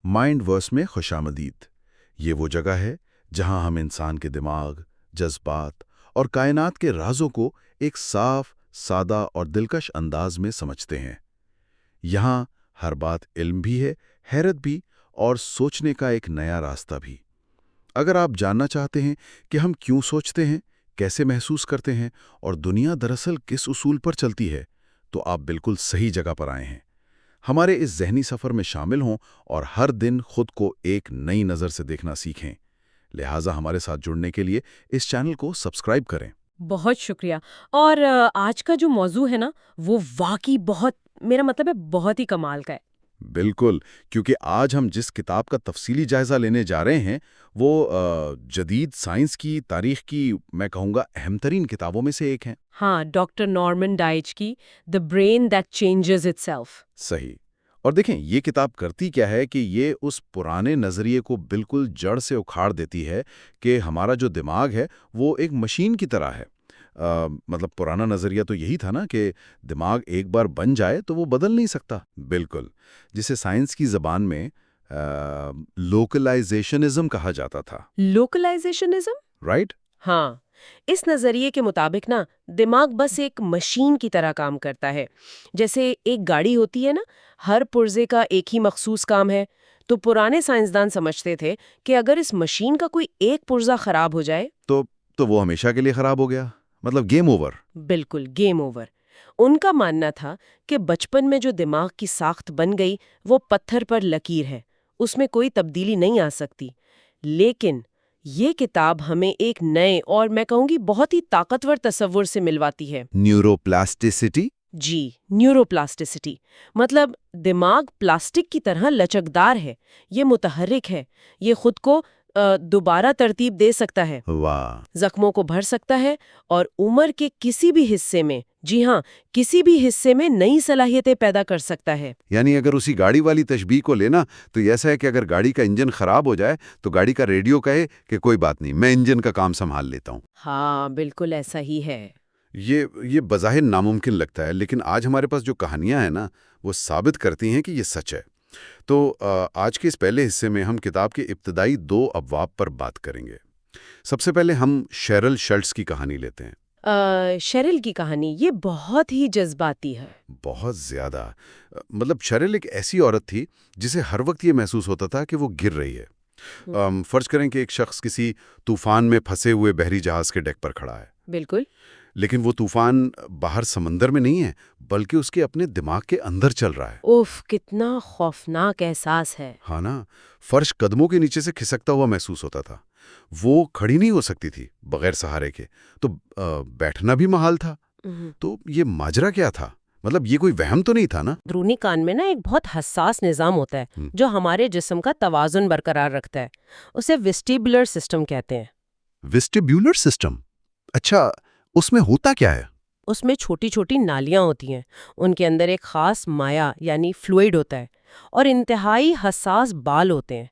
Mind ورس میں خوش آمدید۔ یہ وہ جگہ ہے جہاں ہم انسان کے دماغ، جذبات اور کائنات کے رازوں کو ایک صاف، سادہ اور دلکش انداز میں سمجھتے ہیں۔ یہاں ہر بات علم بھی ہے، حیرت بھی، اور سوچنے کا ایک نیا راستہ بھی۔ اگر آپ جاننا چاہتے ہیں کہ ہم کیوں سوچتے ہیں، کیسے محسوس کرتے ہیں اور دنیا دراصل کس اصول پر چلتی ہے، تو آپ بالکل صحیح جگہ پر آئے ہیں۔ ہمارے اس ذہنی سفر میں شامل ہوں اور ہر دن خود کو ایک نئی نظر سے دیکھنا سیکھیں۔ لہٰذا ہمارے ساتھ جڑنے کے لیے اس چینل کو سبسکرائب کریں۔ بہت شکریہ۔ اور آج کا جو موضوع ہے نا، وہ واقعی میرا مطلب ہے بہت ہی کمال کا ہے۔ بالکل، کیونکہ آج ہم جس کتاب کا تفصیلی جائزہ لینے جا رہے ہیں وہ جدید سائنس کی تاریخ کی، میں کہوں گا، اہم ترین کتابوں میں سے ایک ہے۔ ہاں، ڈاکٹر نارمن ڈائچ کی "دی brain that changes it self". صحیح۔ اور دیکھیں، یہ کتاب کرتی کیا ہے کہ یہ اس پرانے نظریے کو بالکل جڑ سے اکھاڑ دیتی ہے کہ ہمارا جو دماغ ہے وہ ایک مشین کی طرح ہے۔ مطلب پرانا نظریہ تو یہی تھا نا کہ دماغ ایک بار بن جائے تو وہ بدل نہیں سکتا۔ بالکل، جسے سائنس کی زبان میں لوکلائزیشنزم کہا جاتا تھا۔ لوکلائزیشنزم؟ رائٹ؟ ہاں، اس نظریے کے مطابق نا، دماغ بس ایک مشین کی طرح کام کرتا ہے۔ جیسے ایک گاڑی ہوتی ہے نا، ہر پرزے کا ایک ہی مخصوص کام ہے۔ تو پرانے سائنسدان سمجھتے تھے کہ اگر اس مشین کا کوئی ایک پرزہ خراب ہو جائے تو وہ ہمیشہ کے لیے خراب ہو گیا، مطلب گیم اوور۔ بالکل، گیم اوور۔ ان کا ماننا تھا کہ بچپن میں جو دماغ کی ساخت بن گئی وہ پتھر پر لکیر ہے، اس میں کوئی تبدیلی نہیں آ سکتی۔ لیکن یہ کتاب ہمیں ایک نئے اور میں کہوں گی بہت ہی طاقتور تصور سے ملواتی ہے۔ Neuroplasticity? جی، نیورو پلاسٹیسٹی، مطلب دماغ پلاسٹک کی طرح لچکدار ہے، یہ متحرک ہے، یہ خود کو دوبارہ ترتیب دے سکتا ہے، واہ! زخموں کو بھر سکتا ہے اور عمر کے کسی بھی حصے میں، جی ہاں، کسی بھی حصے میں نئی صلاحیتیں پیدا کر سکتا ہے۔ یعنی اگر اسی گاڑی والی تشبیہ کو لینا تو ایسا ہے کہ اگر گاڑی کا انجن خراب ہو جائے تو گاڑی کا ریڈیو کہے کہ کوئی بات نہیں، میں انجن کا کام سنبھال لیتا ہوں۔ ہاں، بالکل ایسا ہی ہے۔ یہ بظاہر ناممکن لگتا ہے، لیکن آج ہمارے پاس جو کہانیاں ہیں نا، وہ ثابت کرتی ہیں کہ یہ سچ ہے۔ تو آج کے اس پہلے حصے میں ہم کتاب کے ابتدائی 2 ابواب پر بات کریں گے۔ سب سے پہلے ہم شیرل شلٹز کی کہانی لیتے ہیں۔ شیرل کی کہانی یہ بہت ہی جذباتی ہے۔ بہت زیادہ۔ مطلب شیرل ایک ایسی عورت تھی جسے ہر وقت یہ محسوس ہوتا تھا کہ وہ گر رہی ہے۔ فرض کریں کہ ایک شخص کسی طوفان میں پھنسے ہوئے بحری جہاز کے ڈیک پر کھڑا ہے۔ بالکل۔ لیکن وہ طوفان باہر سمندر میں نہیں ہے، بلکہ اس کے اپنے دماغ کے اندر چل رہا ہے۔ اوف، کتنا خوفناک احساس ہے۔ ہاں نا، فرش قدموں کے نیچے سے کھسکتا ہوا محسوس ہوتا تھا۔ وہ کھڑی نہیں ہو سکتی تھی بغیر سہارے کے، تو بیٹھنا بھی محال تھا۔ تو یہ ماجرا کیا تھا؟ مطلب یہ کوئی وہم تو نہیں تھا نا؟ اندرونی کان میں نا ایک بہت حساس نظام ہوتا ہے جو ہمارے جسم کا توازن برقرار رکھتا ہے۔ اسے ویسٹیبولر سسٹم کہتے ہیں۔ Vestibular system? اچھا، اس میں ہوتا کیا ہے؟ اس میں چھوٹی چھوٹی نالیاں ہوتی ہیں، ان کے اندر ایک خاص مائع یعنی فلوئڈ ہوتا ہے اور انتہائی حساس بال ہوتے ہیں۔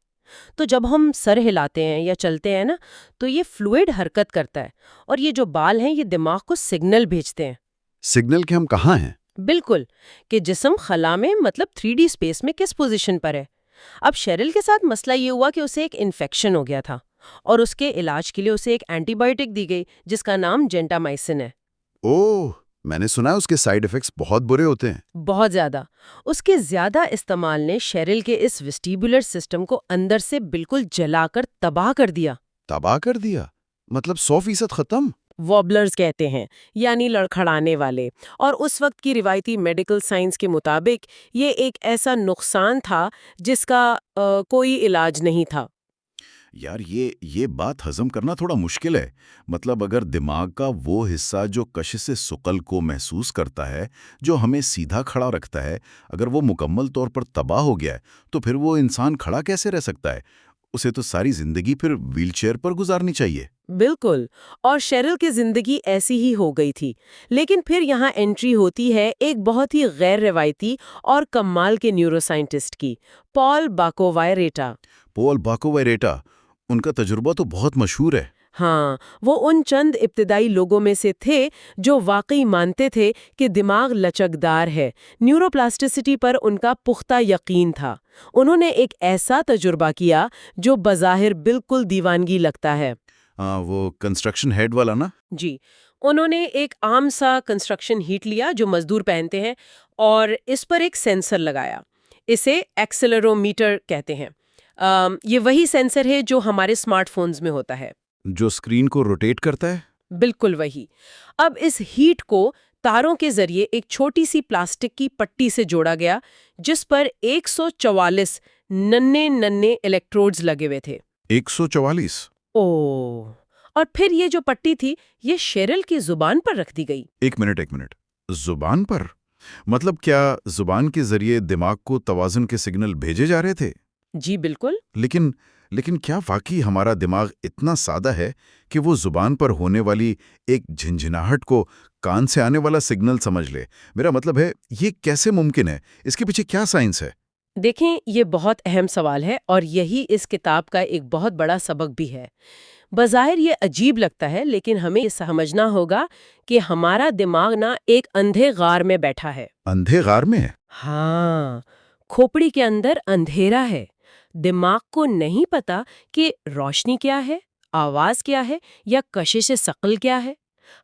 تو جب ہم سر ہلاتے ہیں یا چلتے ہیں نا، تو یہ فلوئڈ حرکت کرتا ہے اور یہ جو بال ہیں یہ دماغ کو سگنل بھیجتے ہیں۔ سگنل کہ ہم کہاں ہیں؟ بالکل، کہ جسم خلا میں، مطلب 3D اسپیس میں کس پوزیشن پر ہے۔ اب شیرل کے ساتھ مسئلہ یہ ہوا کہ اسے ایک انفیکشن ہو گیا تھا اور اس کے علاج کے لیے اسے ایک اینٹی بائیوٹک دی گئی جس کا نام جینٹامائسن ہے۔ اوہ، میں نے سنا ہے اس کے سائیڈ ایفیکٹس بہت برے ہوتے ہیں۔ بہت زیادہ۔ اس کے زیادہ استعمال نے شیرل کے اس ویسٹیبولر سسٹم کو اندر سے بالکل جلا کر تباہ کر دیا۔ تباہ کر دیا؟ مطلب 100% ختم؟ وابلرز کہتے ہیں، یعنی لڑکھڑانے والے۔ اور اس وقت کی روایتی میڈیکل سائنس کے مطابق یہ ایک ایسا نقصان تھا جس کا کوئی علاج نہیں تھا۔ یار، یہ بات ہضم کرنا تھوڑا مشکل ہے۔ مطلب اگر دماغ کا وہ حصہ جو کشش ثقل کو محسوس کرتا ہے، جو ہمیں سیدھا کھڑا رکھتا ہے، اگر وہ مکمل طور پر تباہ ہو گیا ہے تو پھر وہ انسان کھڑا کیسے رہ سکتا ہے؟ اسے تو ساری زندگی پھر ویل چیئر پر گزارنی چاہیے۔ بالکل، اور شیرل کی زندگی ایسی ہی ہو گئی تھی۔ لیکن پھر یہاں انٹری ہوتی ہے ایک بہت ہی غیر روایتی اور کمال کے نیورو سائنٹسٹ کی، پال باکووائریٹا۔ پول باکووائریٹا، ان کا تجربہ تو بہت مشہور ہے۔ ہاں، وہ ان چند ابتدائی لوگوں میں سے تھے جو واقعی مانتے تھے کہ دماغ لچکدار ہے۔ نیوروپلاسٹسٹی پر ان کا پختہ یقین تھا۔ انہوں نے ایک ایسا تجربہ کیا جو بظاہر بالکل دیوانگی لگتا ہے۔ وہ کنسٹرکشن ہیڈ والا نا؟ جی، انہوں نے ایک عام سا کنسٹرکشن ہیٹ لیا جو مزدور پہنتے ہیں اور اس پر ایک سینسر لگایا۔ اسے ایکسلرومیٹر کہتے ہیں۔ یہ وہی سینسر ہے جو ہمارے اسمارٹ فونز میں ہوتا ہے، جو اسکرین کو روٹیٹ کرتا ہے؟ بالکل وہی۔ اب اس ہیٹ کو تاروں کے ذریعے ایک چھوٹی سی پلاسٹک کی پٹی سے جوڑا گیا جس پر 144 ننھے الیکٹروڈز لگے ہوئے تھے۔ 144؟ اور پھر یہ جو پٹی تھی یہ شیرل کی زبان پر رکھ دی گئی۔ ایک منٹ، زبان پر؟ مطلب کیا زبان کے ذریعے دماغ کو توازن کے سگنل بھیجے جا رہے تھے؟ جی بالکل۔ لیکن کیا واقعی ہمارا دماغ اتنا سادہ ہے کہ وہ زبان پر ہونے والی ایک جھنجھناہٹ کو کان سے آنے والا سگنل سمجھ لے؟ میرا مطلب ہے یہ کیسے ممکن ہے؟ اس کے پیچھے کیا سائنس ہے؟ دیکھیں، یہ بہت اہم سوال ہے اور یہی اس کتاب کا ایک بہت بڑا سبق بھی ہے۔ بظاہر یہ عجیب لگتا ہے لیکن ہمیں یہ سمجھنا ہوگا کہ ہمارا دماغ نہ ایک اندھے غار میں بیٹھا ہے۔ اندھے غار میں؟ ہاں، کھوپڑی کے اندر اندھیرا ہے۔ دماغ کو نہیں پتا کہ روشنی کیا ہے، آواز کیا ہے یا کشش ثقل کیا ہے۔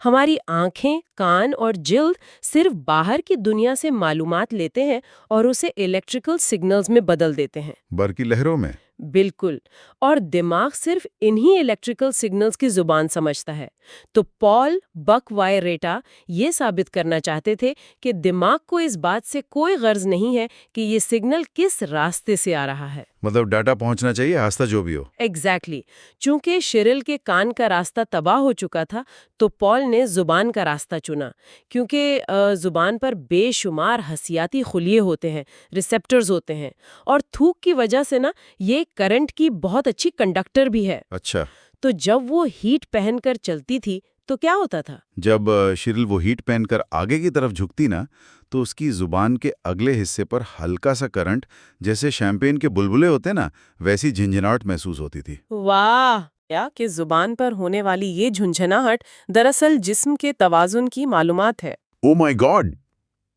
ہماری آنکھیں، کان اور جلد صرف باہر کی دنیا سے معلومات لیتے ہیں اور اسے الیکٹریکل سگنلز میں بدل دیتے ہیں، برقی لہروں میں؟ بالکل۔ اور دماغ صرف انہی الیکٹریکل سگنلز کی زبان سمجھتا ہے۔ تو پال بک-وائریٹا یہ ثابت کرنا چاہتے تھے کہ دماغ کو اس بات سے کوئی غرض نہیں ہے کہ یہ سگنل کس راستے سے آ رہا ہے۔ مطلب ڈاٹا پہنچنا چاہیے آہستہ جو بھی ہو۔ ایگزیکٹلی۔ چونکہ شیرل کے کان کا راستہ تباہ ہو چکا تھا تو پال نے زبان کا راستہ چنا، کیونکہ زبان پر بے شمار حسیاتی خلیے ہوتے ہیں، ریسیپٹرز ہوتے ہیں، اور تھوک کی وجہ سے نا یہ کرنٹ کی بہت اچھی کنڈکٹر بھی ہے۔ اچھا۔ تو جب وہ ہیٹ پہن کر چلتی تھی تو کیا ہوتا تھا؟ جب شیرل وہ ہیٹ پہن کر آگے کی طرف جھکتی نا تو اس کی زبان کے اگلے حصے پر ہلکا سا کرنٹ، جیسے شیمپین کے بلبلے ہوتے نا، ویسی جھنجھناہٹ محسوس ہوتی تھی۔ واہ! کیا کہ زبان پر ہونے والی یہ جھنجھناہٹ دراصل جسم کے توازن کی معلومات ہے۔ او مائی گاڈ!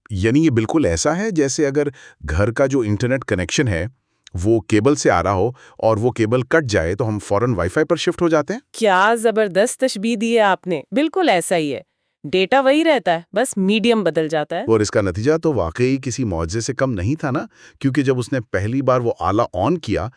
یعنی یہ بالکل ایسا ہے جیسے اگر گھر کا جو انٹرنیٹ کنیکشن ہے وہ کیبل سے آ رہا ہو اور وہ کیبل کٹ جائے تو ہم فوراً وائی فائی پر شفٹ ہو جاتے ہیں۔ کیا زبردست تشبیہ دی ہے آپ نے، بالکل ایسا ہی ہے۔ ڈیٹا وہی رہتا ہے، بس میڈیم بدل جاتا ہے۔ اور اس کا نتیجہ تو واقعی کسی معجزے سے کم نہیں تھا نا، کیونکہ جب اس نے پہلی بار وہ آلہ آن کیا،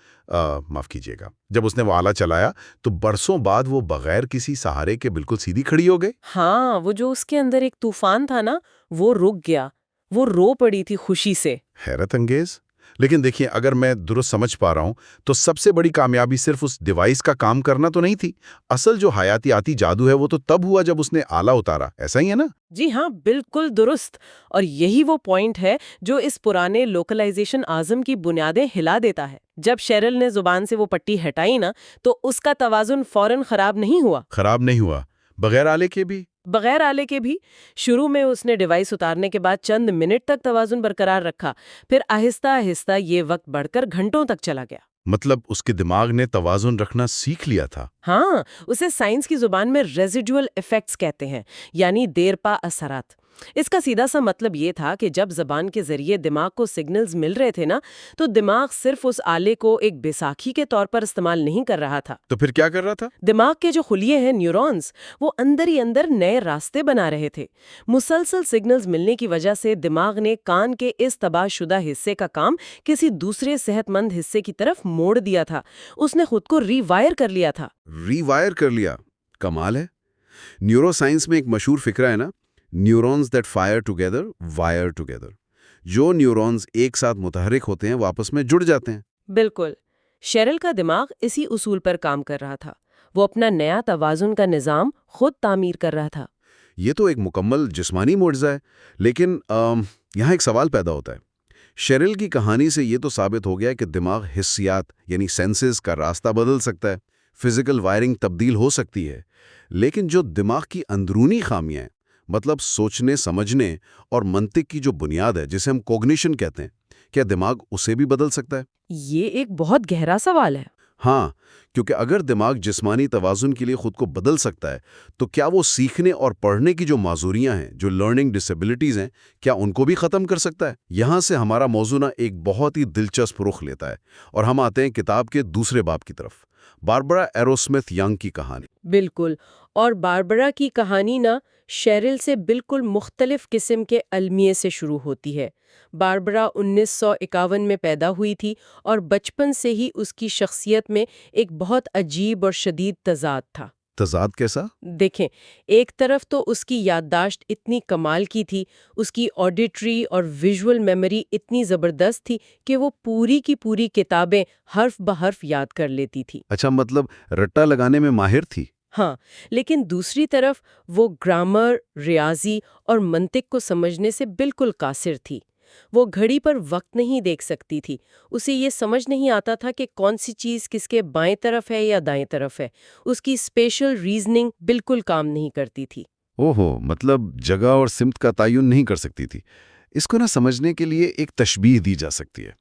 معاف کیجیے گا، جب اس نے وہ آلہ چلایا تو برسوں بعد وہ بغیر کسی سہارے کے بالکل سیدھی کھڑی ہو گئی۔ ہاں، وہ جو اس کے اندر ایک طوفان تھا نا، وہ رک گیا، وہ رو پڑی تھی خوشی سے۔ حیرت انگیز۔ لیکن دیکھیں، اگر میں درست سمجھ پا رہا ہوں تو سب سے بڑی کامیابی صرف اس ڈیوائس کا کام کرنا تو نہیں تھی۔ اصل جو حیاتیاتی جادو ہے وہ تو تب ہوا جب اس نے آلہ اتارا، ایسا ہی ہے نا؟ جی ہاں، بالکل درست۔ اور یہی وہ پوائنٹ ہے جو اس پرانے لوکلائزیشن ازم کی بنیادیں ہلا دیتا ہے۔ جب شیرل نے زبان سے وہ پٹی ہٹائی نا تو اس کا توازن فوراً خراب نہیں ہوا۔ خراب نہیں ہوا؟ بغیر آلے کے بھی؟ بغیر آلے کے بھی۔ شروع میں اس نے ڈیوائس اتارنے کے بعد چند منٹ تک توازن برقرار رکھا، پھر آہستہ آہستہ یہ وقت بڑھ کر گھنٹوں تک چلا گیا۔ مطلب اس کے دماغ نے توازن رکھنا سیکھ لیا تھا۔ ہاں، اسے سائنس کی زبان میں ریزیڈول ایفیکٹس کہتے ہیں، یعنی دیر پا اثرات۔ اس کا سیدھا سا مطلب یہ تھا کہ جب زبان کے ذریعے دماغ کو سگنلز مل رہے تھے نا تو دماغ صرف اس آلے کو ایک بیساکھی کے طور پر استعمال نہیں کر رہا تھا۔ تو پھر کیا کر رہا تھا؟ دماغ کے جو خلیے ہیں، نیورونز، وہ اندر ہی اندر نئے راستے بنا رہے تھے۔ مسلسل سگنلز ملنے کی وجہ سے دماغ نے کان کے اس تباہ شدہ حصے کا کام کسی دوسرے صحت مند حصے کی طرف موڑ دیا تھا۔ اس نے خود کو ری وائر کر لیا تھا۔ ری وائر کر لیا؟ کمال ہے۔ نیورو سائنس میں ایک مشہور فکرہ ہے نا، neurons that fire together wire together. جو نیورونز ایک ساتھ متحرک ہوتے ہیں وہ آپس میں جڑ جاتے ہیں۔ بالکل۔ شیرل کا دماغ اسی اصول پر کام کر رہا تھا۔ وہ اپنا نیا توازن کا نظام خود تعمیر کر رہا تھا۔ یہ تو ایک مکمل جسمانی معجزہ ہے، لیکن یہاں ایک سوال پیدا ہوتا ہے۔ شیرل کی کہانی سے یہ تو ثابت ہو گیا کہ دماغ حسیات یعنی سینسز کا راستہ بدل سکتا ہے، فزیکل وائرنگ تبدیل ہو سکتی ہے، لیکن جو دماغ کی اندرونی خامیاں ہیں، مطلب سوچنے سمجھنے اور منطق کی جو بنیاد ہے جسے ہم کوگنیشن کہتے ہیں، کیا دماغ اسے بھی بدل سکتا ہے؟ یہ ایک بہت گہرا سوال ہے۔ ہاں، کیونکہ اگر دماغ جسمانی توازن کے لیے خود کو بدل سکتا ہے تو کیا وہ سیکھنے اور پڑھنے کی جو معذوریاں ہیں، جو لرننگ ڈسیبلٹیز ہیں، کیا ان کو بھی ختم کر سکتا ہے؟ یہاں سے ہمارا موضوع ایک بہت ہی دلچسپ رخ لیتا ہے اور ہم آتے ہیں کتاب کے دوسرے باب کی طرف، باربرا ایروسمتھ ینگ کی کہانی۔ بالکل، اور باربرا کی کہانی شیرل سے بالکل مختلف قسم کے المیے سے شروع ہوتی ہے۔ باربرا 1951 میں پیدا ہوئی تھی اور بچپن سے ہی اس کی شخصیت میں ایک بہت عجیب اور شدید تضاد تھا۔ تضاد کیسا؟ دیکھیں، ایک طرف تو اس کی یادداشت اتنی کمال کی تھی، اس کی آڈیٹری اور ویژول میموری اتنی زبردست تھی کہ وہ پوری کی پوری کتابیں حرف بحرف یاد کر لیتی تھی۔ اچھا، مطلب رٹا لگانے میں ماہر تھی۔ ہاں، لیکن دوسری طرف وہ گرامر، ریاضی اور منطق کو سمجھنے سے بالکل قاصر تھی۔ وہ گھڑی پر وقت نہیں دیکھ سکتی تھی، اسے یہ سمجھ نہیں آتا تھا کہ کون سی چیز کس کے بائیں طرف ہے یا دائیں طرف ہے۔ اس کی اسپیشل ریزننگ بالکل کام نہیں کرتی تھی۔ اوہو، مطلب جگہ اور سمت کا تعین نہیں کر سکتی تھی۔ اس کو سمجھنے کے لیے ایک تشبیہ دی جا سکتی ہے۔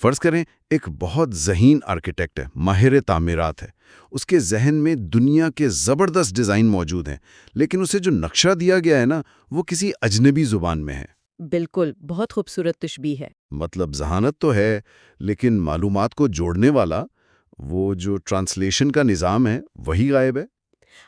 فرض کریں ایک بہت ذہین آرکیٹیکٹ ہے، ماہر تعمیرات ہے، اس کے ذہن میں دنیا کے زبردست ڈیزائن موجود ہیں، لیکن اسے جو نقشہ دیا گیا ہے وہ کسی اجنبی زبان میں ہے۔ بالکل، بہت خوبصورت تشبیہ ہے۔ مطلب ذہانت تو ہے، لیکن معلومات کو جوڑنے والا وہ جو ٹرانسلیشن کا نظام ہے وہی غائب ہے۔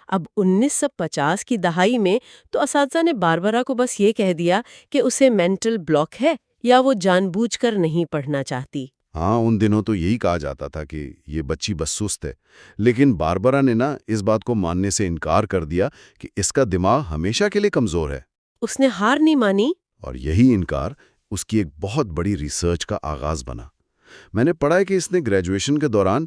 اب 1950 کی دہائی میں تو اساتذہ نے باربرا کو بس یہ کہہ دیا کہ اسے مینٹل بلاک ہے یا وہ جان بوجھ کر نہیں پڑھنا چاہتی۔ ہاں، ان دنوں تو یہی کہا جاتا تھا کہ یہ بچی بس سست ہے، لیکن باربرا نے اس بات کو ماننے سے انکار کر دیا کہ اس کا دماغ ہمیشہ کے لیے کمزور ہے۔ اس نے ہار نہیں مانی، اور یہی انکار اس کی ایک بہت بڑی ریسرچ کا آغاز بنا۔ میں نے پڑھا ہے کہ اس نے گریجویشن کے دوران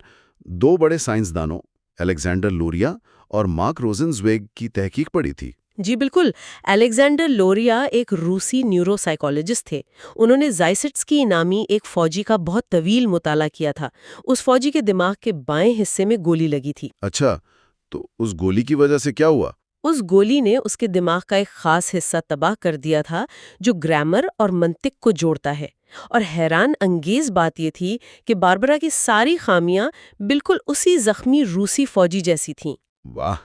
2 بڑے سائنسدانوں الیگزینڈر لوریا اور مارک روزنزویگ کی تحقیق پڑھی تھی۔ جی بالکل۔ الیگزینڈر لوریا ایک روسی نیورو سائیکالوجسٹ تھے۔ انہوں نے زائسٹس کی نامی ایک فوجی کا بہت طویل مطالعہ کیا تھا۔ اس فوجی کے دماغ کے بائیں حصے میں گولی لگی تھی۔ اچھا، تو اس گولی کی وجہ سے کیا ہوا؟ اس گولی نے اس کے دماغ کا ایک خاص حصہ تباہ کر دیا تھا جو گرامر اور منطق کو جوڑتا ہے۔ اور حیران انگیز بات یہ تھی کہ باربرا کی ساری خامیاں بالکل اسی زخمی روسی فوجی جیسی تھیں۔ واہ،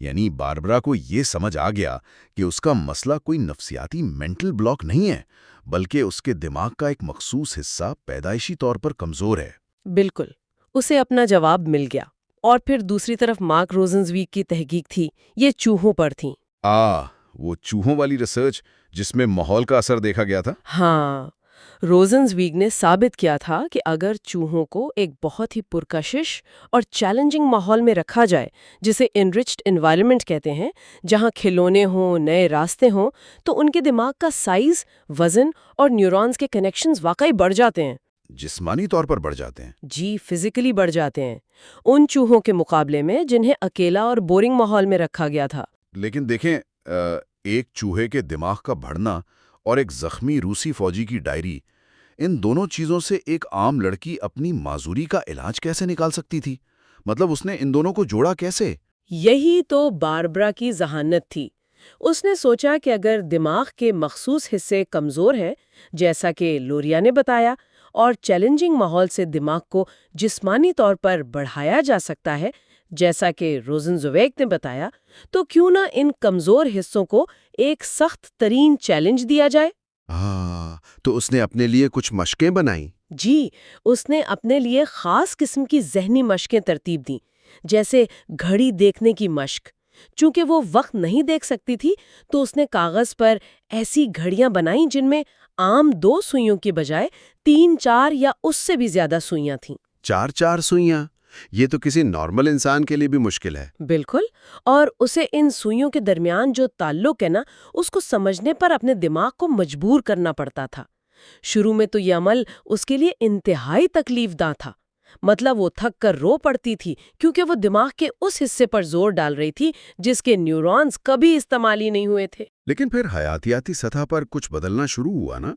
یعنی باربرا کو یہ سمجھ آ گیا کہ اس کا مسئلہ کوئی نفسیاتی مینٹل بلاک نہیں ہے، بلکہ اس کے دماغ کا ایک مخصوص حصہ پیدائشی طور پر کمزور ہے۔ بالکل، اسے اپنا جواب مل گیا۔ اور پھر دوسری طرف مارک روزنزویگ کی تحقیق تھی، یہ چوہوں پر تھی۔ وہ چوہوں والی ریسرچ جس میں ماحول کا اثر دیکھا گیا تھا۔ ہاں، روزنزویگ نے ثابت کیا تھا کہ اگر چوہوں کو ایک بہت ہی پرکشش اور چیلنجنگ ماحول میں رکھا جائے، جسے انرچڈ انوائرمنٹ کہتے ہیں، جہاں کھلونے ہوں، نئے راستے ہوں، تو ان کے دماغ کا سائز، وزن اور نیورونز کے کنیکشنز واقعی بڑھ جاتے ہیں۔ جسمانی طور پر بڑھ جاتے ہیں؟ جی، فزیکلی بڑھ جاتے ہیں، ان چوہوں کے مقابلے میں جنہیں اکیلا اور بورنگ ماحول میں رکھا گیا تھا۔ لیکن دیکھیں، ایک چوہے کے دماغ کا بڑھنا اور ایک زخمی روسی فوجی کی ڈائری، ان دونوں چیزوں سے ایک عام لڑکی اپنی معذوری کا علاج کیسے نکال سکتی تھی؟ مطلب اس نے ان دونوں کو جوڑا کیسے؟ یہی تو باربرا کی ذہانت تھی۔ اس نے سوچا کہ اگر دماغ کے مخصوص حصے کمزور ہیں، جیسا کہ لوریا نے بتایا، اور چیلنجنگ ماحول سے دماغ کو جسمانی طور پر بڑھایا جا سکتا ہے، جیسا کہ روزنزویگ نے بتایا، تو کیوں نہ ان کمزور حصوں کو ایک سخت ترین چیلنج دیا جائے۔ تو اس نے اپنے لیے کچھ مشقیں بنائیں۔ جی، اس نے اپنے لیے خاص قسم کی ذہنی مشقیں ترتیب دیں، جیسے گھڑی دیکھنے کی مشق۔ چونکہ وہ وقت نہیں دیکھ سکتی تھی تو اس نے کاغذ پر ایسی گھڑیاں بنائیں جن میں عام 2 سوئیوں کی بجائے 3، 4 یا اس سے بھی زیادہ سوئیاں تھیں۔ 4 سوئیاں؟ یہ تو کسی نارمل انسان کے لیے بھی مشکل ہے۔ بالکل، اور اسے ان سوئیوں کے درمیان جو تعلق ہے اس کو سمجھنے پر اپنے دماغ کو مجبور کرنا پڑتا تھا۔ شروع میں تو یہ عمل اس کے لیے انتہائی تکلیف دہ تھا۔ مطلب وہ تھک کر رو پڑتی تھی کیونکہ وہ دماغ کے اس حصے پر زور ڈال رہی تھی جس کے نیورونز کبھی استعمال ہی نہیں ہوئے تھے۔ لیکن پھر حیاتیاتی سطح پر کچھ بدلنا شروع ہوا نا؟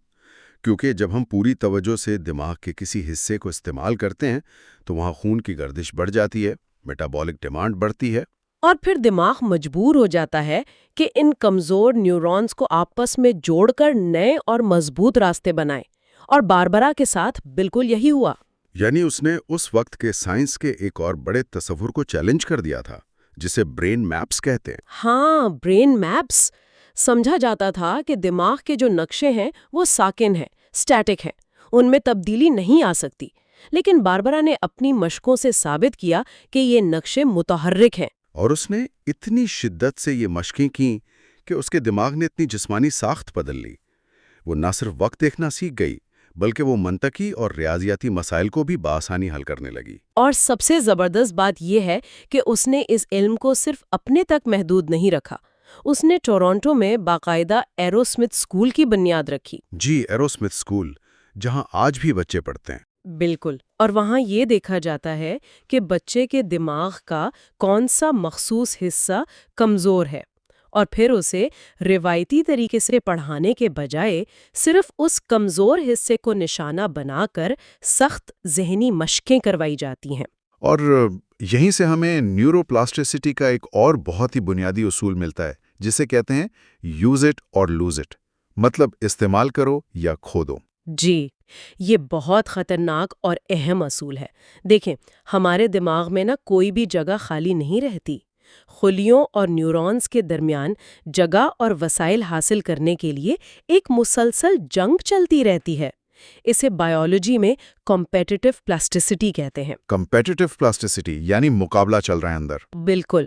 کیونکہ جب ہم پوری توجہ سے دماغ کے کسی حصے کو استعمال کرتے ہیں تو وہاں خون کی گردش بڑھ جاتی ہے، میٹابولک ڈیمانڈ بڑھتی ہے، اور پھر دماغ مجبور ہو جاتا ہے کہ ان کمزور نیورونز کو آپس میں جوڑ کر نئے اور مضبوط راستے بنائے۔ اور باربرا کے ساتھ بالکل یہی ہوا۔ یعنی اس نے اس وقت کے سائنس کے ایک اور بڑے تصور کو چیلنج کر دیا تھا، جسے برین میپس کہتے ہیں۔ ہاں، برین میپس۔ سمجھا جاتا تھا کہ دماغ کے جو نقشے ہیں وہ ساکن ہیں، سٹیٹک ہیں، ان میں تبدیلی نہیں آ سکتی۔ لیکن باربرا نے اپنی مشقوں سے ثابت کیا کہ یہ نقشے متحرک ہیں۔ اور اس نے اتنی شدت سے یہ مشقیں کیں کہ اس کے دماغ نے اتنی جسمانی ساخت بدل لی۔ وہ نہ صرف وقت دیکھنا سیکھ گئی، بلکہ وہ منطقی اور ریاضیاتی مسائل کو بھی بآسانی حل کرنے لگی۔ اور سب سے زبردست بات یہ ہے کہ اس نے اس علم کو صرف اپنے تک محدود نہیں رکھا۔ اس نے ٹورانٹو میں باقاعدہ ایرو اسمتھ اسکول کی بنیاد رکھی۔ جی، ایرو اسمتھ اسکول، جہاں آج بھی بچے پڑھتے ہیں۔ بالکل، اور وہاں یہ دیکھا جاتا ہے کہ بچے کے دماغ کا کون سا مخصوص حصہ کمزور ہے، اور پھر اسے روایتی طریقے سے پڑھانے کے بجائے صرف اس کمزور حصے کو نشانہ بنا کر سخت ذہنی مشقیں کروائی جاتی ہیں۔ اور یہیں سے ہمیں نیورو پلاسٹیسٹی کا ایک اور بہت ہی بنیادی اصول ملتا ہے، جسے کہتے ہیں یوز اٹ اور لوز اٹ، مطلب استعمال کرو یا کھو دو۔ جی، یہ بہت خطرناک اور اہم اصول ہے۔ دیکھیں، ہمارے دماغ میں کوئی بھی جگہ خالی نہیں رہتی۔ خلیوں اور نیورونز کے درمیان جگہ اور وسائل حاصل کرنے کے لیے ایک مسلسل جنگ چلتی رہتی ہے۔ اسے بائیولوجی میں کمپیٹیٹو پلاسٹیسٹی کہتے ہیں۔ کمپیٹیٹو پلاسٹیسٹی یعنی مقابلہ چل رہا ہے اندر۔ بالکل،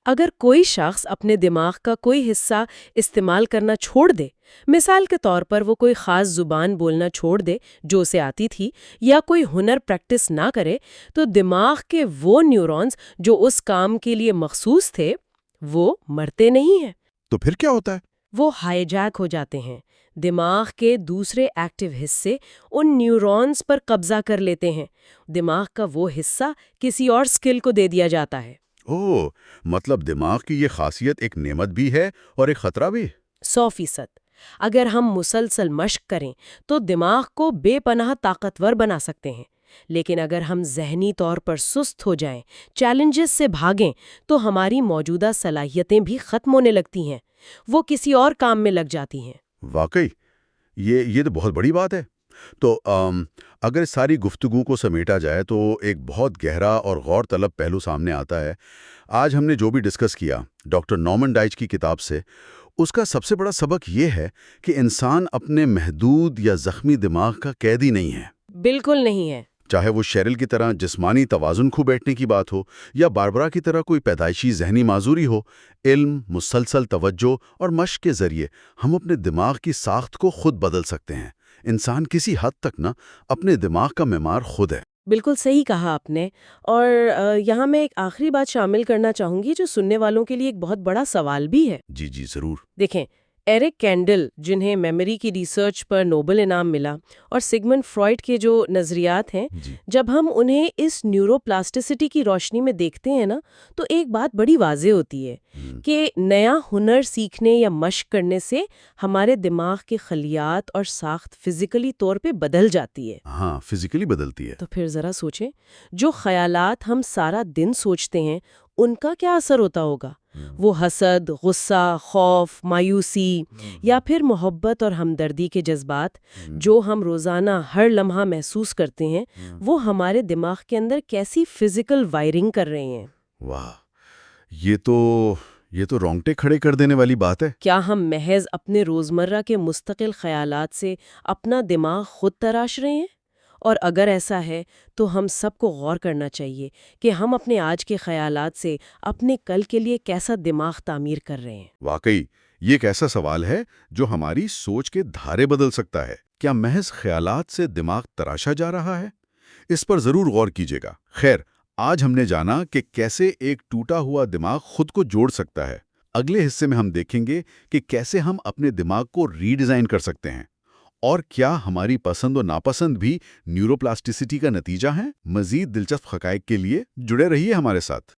اگر کوئی شخص اپنے دماغ کا کوئی حصہ استعمال کرنا چھوڑ دے، مثال کے طور پر وہ کوئی خاص زبان بولنا چھوڑ دے جو اسے آتی تھی، یا کوئی ہنر پریکٹس نہ کرے، تو دماغ کے وہ نیورونز جو اس کام کے لیے مخصوص تھے وہ مرتے نہیں ہیں۔ تو پھر کیا ہوتا ہے؟ وہ ہائی جیک ہو جاتے ہیں۔ دماغ کے دوسرے ایکٹیو حصے ان نیورونز پر قبضہ کر لیتے ہیں۔ دماغ کا وہ حصہ کسی اور اسکل کو دے دیا جاتا ہے۔ اوہ، مطلب دماغ کی یہ خاصیت ایک نعمت بھی ہے اور ایک خطرہ بھی۔ 100%۔ اگر ہم مسلسل مشق کریں تو دماغ کو بے پناہ طاقتور بنا سکتے ہیں، لیکن اگر ہم ذہنی طور پر سست ہو جائیں، چیلنجز سے بھاگیں، تو ہماری موجودہ صلاحیتیں بھی ختم ہونے لگتی ہیں، وہ کسی اور کام میں لگ جاتی ہیں۔ واقعی یہ تو بہت بڑی بات ہے۔ تو اگر ساری گفتگو کو سمیٹا جائے تو ایک بہت گہرا اور غور طلب پہلو سامنے آتا ہے۔ آج ہم نے جو بھی ڈسکس کیا ڈاکٹر نارمن ڈائچ کی کتاب سے، اس کا سب سے بڑا سبق یہ ہے کہ انسان اپنے محدود یا زخمی دماغ کا قیدی نہیں ہے۔ بالکل نہیں ہے۔ چاہے وہ شیرل کی طرح جسمانی توازن کھو بیٹھنے کی بات ہو، یا باربرا کی طرح کوئی پیدائشی ذہنی معذوری ہو، علم، مسلسل توجہ اور مشق کے ذریعے ہم اپنے دماغ کی ساخت کو خود بدل سکتے ہیں۔ انسان کسی حد تک اپنے دماغ کا معمار خود ہے۔ بالکل صحیح کہا آپ نے۔ اور یہاں میں ایک آخری بات شامل کرنا چاہوں گی جو سننے والوں کے لیے ایک بہت بڑا سوال بھی ہے۔ جی ضرور۔ دیکھیں، ایرک کینڈل جنہیں میموری کی ریسرچ پر نوبل انعام ملا، اور سگمنڈ فرائڈ کے جو نظریات ہیں، جب ہم انہیں اس نیورو پلاسٹیسٹی کی روشنی میں دیکھتے ہیں تو ایک بات بڑی واضح ہوتی ہے کہ نیا ہنر سیکھنے یا مشق کرنے سے ہمارے دماغ کے خلیات اور ساخت فزیکلی طور پہ بدل جاتی ہے۔ ہاں، فزیکلی بدلتی ہے۔ تو پھر ذرا سوچیں، جو خیالات ہم سارا دن سوچتے ہیں ان کا کیا اثر ہوتا ہوگا؟ وہ حسد، غصہ، خوف، مایوسی یا پھر محبت اور ہمدردی کے جذبات جو ہم روزانہ ہر لمحہ محسوس کرتے ہیں، وہ ہمارے دماغ کے اندر کیسی فزیکل وائرنگ کر رہے ہیں۔ واہ، یہ تو رونگٹے کھڑے کر دینے والی بات ہے۔ کیا ہم محض اپنے روزمرہ کے مستقل خیالات سے اپنا دماغ خود تراش رہے ہیں؟ اور اگر ایسا ہے تو ہم سب کو غور کرنا چاہیے کہ ہم اپنے آج کے خیالات سے اپنے کل کے لیے کیسا دماغ تعمیر کر رہے ہیں۔ واقعی یہ ایک ایسا سوال ہے جو ہماری سوچ کے دھارے بدل سکتا ہے۔ کیا محض خیالات سے دماغ تراشا جا رہا ہے؟ اس پر ضرور غور کیجیے گا۔ خیر، آج ہم نے جانا کہ کیسے ایک ٹوٹا ہوا دماغ خود کو جوڑ سکتا ہے۔ اگلے حصے میں ہم دیکھیں گے کہ کیسے ہم اپنے دماغ کو ری ڈیزائن کر سکتے ہیں، اور کیا ہماری پسند و ناپسند بھی نیورو پلاسٹیسٹی کا نتیجہ ہیں۔ مزید دلچسپ حقائق کے لیے جڑے رہیے ہمارے ساتھ۔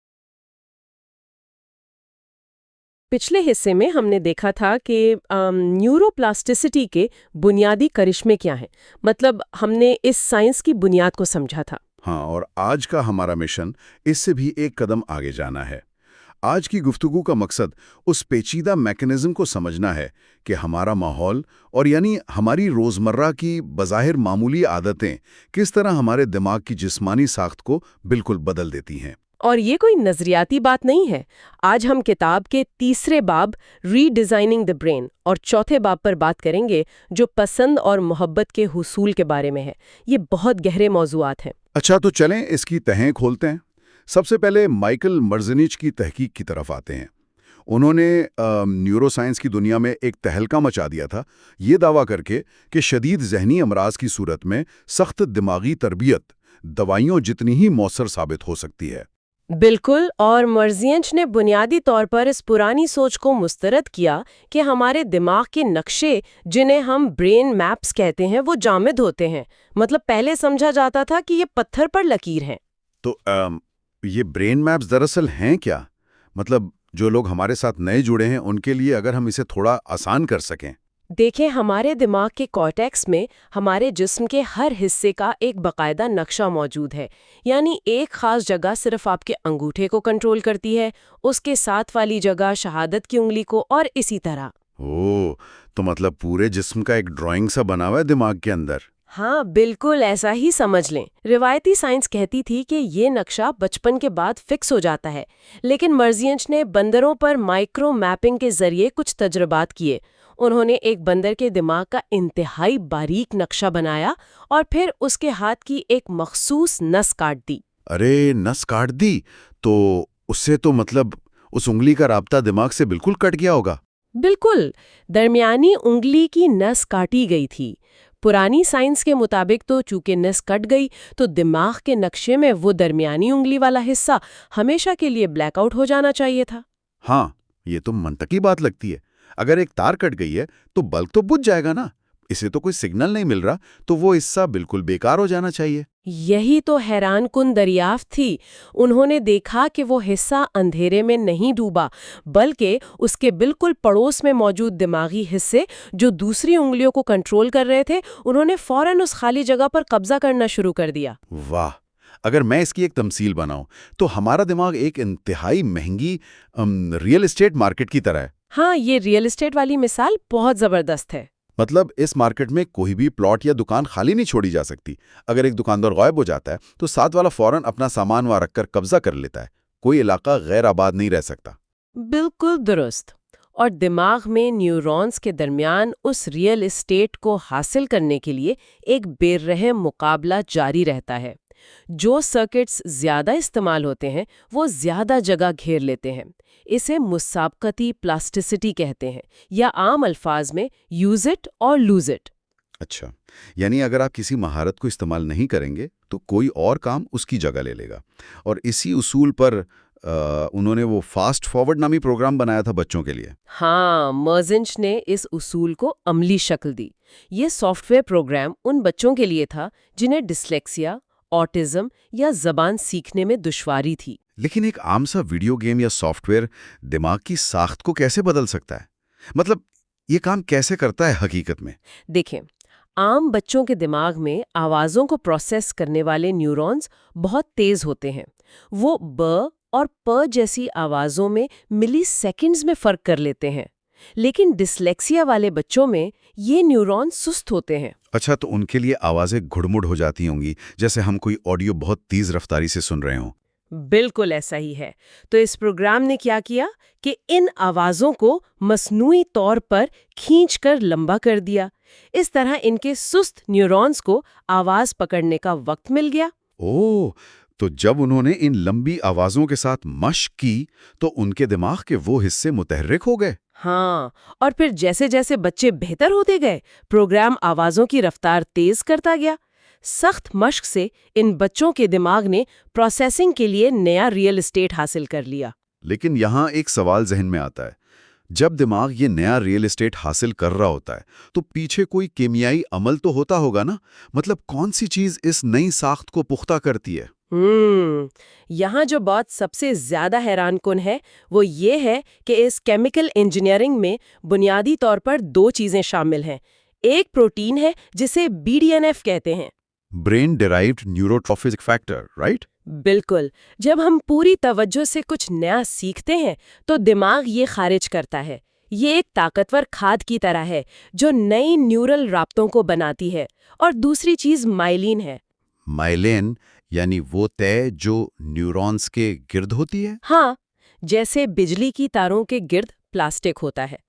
پچھلے حصے میں ہم نے دیکھا تھا کہ نیورو پلاسٹیسٹی کے بنیادی کرشمے کیا ہیں، مطلب ہم نے اس سائنس کی بنیاد کو سمجھا تھا۔ ہاں، اور آج کا ہمارا مشن اس سے بھی ایک قدم آگے جانا ہے۔ آج کی گفتگو کا مقصد اس پیچیدہ میکانزم کو سمجھنا ہے کہ ہمارا ماحول اور یعنی ہماری روزمرہ کی بظاہر معمولی عادتیں کس طرح ہمارے دماغ کی جسمانی ساخت کو بالکل بدل دیتی ہیں۔ اور یہ کوئی نظریاتی بات نہیں ہے۔ آج ہم کتاب کے تیسرے باب ری ڈیزائننگ دی برین اور چوتھے باب پر بات کریں گے جو پسند اور محبت کے حصول کے بارے میں ہے۔ یہ بہت گہرے موضوعات ہیں۔ اچھا تو چلیں اس کی تہیں کھولتے ہیں۔ سب سے پہلے مائیکل مرزنیچ کی تحقیق کی طرف آتے ہیں۔ انہوں نے نیورو سائنس کی دنیا میں ایک تہلکہ مچا دیا تھا، یہ دعویٰ کر کے کہ شدید ذہنی امراض کی صورت میں سخت دماغی تربیت دوائیوں جتنی ہی مؤثر ثابت ہو سکتی ہے۔ بالکل، اور مرزینچ نے بنیادی طور پر اس پرانی سوچ کو مسترد کیا کہ ہمارے دماغ کے نقشے جنہیں ہم برین میپس کہتے ہیں وہ جامد ہوتے ہیں۔ مطلب پہلے سمجھا جاتا تھا کہ یہ پتھر پر لکیر ہیں۔ تو یہ برین میپس دراصل ہیں کیا؟ مطلب جو لوگ ہمارے ساتھ نئے جڑے ہیں ان کے لیے اگر ہم اسے تھوڑا آسان کر سکیں۔ دیکھیں، ہمارے دماغ کے کارٹیکس میں ہمارے جسم کے ہر حصے کا ایک باقاعدہ نقشہ موجود ہے، یعنی ایک خاص جگہ صرف آپ کے انگوٹھے کو کنٹرول کرتی ہے، اس کے ساتھ والی جگہ شہادت کی انگلی کو، اور اسی طرح۔ تو مطلب پورے جسم کا ایک ڈرائنگ سا بنا ہوا ہے دماغ کے اندر۔ ہاں، بالکل ایسا ہی سمجھ لیں۔ روایتی سائنس کہتی تھی کہ یہ نقشہ بچپن کے بعد فکس ہو جاتا ہے، لیکن مرزینچ نے بندروں پر مائکرو میپنگ کے ذریعے کچھ تجربات کیے۔ انہوں نے ایک بندر کے دماغ کا انتہائی باریک نقشہ بنایا اور پھر اس کے ہاتھ کی ایک مخصوص نس کاٹ دی۔ ارے نس کاٹ دی؟ تو اس سے تو مطلب اس انگلی کا رابطہ دماغ سے بالکل کٹ گیا ہوگا۔ بالکل، درمیانی انگلی کی نس کاٹی گئی تھی۔ پرانی سائنس کے مطابق تو چونکہ نس کٹ گئی تو دماغ کے نقشے میں وہ درمیانی انگلی والا حصہ ہمیشہ کے لیے بلیک آؤٹ ہو جانا چاہیے تھا۔ ہاں، یہ تو منطقی بات لگتی ہے۔ اگر ایک تار کٹ گئی ہے تو بلب تو بجھ جائے گا نا، اسے تو کوئی سگنل نہیں مل رہا، تو وہ حصہ بالکل بیکار ہو جانا چاہیے۔ یہی تو حیران کن دریافت تھی۔ انہوں نے دیکھا کہ وہ حصہ اندھیرے میں نہیں ڈوبا، بلکہ اس کے بالکل پڑوس میں موجود دماغی حصے جو دوسری انگلیوں کو کنٹرول کر رہے تھے، انہوں نے فوراً اس خالی جگہ پر قبضہ کرنا شروع کر دیا۔ واہ! اگر میں اس کی ایک تمثیل بناؤں تو ہمارا دماغ ایک انتہائی مہنگی ریئل اسٹیٹ مارکیٹ کی طرح ہے۔ ہاں، یہ ریئل اسٹیٹ والی مثال بہت زبردست ہے۔ مطلب اس مارکیٹ میں کوئی بھی پلاٹ یا دکان خالی نہیں چھوڑی جا سکتی۔ اگر ایک دکاندار غائب ہو جاتا ہے تو ساتھ والا فوراً اپنا سامان وہاں رکھ کر قبضہ کر لیتا ہے۔ کوئی علاقہ غیر آباد نہیں رہ سکتا۔ بالکل درست۔ اور دماغ میں نیورونز کے درمیان اس ریئل اسٹیٹ کو حاصل کرنے کے لیے ایک بے رحم مقابلہ جاری رہتا ہے۔ جو سرکٹس زیادہ استعمال ہوتے ہیں وہ زیادہ جگہ گھیر لیتے ہیں۔ اسے مسابقتی پلاسٹیسٹی کہتے ہیں، یا عام الفاظ میں یوز اٹ اور لوز اٹ۔ اچھا، یعنی اگر آپ کسی مہارت کو استعمال نہیں کریں گے تو کوئی اور کام اس کی جگہ لے لے گا۔ اور اسی اصول پر انہوں نے وہ فاسٹ فارورڈ نامی پروگرام بنایا تھا بچوں کے لیے۔ ہاں، مرزنچ نے اس اصول کو عملی شکل دی۔ یہ سافٹ ویئر پروگرام ان بچوں کے لیے تھا جنہیں ڈسلیکسیا، آٹزم یا زبان سیکھنے میں دشواری تھی۔ لیکن ایک عام سا ویڈیو گیم یا سافٹ ویئر دماغ کی ساخت کو کیسے بدل سکتا ہے؟ مطلب یہ کام کیسے کرتا ہے حقیقت میں؟ دیکھیں، عام بچوں کے دماغ میں آوازوں کو پروسیس کرنے والے نیورونز بہت تیز ہوتے ہیں۔ وہ ب اور پ جیسی آوازوں میں ملی سیکنڈز میں فرق کر لیتے ہیں، لیکن ڈسلیکسیا والے بچوں میں یہ نیورون سست ہوتے ہیں۔ اچھا، تو ان کے لیے آوازیں گھڑمڑ ہو جاتی ہوں گی، جیسے ہم کوئی آڈیو بہت تیز رفتاری سے سن رہے ہوں۔ بالکل ایسا ہی ہے۔ تو اس پروگرام نے کیا کیا کہ ان آوازوں کو مصنوعی طور پر کھینچ کر لمبا کر دیا۔ اس طرح ان کے سست نیورونز کو آواز پکڑنے کا وقت مل گیا۔ تو جب انہوں نے ان لمبی آوازوں کے ساتھ مشق کی تو ان کے دماغ کے وہ حصے متحرک ہو گئے۔ ہاں، اور پھر جیسے جیسے بچے بہتر ہوتے گئے، پروگرام آوازوں کی رفتار تیز کرتا گیا۔ سخت مشق سے ان بچوں کے دماغ نے پروسیسنگ کے لیے نیا ریئل اسٹیٹ حاصل کر لیا۔ لیکن یہاں ایک سوال ذہن میں آتا ہے، جب دماغ یہ نیا ریئل اسٹیٹ حاصل کر رہا ہوتا ہے تو پیچھے کوئی کیمیائی عمل تو ہوتا ہوگا نا؟ مطلب کون سی چیز اس نئی ساخت کو پختہ کرتی ہے؟ یہاں جو بات سب سے زیادہ حیران کن ہے وہ یہ ہے کہ اس کیمیکل انجینئرنگ میں بنیادی طور پر دو چیزیں شامل ہیں۔ ایک پروٹین ہے جسے BDNF کہتے ہیں۔ Brain derived neurotrophic factor, right? بالکل، جب ہم پوری توجہ سے کچھ نیا سیکھتے ہیں تو دماغ یہ خارج کرتا ہے۔ یہ ایک طاقتور کھاد کی طرح ہے جو نئی نیورل رابطوں کو بناتی ہے۔ اور دوسری چیز مائلین ہے۔ مائلین یعنی وہ تہ جو نیورونز کے گرد ہوتی ہے؟ ہاں، جیسے بجلی کی تاروں کے گرد پلاسٹک ہوتا ہے۔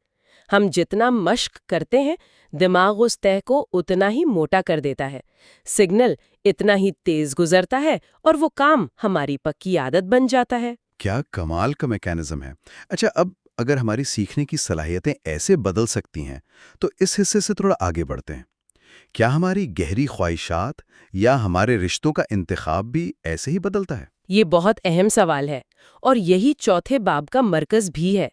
ہم جتنا مشق کرتے ہیں دماغ اس تہ کو اتنا ہی موٹا کر دیتا ہے، سگنل اتنا ہی تیز گزرتا ہے اور وہ کام ہماری پکی عادت بن جاتا ہے۔ کیا کمال کا میکینزم ہے۔ اچھا، اب اگر ہماری سیکھنے کی صلاحیتیں ایسے بدل سکتی ہیں تو اس حصے سے تھوڑا آگے بڑھتے ہیں۔ کیا ہماری گہری خواہشات یا ہمارے رشتوں کا انتخاب بھی ایسے ہی بدلتا ہے؟ یہ بہت اہم سوال ہے اور یہی چوتھے باب کا مرکز بھی ہے۔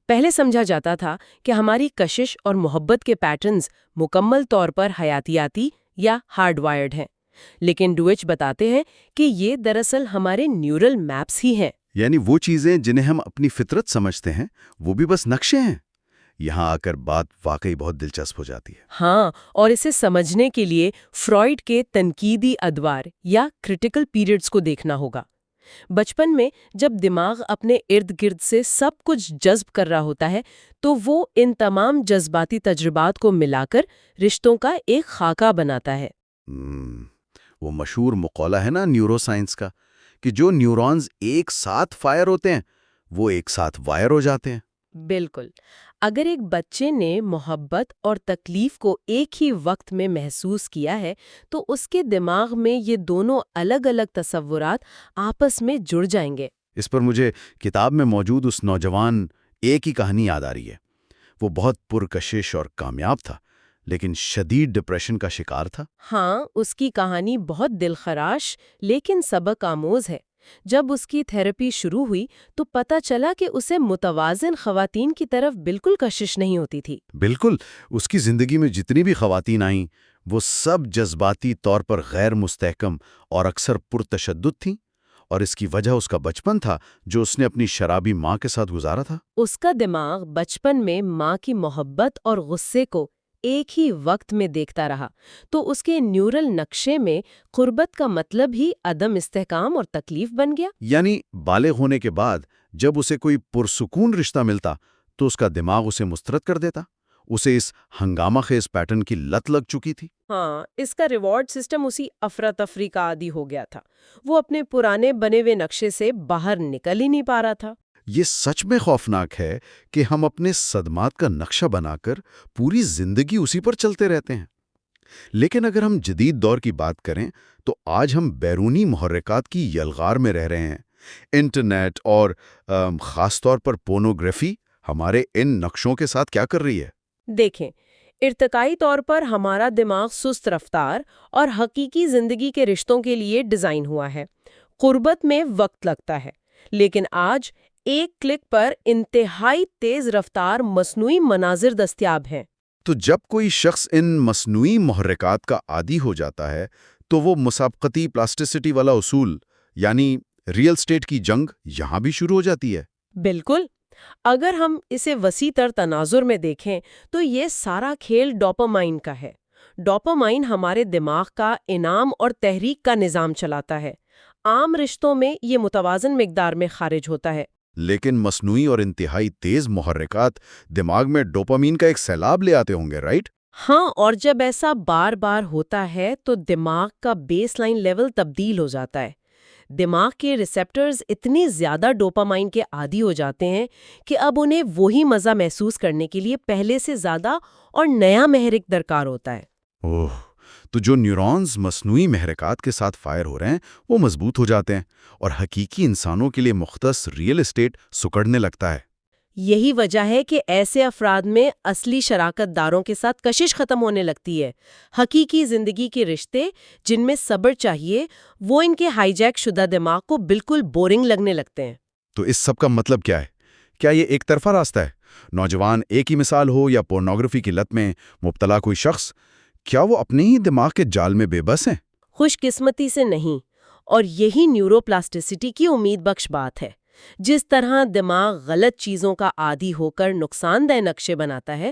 پہلے سمجھا جاتا تھا کہ ہماری کشش اور محبت کے پیٹرنز مکمل طور پر حیاتیاتی یا ہارڈ وائرڈ ہیں، لیکن ڈویچ بتاتے ہیں کہ یہ دراصل ہمارے نیورل میپس ہی ہیں۔ یعنی وہ چیزیں جنہیں ہم اپنی فطرت سمجھتے ہیں وہ بھی بس نقشے ہیں۔ یہاں آ کر بات واقعی بہت دلچسپ ہو جاتی ہے۔ ہاں، اور اسے سمجھنے کے لیے فرائیڈ کے تنقیدی ادوار یا کریٹیکل پیریڈز کو دیکھنا ہوگا۔ بچپن میں جب دماغ اپنے ارد گرد سے سب کچھ جذب کر رہا ہوتا ہے تو وہ ان تمام جذباتی تجربات کو ملا کر رشتوں کا ایک خاکہ بناتا ہے۔ وہ مشہور مقولہ ہے نا نیورو سائنس کا کہ جو نیورونز ایک ساتھ فائر ہوتے ہیں وہ ایک ساتھ وائر ہو جاتے ہیں۔ بالکل، اگر ایک بچے نے محبت اور تکلیف کو ایک ہی وقت میں محسوس کیا ہے تو اس کے دماغ میں یہ دونوں الگ الگ تصورات آپس میں جڑ جائیں گے۔ اس پر مجھے کتاب میں موجود اس نوجوان ایک ہی کہانی یاد آ رہی ہے۔ وہ بہت پرکشش اور کامیاب تھا لیکن شدید ڈپریشن کا شکار تھا۔ ہاں، اس کی کہانی بہت دلخراش لیکن سبق آموز ہے۔ جب اس کی تھراپی شروع ہوئی تو پتہ چلا کہ اسے متوازن خواتین کی طرف بالکل کشش نہیں ہوتی تھی۔ بالکل، اس کی زندگی میں جتنی بھی خواتین آئیں وہ سب جذباتی طور پر غیر مستحکم اور اکثر پرتشدد تھیں، اور اس کی وجہ اس کا بچپن تھا جو اس نے اپنی شرابی ماں کے ساتھ گزارا تھا۔ اس کا دماغ بچپن میں ماں کی محبت اور غصے کو ایک ہی وقت میں دیکھتا رہا، تو اس کے نیورل نقشے میں قربت کا مطلب ہی عدم استحکام اور تکلیف بن گیا۔ یعنی بالغ ہونے کے بعد جب اسے کوئی پرسکون رشتہ ملتا تو اس کا دماغ اسے مسترد کر دیتا۔ اسے اس ہنگامہ خیز پیٹرن کی لت لگ چکی تھی۔ ہاں، اس کا ریوارڈ سسٹم اسی افراتفری کا عادی ہو گیا تھا۔ وہ اپنے پرانے بنے ہوئے نقشے سے باہر نکل ہی نہیں پا رہا تھا۔ یہ سچ میں خوفناک ہے کہ ہم اپنے صدمات کا نقشہ بنا کر پوری زندگی اسی پر چلتے رہتے ہیں۔ لیکن اگر ہم جدید دور کی بات کریں تو آج ہم بیرونی محرکات کی یلغار میں رہ رہے ہیں۔ انٹرنیٹ اور خاص طور پر پورنوگرافی ہمارے ان نقشوں کے ساتھ کیا کر رہی ہے؟ دیکھیں، ارتقائی طور پر ہمارا دماغ سست رفتار اور حقیقی زندگی کے رشتوں کے لیے ڈیزائن ہوا ہے۔ قربت میں وقت لگتا ہے، لیکن آج ایک کلک پر انتہائی تیز رفتار مصنوعی مناظر دستیاب ہیں۔ تو جب کوئی شخص ان مصنوعی محرکات کا عادی ہو جاتا ہے تو وہ مسابقتی پلاسٹیسٹی والا اصول یعنی ریئل اسٹیٹ کی جنگ یہاں بھی شروع ہو جاتی ہے۔ بالکل، اگر ہم اسے وسیع تر تناظر میں دیکھیں تو یہ سارا کھیل ڈوپامائن کا ہے۔ ڈوپامائن ہمارے دماغ کا انعام اور تحریک کا نظام چلاتا ہے۔ عام رشتوں میں یہ متوازن مقدار میں خارج ہوتا ہے، لیکن مصنوعی اور انتہائی تیز محرکات دماغ میں ڈوپامین کا ایک سیلاب لے آتے ہوں گے، رائٹ؟ ہاں، اور جب ایسا بار بار ہوتا ہے تو دماغ کا بیس لائن لیول تبدیل ہو جاتا ہے۔ دماغ کے ریسیپٹرز اتنی زیادہ ڈوپامائن کے عادی ہو جاتے ہیں کہ اب انہیں وہی مزہ محسوس کرنے کے لیے پہلے سے زیادہ اور نیا محرک درکار ہوتا ہے۔ اوہ، تو جو نیورونز مصنوعی محرکات کے ساتھ فائر ہو رہے ہیں وہ مضبوط ہو جاتے ہیں اور حقیقی انسانوں کے لیے مختص ریئل اسٹیٹ سکڑنے لگتا ہے۔ یہی وجہ ہے کہ ایسے افراد میں اصلی شراکت داروں کے ساتھ کشش ختم ہونے لگتی ہے۔ حقیقی زندگی کے رشتے جن میں صبر چاہیے وہ ان کے ہائی جیک شدہ دماغ کو بالکل بورنگ لگنے لگتے ہیں۔ تو اس سب کا مطلب کیا ہے؟ کیا یہ ایک طرفہ راستہ ہے؟ نوجوان ایک ہی مثال ہو یا پورنوگرافی کی لت میں مبتلا کوئی شخص، کیا وہ اپنے ہی دماغ کے جال میں بے بس ہیں؟ خوش قسمتی سے نہیں، اور یہی نیورو پلاسٹیسٹی کی امید بخش بات ہے۔ جس طرح دماغ غلط چیزوں کا عادی ہو کر نقصان دہ نقشے بناتا ہے،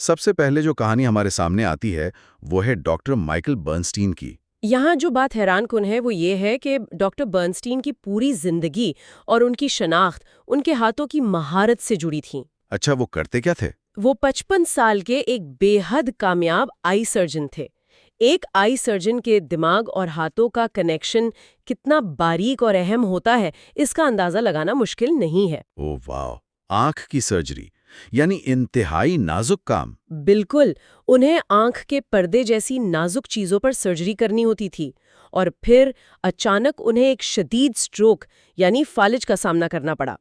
سب سے پہلے جو کہانی ہمارے سامنے آتی ہے وہ ہے ڈاکٹر مائیکل برنسٹین کی۔ یہاں جو بات حیران کن ہے وہ یہ ہے کہ ڈاکٹر برنسٹین کی پوری زندگی اور ان کی شناخت ان کے ہاتھوں کی مہارت سے جڑی تھیں۔ اچھا، وہ کرتے کیا تھے؟ وہ 55 سال کے ایک بے حد کامیاب آئی سرجن تھے۔ ایک آئی سرجن کے دماغ اور ہاتھوں کا کنیکشن کتنا باریک اور اہم ہوتا ہے اس کا اندازہ لگانا مشکل نہیں ہے۔ او واو، آنکھ کی سرجری، یعنی انتہائی نازک کام۔ بالکل، انہیں آنکھ کے پردے جیسی نازک چیزوں پر سرجری کرنی ہوتی تھی، اور پھر اچانک انہیں ایک شدید سٹروک یعنی فالج کا سامنا کرنا پڑا۔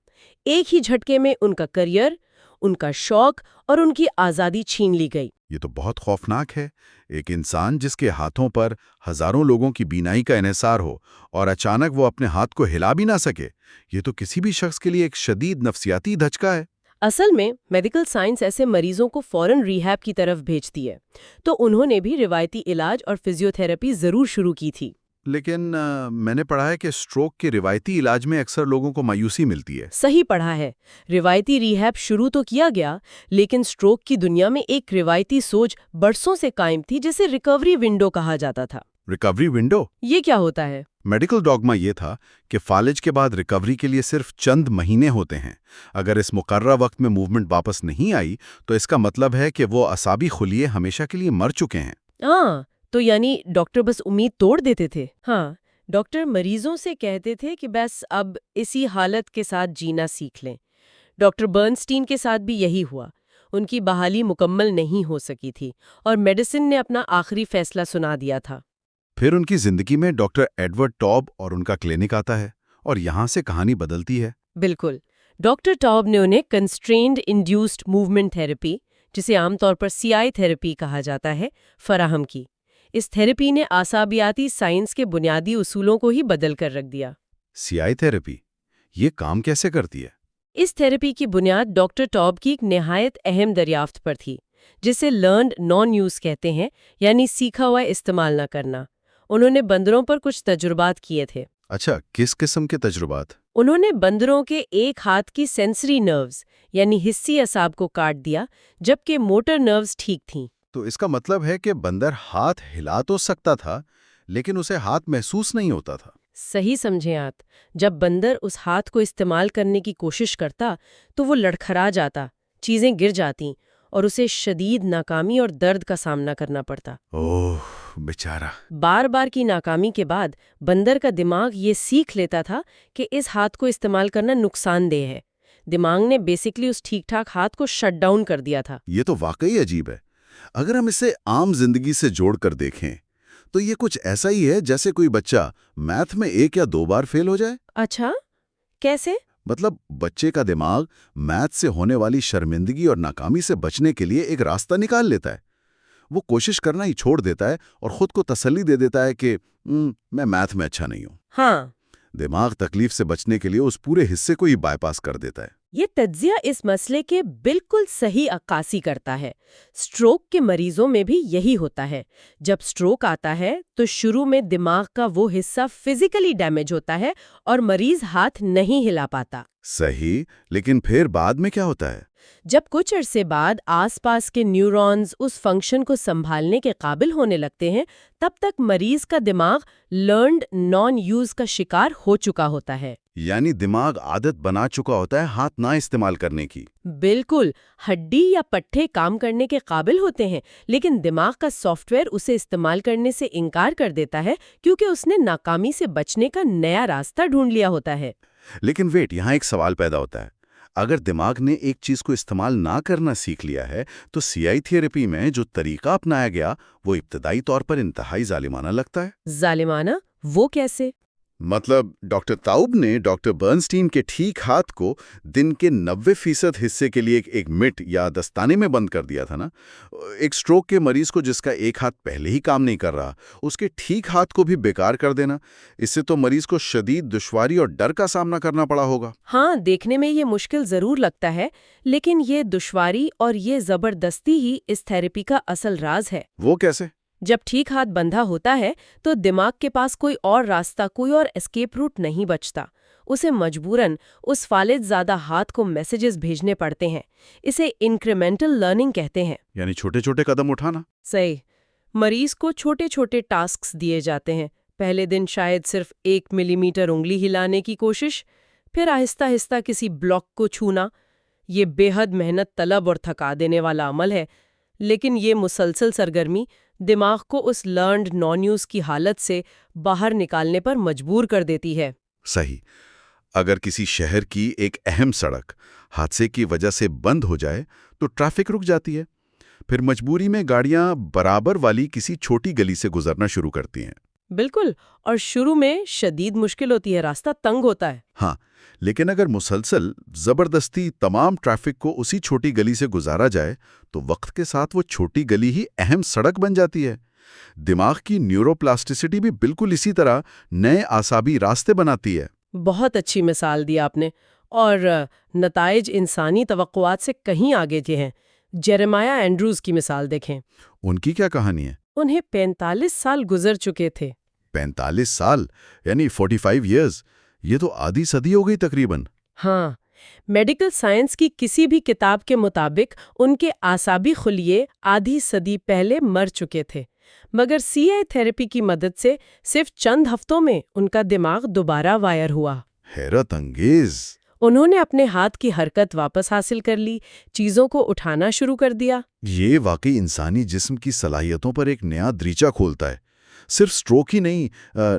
ایک ہی جھٹکے میں ان کا کریئر، ان کا شوق اور ان کی آزادی چھین لی گئی۔ یہ تو بہت خوفناک ہے، ایک انسان جس کے ہاتھوں پر ہزاروں لوگوں کی بینائی کا انحصار ہو اور اچانک وہ اپنے ہاتھ کو ہلا بھی نہ سکے، یہ تو کسی بھی شخص کے لیے ایک شدید نفسیاتی دھچکا ہے۔ اصل میں میڈیکل سائنس ایسے مریضوں کو فوراً ریہیب کی طرف بھیجتی ہے، تو انہوں نے بھی روایتی علاج اور فزیوتھراپی ضرور شروع کی تھی۔ لیکن میں نے پڑھا ہے کہ سٹروک کے روایتی علاج میں اکثر لوگوں کو مایوسی ملتی ہے۔ صحیح پڑھا ہے، روایتی ریہیب شروع تو کیا گیا، لیکن سٹروک کی دنیا میں ایک روایتی سوچ برسوں سے قائم تھی جسے ریکوری ونڈو کہا جاتا تھا۔ Recovery window? یہ کیا ہوتا ہے؟ میڈیکل ڈاگما یہ تھا کہ فالج کے بعد ریکوری کے لیے صرف چند مہینے ہوتے ہیں۔ اگر اس مقررہ وقت میں موومنٹ واپس نہیں آئی تو اس کا مطلب ہے کہ وہ اعصابی خلیے ہمیشہ کے لیے مر چکے ہیں۔ ہاں، تو یعنی ڈاکٹر بس امید توڑ دیتے تھے۔ ہاں، ڈاکٹر مریضوں سے کہتے تھے کہ بس اب اسی حالت کے ساتھ جینا سیکھ لیں۔ ڈاکٹر برنسٹین کے ساتھ بھی یہی ہوا۔ ان کی بحالی مکمل نہیں ہو سکی تھی اور میڈیسن نے اپنا آخری فیصلہ سنا دیا تھا۔ پھر ان کی زندگی میں ڈاکٹر ایڈورڈ ٹاب اور ان کا کلینک آتا ہے، اور یہاں سے کہانی بدلتی ہے۔ بالکل، ڈاکٹر ٹاب نے انہیں کنسٹرینڈ انڈیوسڈ موومنٹ تھراپی، جسے عام طور پر CI تھراپی کہا جاتا ہے، فراہم کی۔ اس تھراپی نے اعصابیاتی سائنس کے بنیادی اصولوں کو ہی بدل کر رکھ دیا۔ CI تھراپی یہ کام کیسے کرتی ہے؟ اس تھراپی کی بنیاد ڈاکٹر ٹاب کی ایک نہایت اہم دریافت پر تھی، جسے لرنڈ نان یوز کہتے ہیں، یعنی سیکھا ہوا استعمال نہ کرنا۔ انہوں نے بندروں پر کچھ تجربات کیے تھے۔ اچھا، کس قسم کے تجربات؟ انہوں نے بندروں کے ایک ہاتھ کی سینسری نروز یعنی حسی اعصاب کو کاٹ دیا، جبکہ موٹر نروز ٹھیک تھیں۔ تو اس کا مطلب ہے کہ بندر ہاتھ ہلا تو سکتا تھا لیکن اسے ہاتھ محسوس نہیں ہوتا تھا۔ صحیح سمجھیں آپ، جب بندر اس ہاتھ کو استعمال کرنے کی کوشش کرتا تو وہ لڑکھڑا جاتا، چیزیں گر جاتیں اور اسے شدید ناکامی اور درد کا سامنا کرنا پڑتا۔ اوہ بیچارہ۔ بار بار کی ناکامی کے بعد بندر کا دماغ یہ سیکھ لیتا تھا کہ اس ہاتھ کو استعمال کرنا نقصان دہ ہے۔ دماغ نے بیسیکلی اس ٹھیک ٹھاک ہاتھ کو شٹ ڈاؤن کر دیا تھا۔ یہ تو واقعی عجیب ہے۔ اگر ہم اسے عام زندگی سے جوڑ کر دیکھیں تو یہ کچھ ایسا ہی ہے جیسے کوئی بچہ میتھ میں 1 یا 2 بار فیل ہو جائے۔ اچھا، کیسے؟ مطلب بچے کا دماغ میتھ سے ہونے والی شرمندگی اور ناکامی سے بچنے کے لیے ایک راستہ نکال لیتا ہے۔ وہ کوشش کرنا ہی چھوڑ دیتا ہے اور خود کو تسلی دے دیتا ہے کہ میں میتھ میں اچھا نہیں ہوں۔ ہاں، دماغ تکلیف سے بچنے کے لیے اس پورے حصے کو ہی بائی پاس کر دیتا ہے۔ یہ تجزیہ اس مسئلے کے بالکل صحیح عکاسی کرتا ہے۔ سٹروک کے مریضوں میں بھی یہی ہوتا ہے۔ جب سٹروک آتا ہے تو شروع میں دماغ کا وہ حصہ فزیکلی ڈیمیج ہوتا ہے اور مریض ہاتھ نہیں ہلا پاتا۔ صحیح، لیکن پھر بعد میں کیا ہوتا ہے؟ جب کچھ عرصے بعد آس پاس کے نیورونز اس فنکشن کو سنبھالنے کے قابل ہونے لگتے ہیں، تب تک مریض کا دماغ لرنڈ نان یوز کا شکار ہو چکا ہوتا ہے۔ یعنی دماغ عادت بنا چکا ہوتا ہے ہاتھ نہ استعمال کرنے کی۔ بالکل، ہڈی یا پٹھے کام کرنے کے قابل ہوتے ہیں، لیکن دماغ کا سافٹ ویئر اسے استعمال کرنے سے انکار کر دیتا ہے کیونکہ اس نے ناکامی سے بچنے کا نیا راستہ ڈھونڈ لیا ہوتا ہے۔ لیکن ویٹ، یہاں ایک سوال پیدا ہوتا ہے۔ اگر دماغ نے ایک چیز کو استعمال نہ کرنا سیکھ لیا ہے تو CI تھراپی میں جو طریقہ اپنایا گیا وہ ابتدائی طور پر انتہائی ظالمانہ لگتا ہے۔ ظالمانہ؟ وہ کیسے؟ مطلب ڈاکٹر تاؤب نے ڈاکٹر برنسٹین کے ٹھیک ہاتھ کو دن کے 90% حصے کے لیے ایک مٹ یا دستانے میں بند کر دیا تھا نا۔ ایک سٹروک کے مریض کو جس کا ایک ہاتھ پہلے ہی کام نہیں کر رہا، اس کے ٹھیک ہاتھ کو بھی بیکار کر دینا، اس سے تو مریض کو شدید دشواری اور ڈر کا سامنا کرنا پڑا ہوگا۔ ہاں، دیکھنے میں یہ مشکل ضرور لگتا ہے، لیکن یہ دشواری اور یہ زبردستی ہی اس تھراپی کا اصل راز ہے۔ وہ کیسے؟ جب ٹھیک ہاتھ بندھا ہوتا ہے تو دماغ کے پاس کوئی اور راستہ، کوئی اور اسکیپ روٹ نہیں بچتا۔ اسے مجبوراً اس فالج زیادہ ہاتھ کو میسیجز بھیجنے پڑتے ہیں۔ اسے انکریمنٹل لرننگ کہتے ہیں۔ یعنی چھوٹے چھوٹے قدم اٹھانا۔ صحیح۔ مریض کو چھوٹے چھوٹے ٹاسکس دیے جاتے ہیں۔ پہلے دن شاید صرف 1 ملی میٹر انگلی ہلانے کی کوشش، پھر آہستہ آہستہ کسی بلاک کو چھونا۔ یہ بے حد محنت طلب اور تھکا دینے والا عمل ہے، لیکن یہ مسلسل سرگرمی دماغ کو اس لرنڈ نان یوز کی حالت سے باہر نکالنے پر مجبور کر دیتی ہے۔ صحیح۔ اگر کسی شہر کی ایک اہم سڑک حادثے کی وجہ سے بند ہو جائے تو ٹریفک رک جاتی ہے، پھر مجبوری میں گاڑیاں برابر والی کسی چھوٹی گلی سے گزرنا شروع کرتی ہیں۔ بالکل، اور شروع میں شدید مشکل ہوتی ہے، راستہ تنگ ہوتا ہے۔ ہاں، لیکن اگر مسلسل زبردستی تمام ٹریفک کو اسی چھوٹی گلی سے گزارا جائے تو وقت کے ساتھ وہ چھوٹی گلی ہی اہم سڑک بن جاتی ہے۔ دماغ کی نیورو پلاسٹیسٹی بھی بالکل اسی طرح نئے اعصابی راستے بناتی ہے۔ بہت اچھی مثال دی آپ نے، اور نتائج انسانی توقعات سے کہیں آگے کے ہیں۔ جیرمایا اینڈروز کی مثال دیکھیں۔ ان کی کیا کہانی ہے؟ انہیں 45 سال گزر چکے تھے۔ 45 سال یعنی 45 ایئرز، یہ تو آدھی صدی ہو گئی تقریباً۔ ہاں، میڈیکل سائنس کی کسی بھی کتاب کے مطابق ان کے اعصابی خلیے آدھی صدی پہلے مر چکے تھے، مگر سی آئی تھراپی کی مدد سے صرف چند ہفتوں میں ان کا دماغ دوبارہ وائر ہوا۔ حیرت انگیز۔ انہوں نے اپنے ہاتھ کی حرکت واپس حاصل کر لی، چیزوں کو اٹھانا شروع کر دیا۔ یہ واقعی انسانی جسم کی صلاحیتوں پر ایک نیا دریچہ کھولتا ہے۔ صرف سٹروک ہی نہیں،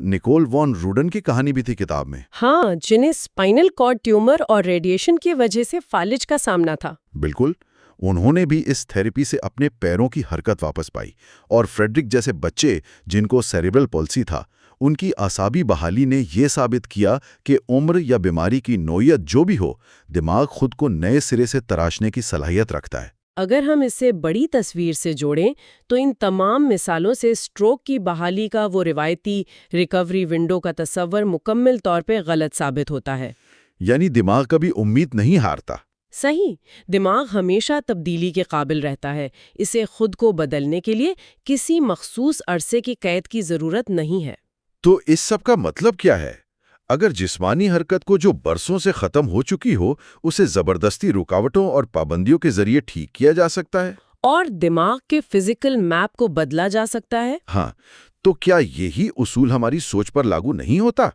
نکول وان روڈن کی کہانی بھی تھی کتاب میں۔ ہاں، جنہیں اسپائنل کارڈ ٹیومر اور ریڈیشن کی وجہ سے فالج کا سامنا تھا۔ بالکل، انہوں نے بھی اس تھراپی سے اپنے پیروں کی حرکت واپس پائی، اور فریڈرک جیسے بچے جن کو سیریبرل پالسی تھا، ان کی اعصابی بحالی نے یہ ثابت کیا کہ عمر یا بیماری کی نوعیت جو بھی ہو، دماغ خود کو نئے سرے سے تراشنے کی صلاحیت رکھتا ہے۔ اگر ہم اسے بڑی تصویر سے جوڑیں تو ان تمام مثالوں سے سٹروک کی بحالی کا وہ روایتی ریکوری ونڈو کا تصور مکمل طور پہ غلط ثابت ہوتا ہے۔ یعنی دماغ کبھی امید نہیں ہارتا۔ صحیح، دماغ ہمیشہ تبدیلی کے قابل رہتا ہے۔ اسے خود کو بدلنے کے لیے کسی مخصوص عرصے کی قید کی ضرورت نہیں ہے۔ تو اس سب کا مطلب کیا ہے؟ اگر جسمانی حرکت کو جو برسوں سے ختم ہو چکی ہو، اسے زبردستی رکاوٹوں اور پابندیوں کے ذریعے ٹھیک کیا جا سکتا ہے؟ اور دماغ کے فزیکل میپ کو بدلا جا سکتا ہے۔ ہاں، تو کیا یہی اصول ہماری سوچ پر لاگو نہیں ہوتا؟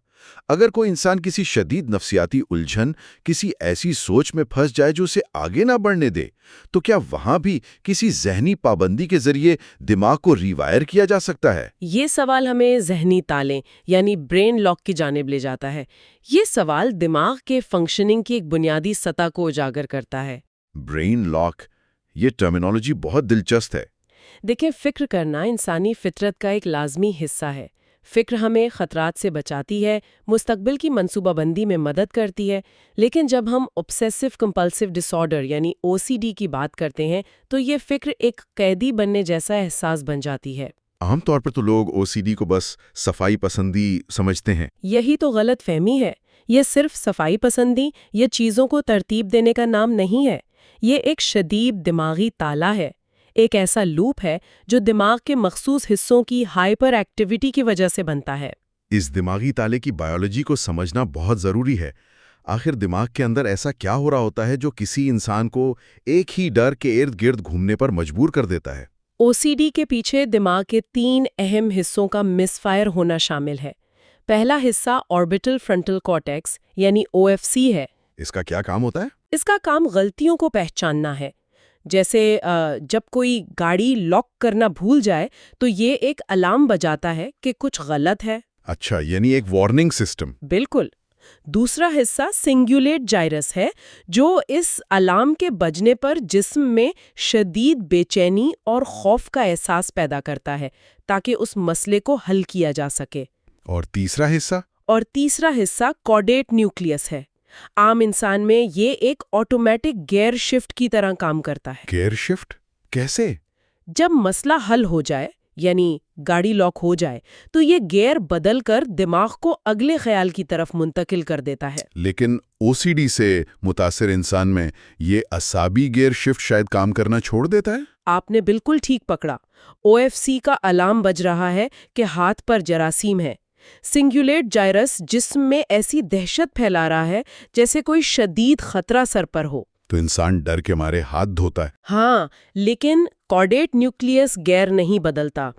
اگر کوئی انسان کسی شدید نفسیاتی الجھن، کسی ایسی سوچ میں پھنس جائے جو اسے آگے نہ بڑھنے دے، تو کیا وہاں بھی کسی ذہنی پابندی کے ذریعے دماغ کو ریوائر کیا جا سکتا ہے؟ یہ سوال ہمیں ذہنی تالے یعنی برین لاک کی جانب لے جاتا ہے۔ یہ سوال دماغ کے فنکشننگ کی ایک بنیادی سطح کو اجاگر کرتا ہے۔ برین لاک، یہ ٹرمینالوجی بہت دلچسپ ہے۔ دیکھیں، فکر کرنا انسانی فطرت کا ایک لازمی حصہ ہے۔ فکر ہمیں خطرات سے بچاتی ہے، مستقبل کی منصوبہ بندی میں مدد کرتی ہے، لیکن جب ہم obsessive compulsive disorder یعنی OCD کی بات کرتے ہیں تو یہ فکر ایک قیدی بننے جیسا احساس بن جاتی ہے۔ عام طور پر تو لوگ OCD کو بس صفائی پسندی سمجھتے ہیں۔ یہی تو غلط فہمی ہے۔ یہ صرف صفائی پسندی یا چیزوں کو ترتیب دینے کا نام نہیں ہے۔ یہ ایک شدید دماغی تالا ہے، ایک ایسا لوپ ہے جو دماغ کے مخصوص حصوں کی ہائپر ایکٹیویٹی کی وجہ سے بنتا ہے۔ اس دماغی تالے کی بائیولوجی کو سمجھنا بہت ضروری ہے۔ آخر دماغ کے اندر ایسا کیا ہو رہا ہوتا ہے جو کسی انسان کو ایک ہی ڈر کے ارد گرد گھومنے پر مجبور کر دیتا ہے؟ OCD کے پیچھے دماغ کے 3 اہم حصوں کا مس فائر ہونا شامل ہے۔ پہلا حصہ آربیٹل فرنٹل کارٹیکس یعنی OFC ہے۔ اس کا کیا کام ہوتا ہے؟ اس کا کام غلطیوں کو پہچاننا ہے۔ جیسے جب کوئی گاڑی لاک کرنا بھول جائے تو یہ ایک الارم بجاتا ہے کہ کچھ غلط ہے۔ اچھا، یعنی ایک وارننگ سسٹم۔ بالکل۔ دوسرا حصہ سنگولیٹ جائرس ہے، جو اس الارم کے بجنے پر جسم میں شدید بے چینی اور خوف کا احساس پیدا کرتا ہے تاکہ اس مسئلے کو حل کیا جا سکے۔ اور تیسرا حصہ؟ اور تیسرا حصہ کارڈیٹ نیوکلیس ہے۔ عام انسان میں یہ ایک آٹومیٹک گیئر شفٹ کی طرح کام کرتا ہے۔ Gear shift? کیسے؟ جب مسئلہ حل ہو جائے یعنی گاڑی لاک ہو جائے تو یہ گیئر بدل کر دماغ کو اگلے خیال کی طرف منتقل کر دیتا ہے۔ لیکن OCD سے متاثر انسان میں یہ اعصابی گیئر شفٹ شاید کام کرنا چھوڑ دیتا ہے؟ آپ نے بالکل ٹھیک پکڑا۔ OFC کا الارم بج رہا ہے کہ ہاتھ پر جراثیم ہے، سنگولیٹ جائرس جسم میں ایسی دہشت پھیلا رہا ہے جیسے کوئی شدید خطرہ سر پر ہو۔ تو انسان ڈر کے مارے ہاتھ دھوتا ہے۔ ہاں، لیکن کارڈیٹ نیوکلیس گیر نہیں بدلتا،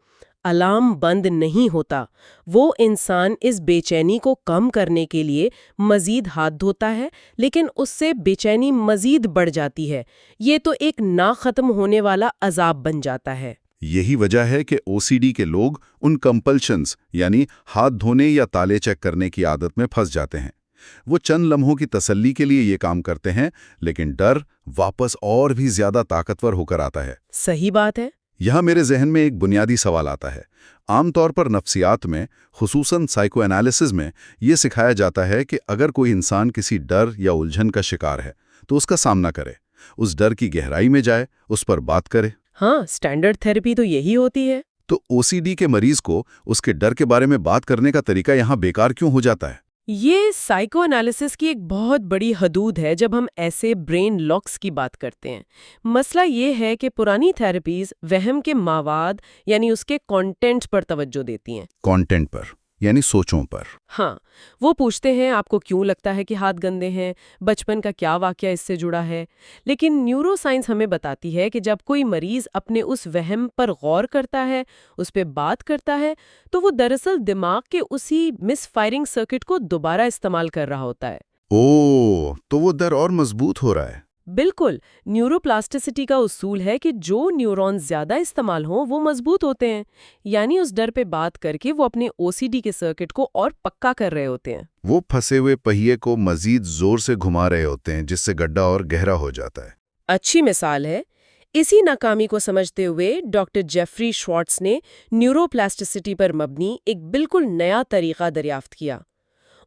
الارم بند نہیں ہوتا۔ وہ انسان اس بے چینی کو کم کرنے کے لیے مزید ہاتھ دھوتا ہے، لیکن اس سے بے چینی مزید بڑھ جاتی ہے۔ یہ تو ایک نہ ختم ہونے والا عذاب بن جاتا ہے۔ یہی وجہ ہے کہ او سی ڈی کے لوگ ان کمپلشنز یعنی ہاتھ دھونے یا تالے چیک کرنے کی عادت میں پھنس جاتے ہیں۔ وہ چند لمحوں کی تسلی کے لیے یہ کام کرتے ہیں، لیکن ڈر واپس اور بھی زیادہ طاقتور ہو کر آتا ہے۔ صحیح بات ہے۔ یہاں میرے ذہن میں ایک بنیادی سوال آتا ہے۔ عام طور پر نفسیات میں، خصوصاً سائیکو انالیسس میں، یہ سکھایا جاتا ہے کہ اگر کوئی انسان کسی ڈر یا الجھن کا شکار ہے تو اس کا سامنا کرے، اس ڈر کی گہرائی میں جائے، اس پر بات کرے۔ ہاں، سٹینڈرڈ تھیراپی تو یہی ہوتی ہے۔ تو او سی ڈی کے مریض کو اس کے ڈر کے بارے میں بات کرنے کا طریقہ یہاں بیکار کیوں ہو جاتا ہے؟ یہ سائیکو انالیسس کی ایک بہت بڑی حدود ہے جب ہم ایسے برین لاکس کی بات کرتے ہیں۔ مسئلہ یہ ہے کہ پرانی تھیراپیز وہم کے مواد یعنی اس کے کانٹینٹ پر توجہ دیتی ہیں۔ کانٹینٹ پر یعنی سوچوں پر۔ ہاں، وہ پوچھتے ہیں آپ کو کیوں لگتا ہے کہ ہاتھ گندے ہیں، بچپن کا کیا واقعہ اس سے جڑا ہے۔ لیکن نیورو سائنس ہمیں بتاتی ہے کہ جب کوئی مریض اپنے اس وہم پر غور کرتا ہے، اس پہ بات کرتا ہے، تو وہ دراصل دماغ کے اسی مس فائرنگ سرکٹ کو دوبارہ استعمال کر رہا ہوتا ہے۔ تو وہ ڈر اور مضبوط ہو رہا ہے۔ بالکل، نیورو پلاسٹیسٹی کا اصول ہے کہ جو نیورونز زیادہ استعمال ہوں وہ مضبوط ہوتے ہیں، یعنی اس ڈر پہ بات کر کے وہ اپنے او سی ڈی کے سرکٹ کو اور پکا کر رہے ہوتے ہیں۔ وہ پھنسے ہوئے پہیے کو مزید زور سے گھما رہے ہوتے ہیں، جس سے گڈھا اور گہرا ہو جاتا ہے۔ اچھی مثال ہے۔ اسی ناکامی کو سمجھتے ہوئے ڈاکٹر جیفری شوارٹز نے نیورو پلاسٹیسٹی پر مبنی ایک بالکل نیا طریقہ دریافت کیا۔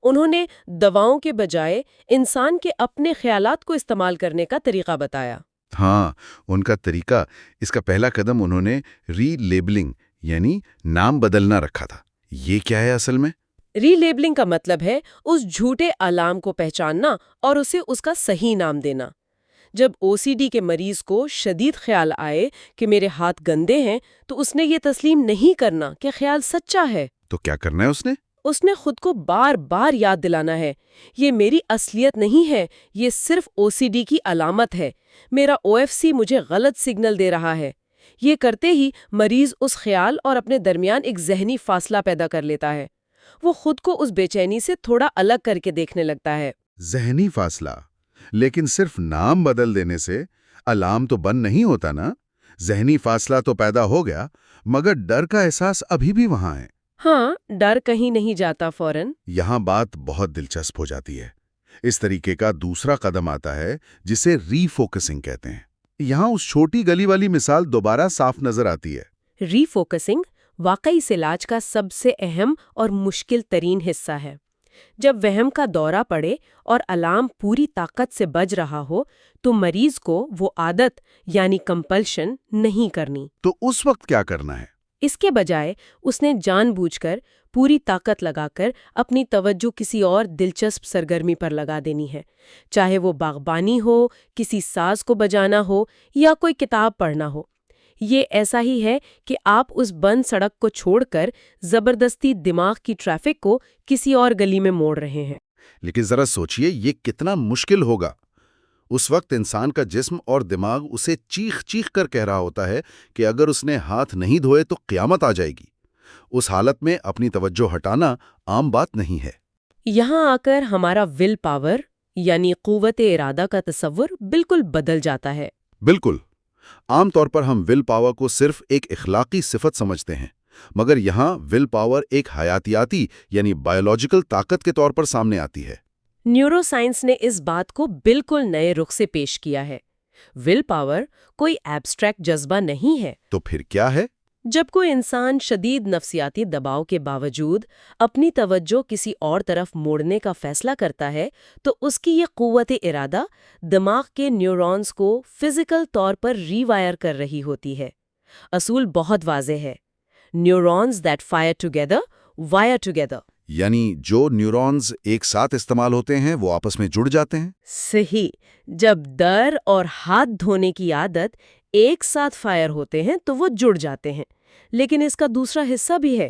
انہوں نے دواؤں کے بجائے انسان کے اپنے خیالات کو استعمال کرنے کا طریقہ بتایا۔ ہاں، ان کا طریقہ، اس کا پہلا قدم انہوں نے ری لیبلنگ یعنی نام بدلنا رکھا تھا۔ یہ کیا ہے اصل میں؟ ری لیبلنگ کا مطلب ہے اس جھوٹے الارم کو پہچاننا اور اسے اس کا صحیح نام دینا۔ جب او سی ڈی کے مریض کو شدید خیال آئے کہ میرے ہاتھ گندے ہیں، تو اس نے یہ تسلیم نہیں کرنا کہ خیال سچا ہے۔ تو کیا کرنا ہے اس نے خود کو بار بار یاد دلانا ہے، یہ میری اصلیت نہیں ہے، یہ صرف او سی ڈی کی علامت ہے، میرا او ایف سی مجھے غلط سگنل دے رہا ہے۔ یہ کرتے ہی مریض اس خیال اور اپنے درمیان ایک ذہنی فاصلہ پیدا کر لیتا ہے۔ وہ خود کو اس بے چینی سے تھوڑا الگ کر کے دیکھنے لگتا ہے۔ ذہنی فاصلہ؟ لیکن صرف نام بدل دینے سے الارم تو بند نہیں ہوتا نا؟ ذہنی فاصلہ تو پیدا ہو گیا، مگر ڈر کا احساس ابھی بھی وہاں ہے۔ ہاں، ڈر کہیں نہیں جاتا فوراً۔ یہاں بات بہت دلچسپ ہو جاتی ہے۔ اس طریقے کا دوسرا قدم آتا ہے جسے ری فوکسنگ کہتے ہیں۔ یہاں اس چھوٹی گلی والی مثال دوبارہ صاف نظر آتی ہے۔ ری فوکسنگ واقعی اس علاج کا سب سے اہم اور مشکل ترین حصہ ہے۔ جب وہم کا دورہ پڑے اور الارم پوری طاقت سے بج رہا ہو تو مریض کو وہ عادت یعنی کمپلشن نہیں کرنی۔ تو اس وقت کیا کرنا ہے؟ اس کے بجائے اس نے جان بوجھ کر پوری طاقت لگا کر اپنی توجہ کسی اور دلچسپ سرگرمی پر لگا دینی ہے، چاہے وہ باغبانی ہو، کسی ساز کو بجانا ہو یا کوئی کتاب پڑھنا ہو۔ یہ ایسا ہی ہے کہ آپ اس بند سڑک کو چھوڑ کر زبردستی دماغ کی ٹریفک کو کسی اور گلی میں موڑ رہے ہیں۔ لیکن ذرا سوچئے یہ کتنا مشکل ہوگا۔ اس وقت انسان کا جسم اور دماغ اسے چیخ چیخ کر کہہ رہا ہوتا ہے کہ اگر اس نے ہاتھ نہیں دھوئے تو قیامت آ جائے گی۔ اس حالت میں اپنی توجہ ہٹانا عام بات نہیں ہے۔ یہاں آ کر ہمارا ول پاور یعنی قوت ارادہ کا تصور بالکل بدل جاتا ہے۔ بالکل۔ عام طور پر ہم ول پاور کو صرف ایک اخلاقی صفت سمجھتے ہیں، مگر یہاں ول پاور ایک حیاتیاتی یعنی بایولوجیکل طاقت کے طور پر سامنے آتی ہے۔ نیورو سائنس نے اس بات کو بالکل نئے رخ سے پیش کیا ہے۔ ول پاور کوئی ایبسٹریکٹ جذبہ نہیں ہے۔ تو پھر کیا ہے؟ جب کوئی انسان شدید نفسیاتی دباؤ کے باوجود اپنی توجہ کسی اور طرف موڑنے کا فیصلہ کرتا ہے تو اس کی یہ قوت ارادہ دماغ کے نیورونز کو فزیکل طور پر ری وائر کر رہی ہوتی ہے۔ اصول بہت واضح ہے، neurons that fire together wire together. یعنی جو نیورونز ایک ساتھ استعمال ہوتے ہیں وہ آپس میں جڑ جاتے ہیں۔ صحیح۔ جب ڈر اور ہاتھ دھونے کی عادت ایک ساتھ فائر ہوتے ہیں تو وہ جڑ جاتے ہیں۔ لیکن اس کا دوسرا حصہ بھی ہے،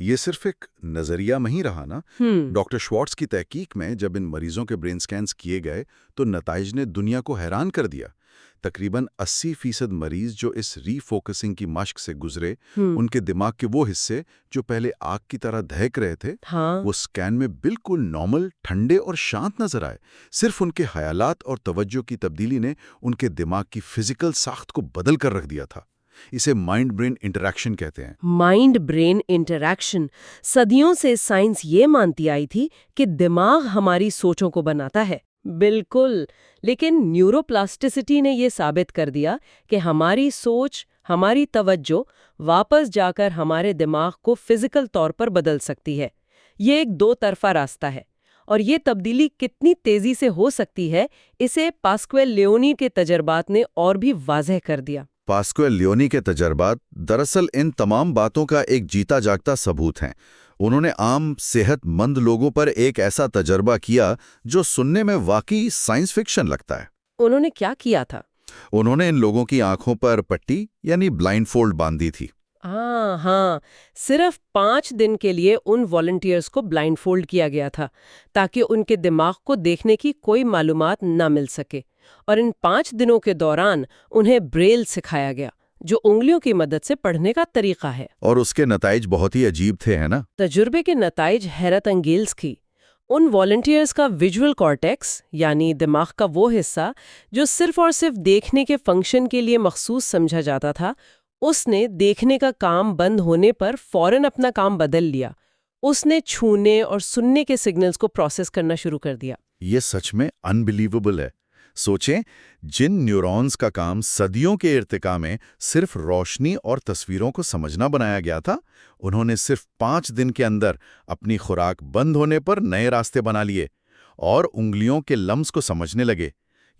یہ صرف ایک نظریہ نہیں رہا نا۔ ڈاکٹر شوارٹز کی تحقیق میں جب ان مریضوں کے برین سکینز کیے گئے تو نتائج نے دنیا کو حیران کر دیا۔ تقریباً 80% مریض جو اس ری فوکسنگ کی مشق سے گزرے، ان کے دماغ کے وہ حصے جو پہلے آگ کی طرح دہک رہے تھے، وہ سکین میں بالکل نارمل، ٹھنڈے اور شانت نظر آئے۔ صرف ان کے خیالات اور توجہ کی تبدیلی نے ان کے دماغ کی فزیکل ساخت کو بدل کر رکھ دیا تھا۔ اسے مائنڈ برین انٹریکشن کہتے ہیں۔ Mind brain interaction. صدیوں سے سائنس یہ مانتی آئی تھی کہ دماغ ہماری سوچوں کو بناتا ہے، بالکل، لیکن نیورو پلاسٹیسٹی نے یہ ثابت کر دیا کہ ہماری سوچ، ہماری توجہ واپس جا کر ہمارے دماغ کو فزیکل طور پر بدل سکتی ہے۔ یہ ایک دو طرفہ راستہ ہے، اور یہ تبدیلی کتنی تیزی سے ہو سکتی ہے اسے پاسکویل لیونی کے تجربات نے اور بھی واضح کر دیا۔ پاسکویل لیونی کے تجربات دراصل ان تمام باتوں کا ایک جیتا جاگتا ثبوت ہیں۔ انہوں نے عام صحت مند لوگوں پر ایک ایسا تجربہ کیا جو سننے میں واقعی سائنس فکشن لگتا ہے۔ انہوں نے کیا کیا تھا؟ انہوں نے ان لوگوں کی آنکھوں پر پٹی یعنی بلائنڈ فولڈ باندھی تھی۔ ہاں، صرف 5 دن کے لیے ان والنٹیئرز کو بلائنڈ فولڈ کیا گیا تھا تاکہ ان کے دماغ کو دیکھنے کی کوئی معلومات نہ مل سکے، اور ان 5 دنوں کے دوران انہیں بریل سکھایا گیا، جو انگلیوں کی مدد سے پڑھنے کا طریقہ ہے۔ اور اس کے نتائج بہت ہی عجیب تھے، ہے نا؟ تجربے کے نتائج حیرت انگیز تھی۔ ان والنٹیئرز کا ویژول کارٹیکس یعنی دماغ کا وہ حصہ جو صرف اور صرف دیکھنے کے فنکشن کے لیے مخصوص سمجھا جاتا تھا، اس نے دیکھنے کا کام بند ہونے پر فوراً اپنا کام بدل لیا۔ اس نے چھونے اور سننے کے سگنلز کو پروسیس کرنا شروع کر دیا۔ یہ سچ میں انبلیویبل ہے۔ سوچیں، جن نیورونز کا کام صدیوں کے ارتقاء میں صرف روشنی اور تصویروں کو سمجھنا بنایا گیا تھا، انہوں نے صرف 5 دن کے اندر اپنی خوراک بند ہونے پر نئے راستے بنا لیے اور انگلیوں کے لمس کو سمجھنے لگے۔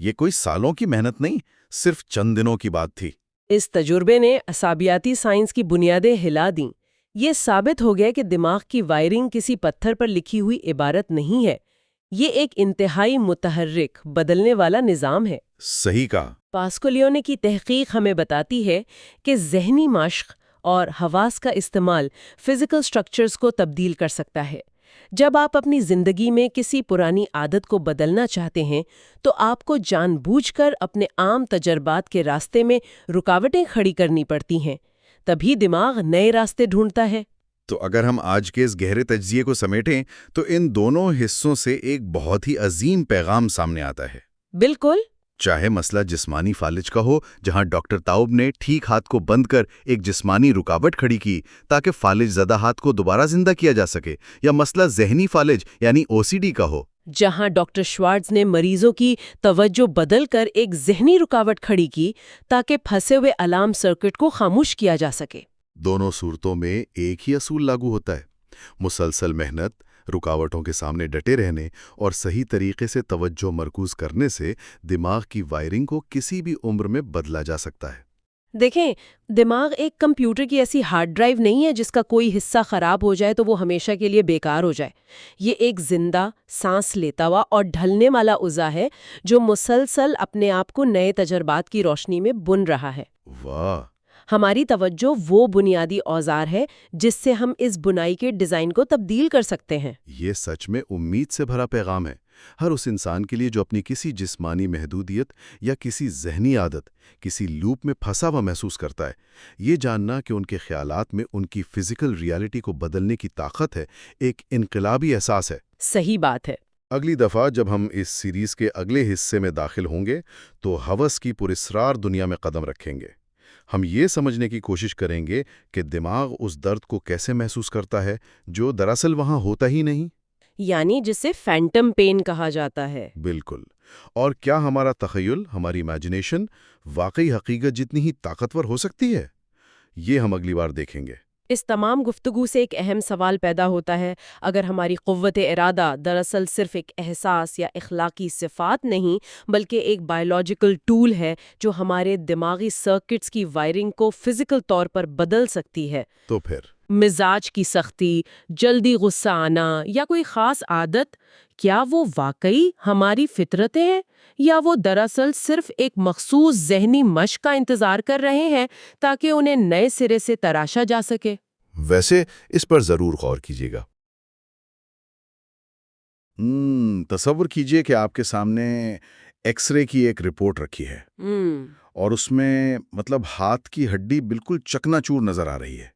یہ کوئی سالوں کی محنت نہیں، صرف چند دنوں کی بات تھی۔ اس تجربے نے اعصابیاتی سائنس کی بنیادیں ہلا دیں۔ یہ ثابت ہو گیا کہ دماغ کی وائرنگ کسی پتھر پر لکھی ہوئی عبارت نہیں ہے، یہ ایک انتہائی متحرک، بدلنے والا نظام ہے۔ صحیح کہا۔ پاسکویل لیونی کی تحقیق ہمیں بتاتی ہے کہ ذہنی مشق اور حواس کا استعمال فزیکل سٹرکچرز کو تبدیل کر سکتا ہے۔ جب آپ اپنی زندگی میں کسی پرانی عادت کو بدلنا چاہتے ہیں تو آپ کو جان بوجھ کر اپنے عام تجربات کے راستے میں رکاوٹیں کھڑی کرنی پڑتی ہیں، تبھی دماغ نئے راستے ڈھونڈتا ہے۔ تو اگر ہم آج کے اس گہرے تجزیے کو سمیٹیں تو ان دونوں حصوں سے ایک بہت ہی عظیم پیغام سامنے آتا ہے۔ بالکل۔ چاہے مسئلہ جسمانی فالج کا ہو، جہاں ڈاکٹر تاؤب نے ٹھیک ہاتھ کو بند کر ایک جسمانی رکاوٹ کھڑی کی تاکہ فالج زدہ ہاتھ کو دوبارہ زندہ کیا جا سکے، یا مسئلہ ذہنی فالج یعنی OCD کا ہو، جہاں ڈاکٹر شوارٹز نے مریضوں کی توجہ بدل کر ایک ذہنی رکاوٹ کھڑی کی تاکہ پھنسے ہوئے الارم سرکٹ کو خاموش کیا جا سکے۔ دونوں صورتوں میں ایک ہی اصول لاگو ہوتا ہے: مسلسل محنت، رکاوٹوں کے سامنے ڈٹے رہنے اور صحیح طریقے سے توجہ مرکوز کرنے سے دماغ کی وائرنگ کو کسی بھی عمر میں بدلا جا سکتا ہے۔ دیکھیں، دماغ ایک کمپیوٹر کی ایسی ہارڈ ڈرائیو نہیں ہے جس کا کوئی حصہ خراب ہو جائے تو وہ ہمیشہ کے لیے بیکار ہو جائے۔ یہ ایک زندہ، سانس لیتا ہوا اور ڈھلنے والا اعضا ہے جو مسلسل اپنے آپ کو نئے تجربات کی روشنی میں بن رہا ہے۔ واہ! ہماری توجہ وہ بنیادی اوزار ہے جس سے ہم اس بنائی کے ڈیزائن کو تبدیل کر سکتے ہیں۔ یہ سچ میں امید سے بھرا پیغام ہے، ہر اس انسان کے لیے جو اپنی کسی جسمانی محدودیت یا کسی ذہنی عادت، کسی لوپ میں پھنسا ہوا محسوس کرتا ہے۔ یہ جاننا کہ ان کے خیالات میں ان کی فزیکل ریالٹی کو بدلنے کی طاقت ہے، ایک انقلابی احساس ہے۔ صحیح بات ہے۔ اگلی دفعہ جب ہم اس سیریز کے اگلے حصے میں داخل ہوں گے تو ہوس کی پراسرار دنیا میں قدم رکھیں گے۔ ہم یہ سمجھنے کی کوشش کریں گے کہ دماغ اس درد کو کیسے محسوس کرتا ہے جو دراصل وہاں ہوتا ہی نہیں، یعنی جسے فینٹم پین کہا جاتا ہے۔ بالکل، اور کیا ہمارا تخیل، ہماری امیجنیشن واقعی حقیقت جتنی ہی طاقتور ہو سکتی ہے؟ یہ ہم اگلی بار دیکھیں گے۔ اس تمام گفتگو سے ایک اہم سوال پیدا ہوتا ہے، اگر ہماری قوت ارادہ دراصل صرف ایک احساس یا اخلاقی صفات نہیں بلکہ ایک بائیولوجیکل ٹول ہے جو ہمارے دماغی سرکٹس کی وائرنگ کو فزیکل طور پر بدل سکتی ہے، تو پھر مزاج کی سختی، جلدی غصہ آنا یا کوئی خاص عادت، کیا وہ واقعی ہماری فطرتیں ہیں یا وہ دراصل صرف ایک مخصوص ذہنی مشق کا انتظار کر رہے ہیں تاکہ انہیں نئے سرے سے تراشا جا سکے؟ ویسے اس پر ضرور غور کیجیے گا۔ تصور کیجئے کہ آپ کے سامنے ایکس رے کی ایک رپورٹ رکھی ہے اور اس میں ہاتھ کی ہڈی بالکل چکنا چور نظر آ رہی ہے،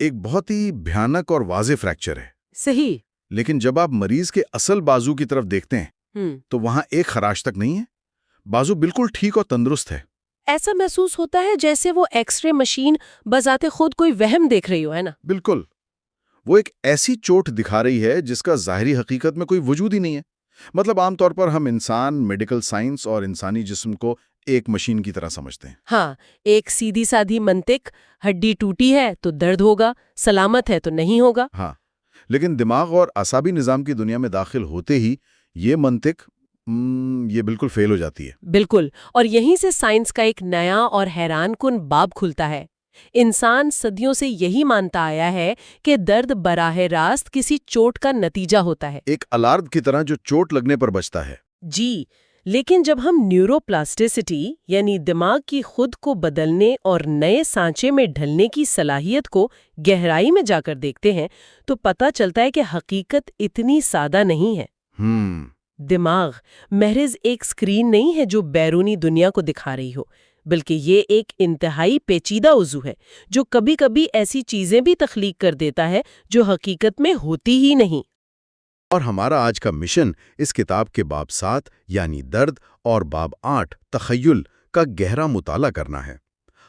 ایک بہت ہی بھیانک اور واضح فریکچر ہے۔ صحیح۔ لیکن جب آپ مریض کے اصل بازو کی طرف دیکھتے ہیں تو وہاں ایک خراش تک نہیں ہے، بازو بالکل ٹھیک اور تندرست ہے۔ ایسا محسوس ہوتا ہے جیسے وہ ایکس رے مشین بذات خود کوئی وہم دیکھ رہی ہو، ہے نا؟ بالکل، وہ ایک ایسی چوٹ دکھا رہی ہے جس کا ظاہری حقیقت میں کوئی وجود ہی نہیں ہے۔ عام طور پر ہم انسان، میڈیکل سائنس اور انسانی جسم کو ایک مشین کی طرح سمجھتے ہیں۔ ہاں، ایک سیدھی سادھی منطق، ہڈی ٹوٹی ہے تو درد ہوگا، سلامت ہے تو نہیں ہوگا۔ ہاں، لیکن دماغ اور اعصابی نظام کی دنیا میں داخل ہوتے ہی یہ منطق یہ بالکل فیل ہو جاتی ہے۔ بالکل، اور یہیں سے سائنس کا ایک نیا اور حیران کن باب کھلتا ہے۔ انسان صدیوں سے یہی مانتا آیا ہے کہ درد براہ راست کسی چوٹ کا نتیجہ ہوتا ہے، ایک الارد کی طرح جو چوٹ لگنے پر بچتا ہے۔ جی، لیکن جب ہم نیورو پلاسٹیسٹی یعنی دماغ کی خود کو بدلنے اور نئے سانچے میں ڈھلنے کی صلاحیت کو گہرائی میں جا کر دیکھتے ہیں تو پتہ چلتا ہے کہ حقیقت اتنی سادہ نہیں ہے۔ دماغ محض ایک اسکرین نہیں ہے جو بیرونی دنیا کو دکھا رہی ہو، بلکہ یہ ایک انتہائی پیچیدہ عضو ہے جو کبھی کبھی ایسی چیزیں بھی تخلیق کر دیتا ہے جو حقیقت میں ہوتی ہی نہیں۔ اور ہمارا آج کا مشن اس کتاب کے باب 7 یعنی درد اور باب 8 تخیل کا گہرا مطالعہ کرنا ہے۔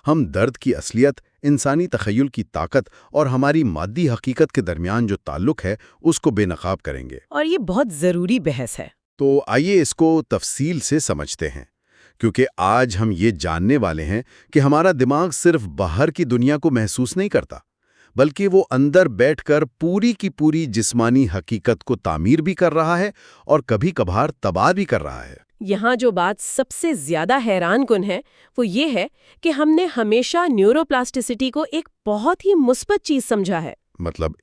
ہم درد کی اصلیت، انسانی تخیل کی طاقت اور ہماری مادی حقیقت کے درمیان جو تعلق ہے اس کو بے نقاب کریں گے۔ اور یہ بہت ضروری بحث ہے۔ تو آئیے اس کو تفصیل سے سمجھتے ہیں، کیونکہ آج ہم یہ جاننے والے ہیں کہ ہمارا دماغ صرف باہر کی دنیا کو محسوس نہیں کرتا، بلکہ وہ اندر بیٹھ کر پوری کی پوری جسمانی حقیقت کو تعمیر بھی کر رہا ہے اور کبھی کبھار تباہ بھی کر رہا ہے۔ یہاں جو بات سب سے زیادہ حیران کن ہے وہ یہ ہے کہ ہم نے ہمیشہ نیورو پلاسٹیسٹی کو ایک بہت ہی مثبت چیز سمجھا ہے۔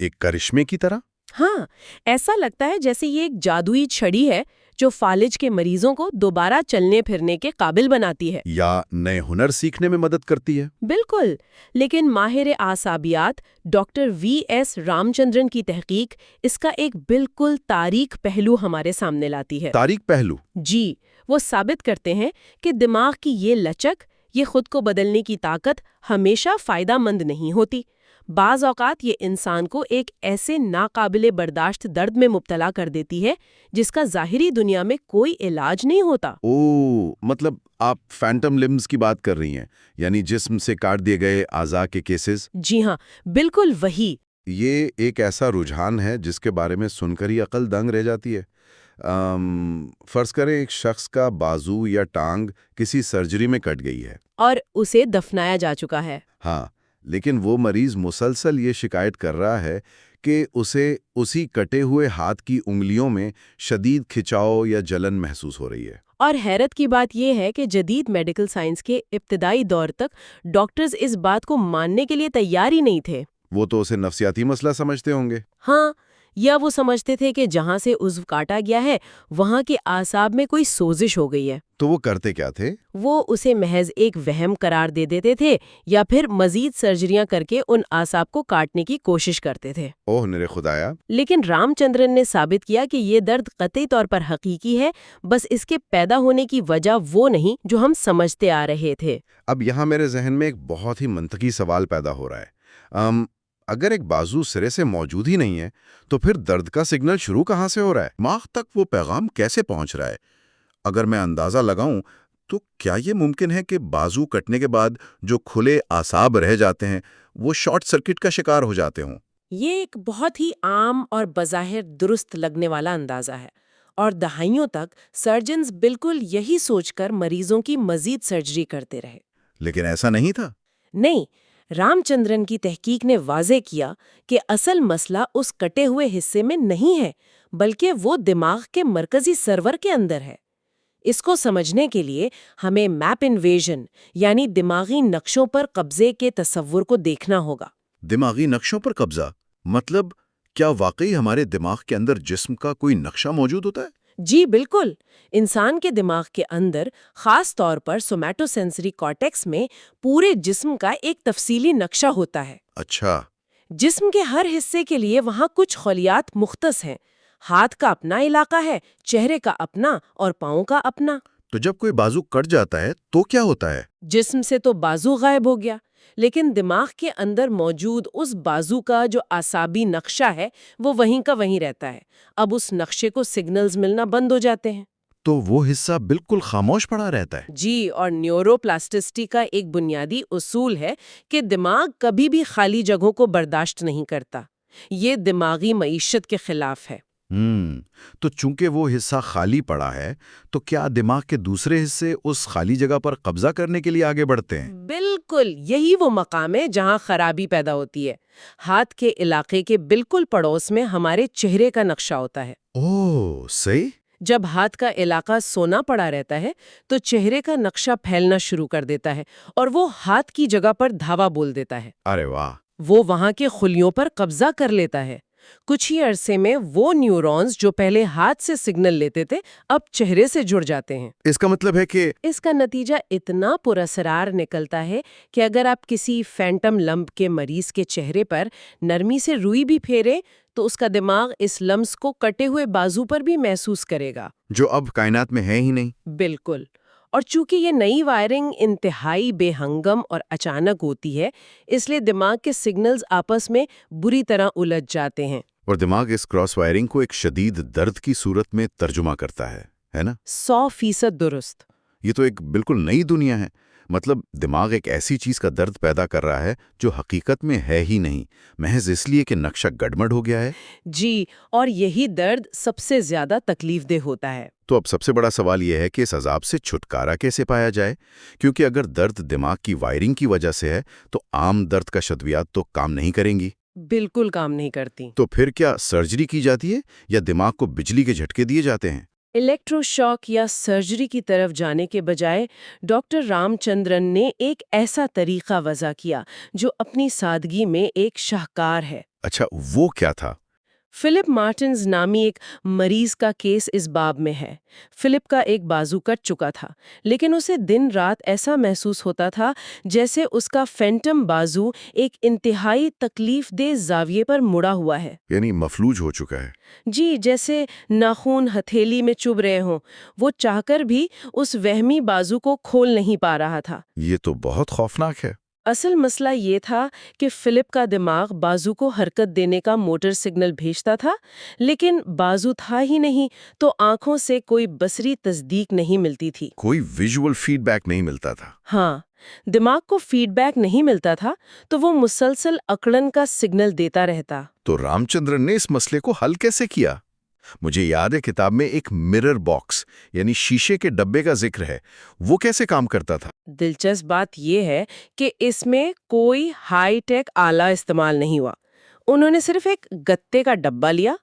ایک کرشمے کی طرح؟ ہاں، ایسا لگتا ہے جیسے یہ ایک جادوئی چھڑی ہے جو فالج کے مریضوں کو دوبارہ چلنے پھرنے کے قابل بناتی ہے یا نئے ہنر سیکھنے میں مدد کرتی ہے۔ بالکل، لیکن ماہر اعصابیات doctor V S Ram Chandran کی تحقیق اس کا ایک بالکل تاریک پہلو ہمارے سامنے لاتی ہے۔ تاریک پہلو؟ جی، وہ ثابت کرتے ہیں کہ دماغ کی یہ لچک، یہ خود کو بدلنے کی طاقت ہمیشہ فائدہ مند نہیں ہوتی۔ بعض اوقات یہ انسان کو ایک ایسے ناقابل برداشت درد میں مبتلا کر دیتی ہے جس کا ظاہری دنیا میں کوئی علاج نہیں ہوتا۔ آپ فینٹم لمز کی بات کر رہی ہیں، یعنی جسم سے کاٹ دیے گئے اعضاء کے کیسز؟ جی ہاں، بالکل وہی۔ یہ ایک ایسا رجحان ہے جس کے بارے میں سن کر ہی عقل دنگ رہ جاتی ہے۔ فرض کریں ایک شخص کا بازو یا ٹانگ کسی سرجری میں کٹ گئی ہے اور اسے دفنایا جا چکا ہے۔ ہاں، لیکن وہ مریض مسلسل یہ شکایت کر رہا ہے کہ اسے اسی کٹے ہوئے ہاتھ کی انگلیوں میں شدید کھچاؤ یا جلن محسوس ہو رہی ہے۔ اور حیرت کی بات یہ ہے کہ جدید میڈیکل سائنس کے ابتدائی دور تک ڈاکٹرز اس بات کو ماننے کے لیے تیار ہی نہیں تھے۔ وہ تو اسے نفسیاتی مسئلہ سمجھتے ہوں گے۔ ہاں، یا وہ سمجھتے تھے کہ جہاں سے عضو کاٹا گیا ہے وہاں کے اعصاب میں کوئی سوزش ہو گئی ہے۔ تو وہ کرتے کیا تھے؟ وہ اسے محض ایک وہم قرار دے دیتے تھے یا پھر مزید سرجریاں کر کے ان اعصاب کو کاٹنے کی کوشش کرتے تھے۔ اوہ میرے خدایا! لیکن رام چندرن نے ثابت کیا کہ یہ درد قطعی طور پر حقیقی ہے، بس اس کے پیدا ہونے کی وجہ وہ نہیں جو ہم سمجھتے آ رہے تھے۔ اب یہاں میرے ذہن میں ایک بہت ہی منطقی سوال پیدا ہو رہا ہے۔ اگر ایک بازو سرے سے موجود ہی نہیں ہے تو پھر درد کا سگنل شروع کہاں سے ہو رہا ہے؟ دماغ تک وہ پیغام کیسے پہنچ رہا ہے؟ اگر میں اندازہ لگاؤں تو کیا یہ ممکن ہے کہ بازو کٹنے کے بعد جو کھلے اعصاب رہ جاتے ہیں وہ شارٹ سرکٹ کا شکار ہو جاتے ہوں؟ یہ ایک بہت ہی عام اور بظاہر درست لگنے والا اندازہ ہے، اور دہائیوں تک سرجنز بالکل یہی سوچ کر مریضوں کی مزید سرجری کرتے رہے۔ لیکن ایسا نہیں تھا۔ نہیں، رامچندرن کی تحقیق نے واضح کیا کہ اصل مسئلہ اس کٹے ہوئے حصے میں نہیں ہے بلکہ وہ دماغ کے مرکزی سرور کے اندر ہے۔ اس کو سمجھنے کے لیے ہمیں میپ انویژن یعنی دماغی نقشوں پر قبضے کے تصور کو دیکھنا ہوگا۔ دماغی نقشوں پر قبضہ مطلب کیا واقعی ہمارے دماغ کے اندر جسم کا کوئی نقشہ موجود ہوتا ہے؟ جی بالکل، انسان کے دماغ کے اندر خاص طور پر سومیٹو سینسری کارٹیکس میں پورے جسم کا ایک تفصیلی نقشہ ہوتا ہے۔ اچھا، جسم کے ہر حصے کے لیے وہاں کچھ خلیات مختص ہیں۔ ہاتھ کا اپنا علاقہ ہے، چہرے کا اپنا اور پاؤں کا اپنا۔ تو جب کوئی بازو کٹ جاتا ہے تو کیا ہوتا ہے؟ جسم سے تو بازو غائب ہو گیا، لیکن دماغ کے اندر موجود اس بازو کا جو اعصابی نقشہ ہے وہ وہیں کا وہیں رہتا ہے۔ اب اس نقشے کو سگنلز ملنا بند ہو جاتے ہیں۔ تو وہ حصہ بالکل خاموش پڑا رہتا ہے؟ جی، اور نیورو پلاسٹسٹی کا ایک بنیادی اصول ہے کہ دماغ کبھی بھی خالی جگہوں کو برداشت نہیں کرتا۔ یہ دماغی معیشت کے خلاف ہے۔ تو چونکہ وہ حصہ خالی پڑا ہے تو کیا دماغ کے دوسرے حصے اس خالی جگہ پر قبضہ کرنے کے لیے آگے بڑھتے ہیں؟ بالکل، یہی وہ مقام ہے جہاں خرابی پیدا ہوتی ہے۔ ہاتھ کے علاقے کے بالکل پڑوس میں ہمارے چہرے کا نقشہ ہوتا ہے۔ اوہ، صحیح۔ جب ہاتھ کا علاقہ سونا پڑا رہتا ہے تو چہرے کا نقشہ پھیلنا شروع کر دیتا ہے اور وہ ہاتھ کی جگہ پر دھاوا بول دیتا ہے۔ ارے واہ! وہ وہاں کے خلیوں پر قبضہ کر لیتا ہے۔ کچھ ہی عرصے میں وہ نیورونز جو پہلے ہاتھ سے سگنل لیتے تھے اب چہرے سے جڑ جاتے ہیں۔ اس کا مطلب ہے کہ اس کا نتیجہ اتنا پراسرار نکلتا ہے کہ اگر آپ کسی فینٹم لمپ کے مریض کے چہرے پر نرمی سے روئی بھی پھیرے تو اس کا دماغ اس لمس کو کٹے ہوئے بازو پر بھی محسوس کرے گا، جو اب کائنات میں ہے ہی نہیں۔ بالکل۔ اور چونکہ یہ نئی وائرنگ انتہائی بے ہنگم اور اچانک ہوتی ہے، اس لیے دماغ کے سگنلز آپس میں بری طرح الجھ جاتے ہیں۔ اور دماغ اس کراس وائرنگ کو ایک شدید درد کی صورت میں ترجمہ کرتا ہے نا؟ 100% درست۔ یہ تو ایک بالکل نئی دنیا ہے۔ مطلب دماغ ایک ایسی چیز کا درد پیدا کر رہا ہے جو حقیقت میں ہے ہی نہیں، محض اس لیے کہ نقشہ گڑبڑ ہو گیا ہے۔ جی، اور یہی درد سب سے زیادہ تکلیف دہ ہوتا ہے۔ تو اب سب سے بڑا سوال یہ ہے کہ اس عذاب سے چھٹکارا کیسے پایا جائے؟ کیونکہ اگر درد دماغ کی وائرنگ کی وجہ سے ہے تو عام درد کا شدویات تو کام نہیں کریں گی۔ بالکل کام نہیں کرتی۔ تو پھر کیا سرجری کی جاتی ہے یا دماغ کو بجلی کے جھٹکے دیے جاتے ہیں؟ الیکٹرو شاک یا سرجری کی طرف جانے کے بجائے ڈاکٹر رام چندرن نے ایک ایسا طریقہ وضع کیا جو اپنی سادگی میں ایک شاہکار ہے۔ اچھا، وہ کیا تھا؟ فلپ مارٹنز نامی ایک مریض کا کیس اس باب میں ہے۔ فلپ کا ایک بازو کٹ چکا تھا، لیکن اسے دن رات ایسا محسوس ہوتا تھا جیسے اس کا فینٹم بازو ایک انتہائی تکلیف دہ زاویے پر مڑا ہوا ہے۔ یعنی مفلوج ہو چکا ہے۔ جی، جیسے ناخن ہتھیلی میں چبھ رہے ہوں، وہ چاہ کر بھی اس وہمی بازو کو کھول نہیں پا رہا تھا۔ یہ تو بہت خوفناک ہے۔ اصل مسئلہ یہ تھا کہ فلپ کا دماغ بازو کو حرکت دینے کا موٹر سگنل بھیجتا تھا، لیکن بازو تھا ہی نہیں تو آنکھوں سے کوئی بصری تصدیق نہیں ملتی تھی۔ کوئی ویژول فیڈ بیک نہیں ملتا تھا۔ ہاں، دماغ کو فیڈ بیک نہیں ملتا تھا تو وہ مسلسل اکڑن کا سگنل دیتا رہتا۔ تو رام چندرن نے اس مسئلے کو حل کیسے کیا؟ مجھے یاد ہے کتاب میں ایک مرر باکس یعنی شیشے کے ڈبے کا ذکر ہے، وہ کیسے کام کرتا تھا؟ دلچسپ بات یہ ہے کہ اس میں کوئی ہائی ٹیک آلہ استعمال نہیں ہوا۔ انہوں نے صرف ایک گتے کا ڈبہ لیا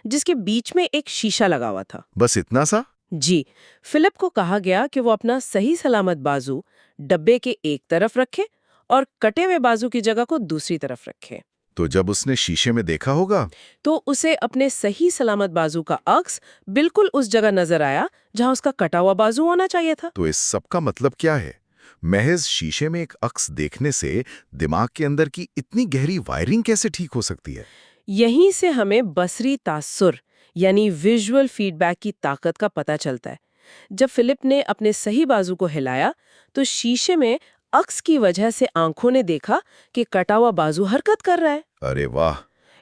جس کے بیچ میں ایک شیشہ لگا ہوا تھا۔ بس اتنا سا؟ جی، فلپ کو کہا گیا کہ وہ اپنا صحیح سلامت بازو ڈبے کے ایک طرف رکھے اور کٹے ہوئے بازو کی جگہ کو دوسری طرف رکھے۔ تو جب اس نے شیشے میں دیکھا ہوگا تو اسے اپنے صحیح سلامت بازو کا عکس بالکل اس جگہ نظر آیا جہاں اس کا کٹا ہوا بازو ہونا چاہیے تھا۔ تو اس سب کا مطلب کیا ہے؟ محض شیشے میں ایک عکس دیکھنے سے دماغ کے اندر کی اتنی گہری وائرنگ کیسے ٹھیک ہو سکتی ہے؟ یہیں سے ہمیں بصری تاثر یعنی ویژول فیڈ بیک کی طاقت کا پتہ چلتا ہے۔ جب فلپ نے اپنے صحیح بازو کو ہلایا تو شیشے میں عکس کی وجہ سے آنکھوں نے دیکھا کہ کٹا ہوا بازو حرکت کر رہا ہے۔ ارے واہ!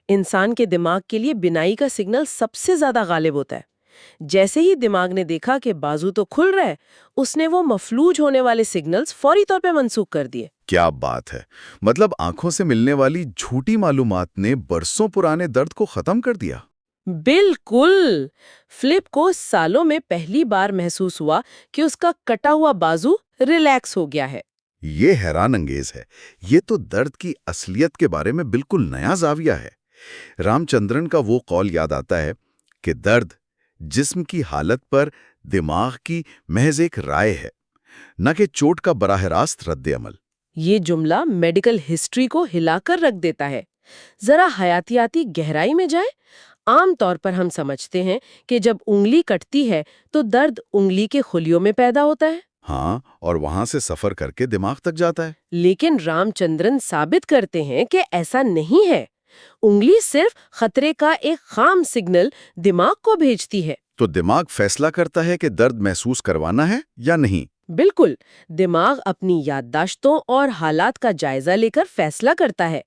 انسان کے دماغ کے لیے بینائی کا سگنل سب سے زیادہ غالب ہوتا ہے۔ جیسے ہی دماغ نے دیکھا کہ بازو تو کھل رہا ہے، اس نے وہ مفلوج ہونے والے سگنلز فوری طور پہ منسوخ کر دیے۔ کیا بات ہے! مطلب آنکھوں سے ملنے والی جھوٹی معلومات نے برسوں پرانے درد کو ختم کر دیا۔ بالکل! فلپ کو سالوں میں پہلی بار محسوس ہوا کہ اس کا کٹا ہوا بازو ریلیکس ہو گیا ہے۔ یہ حیران انگیز ہے۔ یہ تو درد کی اصلیت کے بارے میں بالکل نیا زاویہ ہے۔ رام چندرن کا وہ قول یاد آتا ہے کہ درد جسم کی حالت پر دماغ کی محض ایک رائے ہے، نہ کہ چوٹ کا براہ راست رد عمل۔ یہ جملہ میڈیکل ہسٹری کو ہلا کر رکھ دیتا ہے۔ ذرا حیاتیاتی گہرائی میں جائیں۔ عام طور پر ہم سمجھتے ہیں کہ جب انگلی کٹتی ہے تو درد انگلی کے خلیوں میں پیدا ہوتا ہے۔ ہاں، اور وہاں سے سفر کر کے دماغ تک جاتا ہے۔ لیکن رام چندرن ثابت کرتے ہیں کہ ایسا نہیں ہے۔ انگلی صرف خطرے کا ایک خام سگنل دماغ کو بھیجتی ہے۔ تو دماغ فیصلہ کرتا ہے کہ درد محسوس کروانا ہے یا نہیں۔ بالکل، دماغ اپنی یادداشتوں اور حالات کا جائزہ لے کر فیصلہ کرتا ہے۔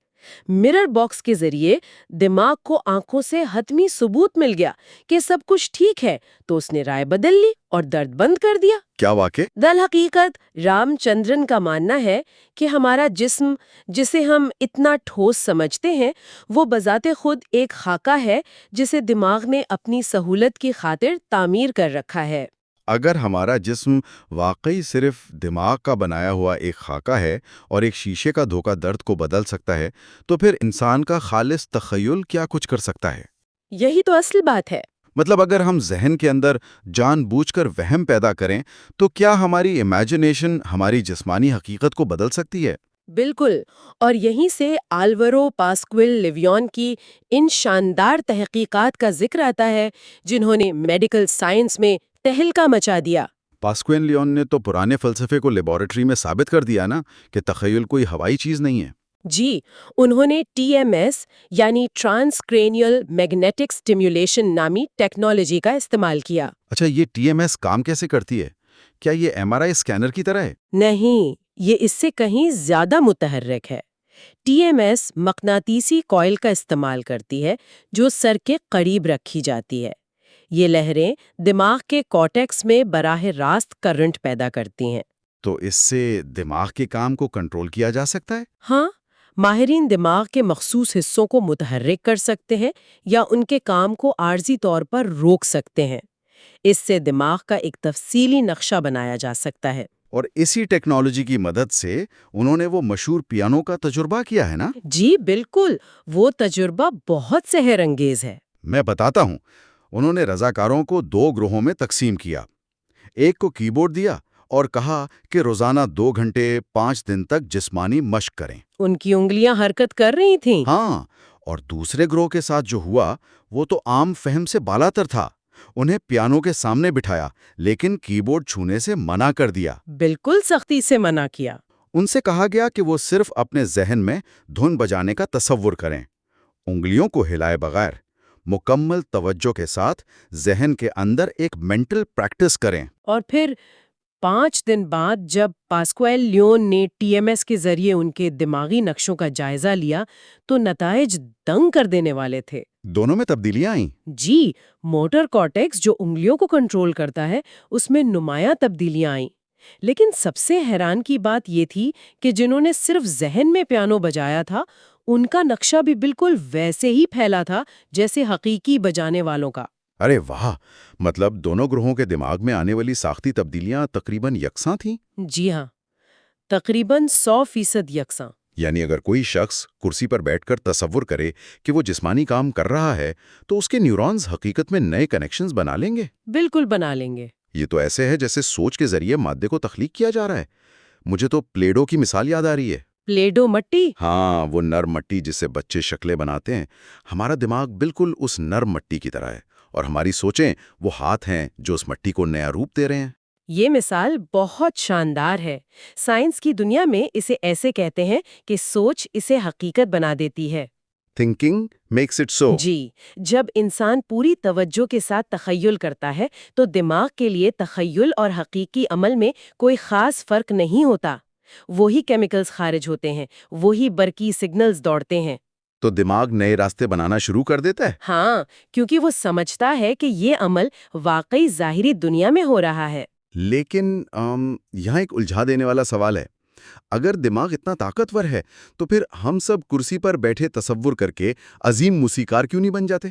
مرر باکس کے ذریعے دماغ کو آنکھوں سے حتمی ثبوت مل گیا کہ سب کچھ ٹھیک ہے، تو اس نے رائے بدل لی اور درد بند کر دیا۔ کیا واقع؟ درحقیقت رام چندرن کا ماننا ہے کہ ہمارا جسم، جسے ہم اتنا ٹھوس سمجھتے ہیں، وہ بذات خود ایک خاکہ ہے جسے دماغ نے اپنی سہولت کی خاطر تعمیر کر رکھا ہے۔ اگر ہمارا جسم واقعی صرف دماغ کا بنایا ہوا ایک خاکہ ہے اور ایک شیشے کا دھوکہ درد کو بدل سکتا ہے، تو پھر انسان کا خالص تخیل کیا کچھ کر سکتا ہے؟ یہی تو اصل بات ہے۔ مطلب اگر ہم ذہن کے اندر جان بوجھ کر وہم پیدا کریں تو کیا ہماری امیجنیشن ہماری جسمانی حقیقت کو بدل سکتی ہے؟ بالکل، اور یہیں سے آلورو پاسکویل لیویون کی ان شاندار تحقیقات کا ذکر آتا ہے جنہوں نے میڈیکل سائنس میں تہلکہ مچا دیا۔ پاسکوین لیون نے تو پرانے فلسفے کو لیبارٹری میں ثابت کر دیا نا کہ تخیل کوئی ہوائی چیز نہیں ہے۔ جی، انہوں نے TMS یعنی ٹرانس کرینیل میگنیٹک سٹیمیولیشن نامی ٹیکنالوجی کا استعمال کیا۔ اچھا، یہ TMS کام کیسے کرتی ہے؟ کیا یہ MRI اسکینر کی طرح ہے؟ نہیں، یہ اس سے کہیں زیادہ متحرک ہے۔ TMS مقناطیسی کوئل کا استعمال کرتی ہے جو سر کے قریب رکھی جاتی ہے۔ یہ لہریں دماغ کے کارٹیکس میں براہ راست کرنٹ پیدا کرتی ہیں۔ تو اس سے دماغ کے کام کو کنٹرول کیا جا سکتا ہے؟ ہاں، ماہرین دماغ کے مخصوص حصوں کو متحرک کر سکتے ہیں یا ان کے کام کو عارضی طور پر روک سکتے ہیں۔ اس سے دماغ کا ایک تفصیلی نقشہ بنایا جا سکتا ہے۔ اور اسی ٹیکنالوجی کی مدد سے انہوں نے وہ مشہور پیانو کا تجربہ کیا ہے نا؟ جی بالکل، وہ تجربہ بہت سحر انگیز ہے۔ میں بتاتا ہوں۔ انہوں نے رضاکاروں کو 2 گروہوں میں تقسیم کیا۔ ایک کو کی بورڈ دیا اور کہا کہ روزانہ 2 گھنٹے 5 دن تک جسمانی مشق کریں۔ ان کی انگلیاں حرکت کر رہی تھیں۔ ہاں، اور دوسرے گروہ کے ساتھ جو ہوا وہ تو عام فہم سے بالاتر تھا۔ انہیں پیانو کے سامنے بٹھایا لیکن کی بورڈ چھونے سے منع کر دیا۔ بالکل سختی سے منع کیا۔ ان سے کہا گیا کہ وہ صرف اپنے ذہن میں دھن بجانے کا تصور کریں، انگلیوں کو ہلائے بغیر، مکمل توجہ کے ساتھ ذہن کے اندر ایک مینٹل پریکٹس کریں۔ اور پھر 5 دن بعد جب پاسکویل لیون نے TMS کے ذریعے ان کے دماغی نقشوں کا جائزہ لیا تو نتائج دنگ کر دینے والے تھے۔ دونوں میں تبدیلیاں آئیں۔ جی، موٹر کارٹیکس جو انگلیوں کو کنٹرول کرتا ہے اس میں نمایاں تبدیلیاں آئیں۔ لیکن سب سے حیران کی بات یہ تھی کہ جنہوں نے صرف ذہن میں پیانو بجایا تھا ان کا نقشہ بھی بالکل ویسے ہی پھیلا تھا جیسے حقیقی بجانے والوں کا۔ ارے واہ! مطلب دونوں گروہوں کے دماغ میں آنے والی ساختی تبدیلیاں تقریباً یکساں تھیں؟ جی ہاں، تقریباً 100% یکساں۔ یعنی اگر کوئی شخص کرسی پر بیٹھ کر تصور کرے کہ وہ جسمانی کام کر رہا ہے تو اس کے نیورونز حقیقت میں نئے کنیکشنز بنا لیں گے؟ بالکل بنا لیں گے۔ یہ تو ایسے ہے جیسے سوچ کے ذریعے مادے کو تخلیق کیا جا رہا ہے۔ مجھے تو پلیڈو کی مثال یاد آ رہی ہے۔ پلیڈو مٹی؟ ہاں، وہ نرم مٹی جس سے بچے شکلیں بناتے ہیں۔ ہمارا دماغ بالکل اس نرم مٹی کی طرح ہے اور ہماری سوچیں وہ ہاتھ ہیں جو اس مٹی کو نیا روپ دے رہے ہیں۔ یہ مثال بہت شاندار ہے۔ سائنس کی دنیا میں اسے ایسے کہتے ہیں کہ سوچ اسے حقیقت بنا دیتی ہے۔ Thinking makes it so. جی، جب انسان پوری توجہ کے ساتھ تخیل کرتا ہے تو دماغ کے لیے تخیل اور حقیقی عمل میں کوئی خاص فرق نہیں ہوتا۔ وہی کیمیکلز خارج ہوتے ہیں، وہی برقی سگنلز دوڑتے ہیں۔ تو دماغ نئے راستے بنانا شروع کر دیتا ہے۔ ہاں، کیونکہ وہ سمجھتا ہے کہ یہ عمل واقعی ظاہری دنیا میں ہو رہا ہے۔ لیکن یہاں ایک الجھا دینے والا سوال ہے۔ اگر دماغ اتنا طاقتور ہے تو پھر ہم سب کرسی پر بیٹھے تصور کر کے عظیم موسیقار کیوں نہیں بن جاتے؟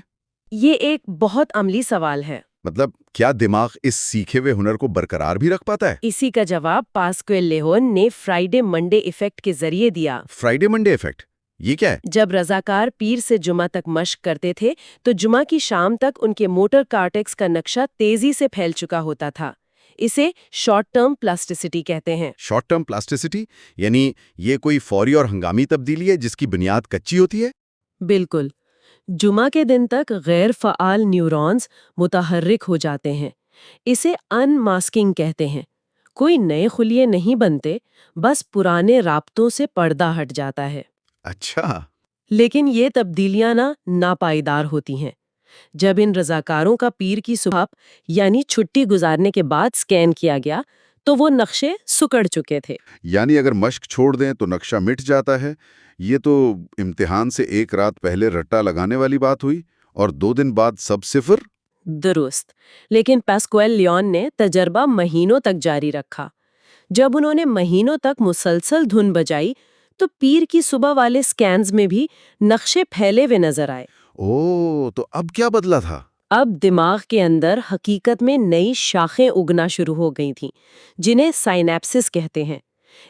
یہ ایک بہت عملی سوال ہے۔ مطلب کیا دماغ اس سیکھے ہوئے ہنر کو برقرار بھی رکھ پاتا ہے؟ اسی کا جواب پاسکویل لیون نے فرائیڈے منڈے ایفیکٹ کے ذریعے دیا۔ فرائیڈے منڈے ایفیکٹ یہ کیا ہے؟ جب رضاکار پیر سے جمعہ تک مشق کرتے تھے تو جمعہ کی شام تک ان کے موٹر کارٹیکس کا نقشہ تیزی سے پھیل چکا ہوتا تھا۔ اسے شارٹ ٹرم پلاسٹیسٹی کہتے ہیں۔ شارٹ ٹرم پلاسٹیسٹی یعنی یہ کوئی فوری اور ہنگامی تبدیلی ہے جس کی بنیاد کچی ہوتی ہے؟ بالکل۔ جمعہ کے دن تک غیر فعال نیورونز متحرک ہو جاتے ہیں۔ اسے ان ماسکنگ کہتے ہیں۔ کوئی نئے خلیے نہیں بنتے، بس پرانے رابطوں سے پردہ ہٹ جاتا ہے۔ اچھا۔ لیکن یہ تبدیلیاں ناپائیدار ہوتی ہیں۔ جب ان رضاکاروں کا پیر کی صبح یعنی چھٹی گزارنے کے بعد سکین کیا گیا تو وہ نقشے سکڑ چکے تھے۔ یعنی اگر مشق چھوڑ دیں تو نقشہ مٹ جاتا ہے۔ یہ تو امتحان سے ایک رات پہلے رٹا لگانے والی بات ہوئی، اور 2 دن بعد سب صفر۔ درست۔ لیکن پاسکویل لیون نے تجربہ مہینوں تک جاری رکھا۔ جب انہوں نے مہینوں تک مسلسل دھن بجائی تو پیر کی صبح والے سکینز میں بھی نقشے پھیلے ہوئے نظر آئے۔ تو اب کیا بدلا تھا؟ اب دماغ کے اندر حقیقت میں نئی شاخیں اگنا شروع ہو گئی تھیں، جنہیں سائنیپسس کہتے ہیں۔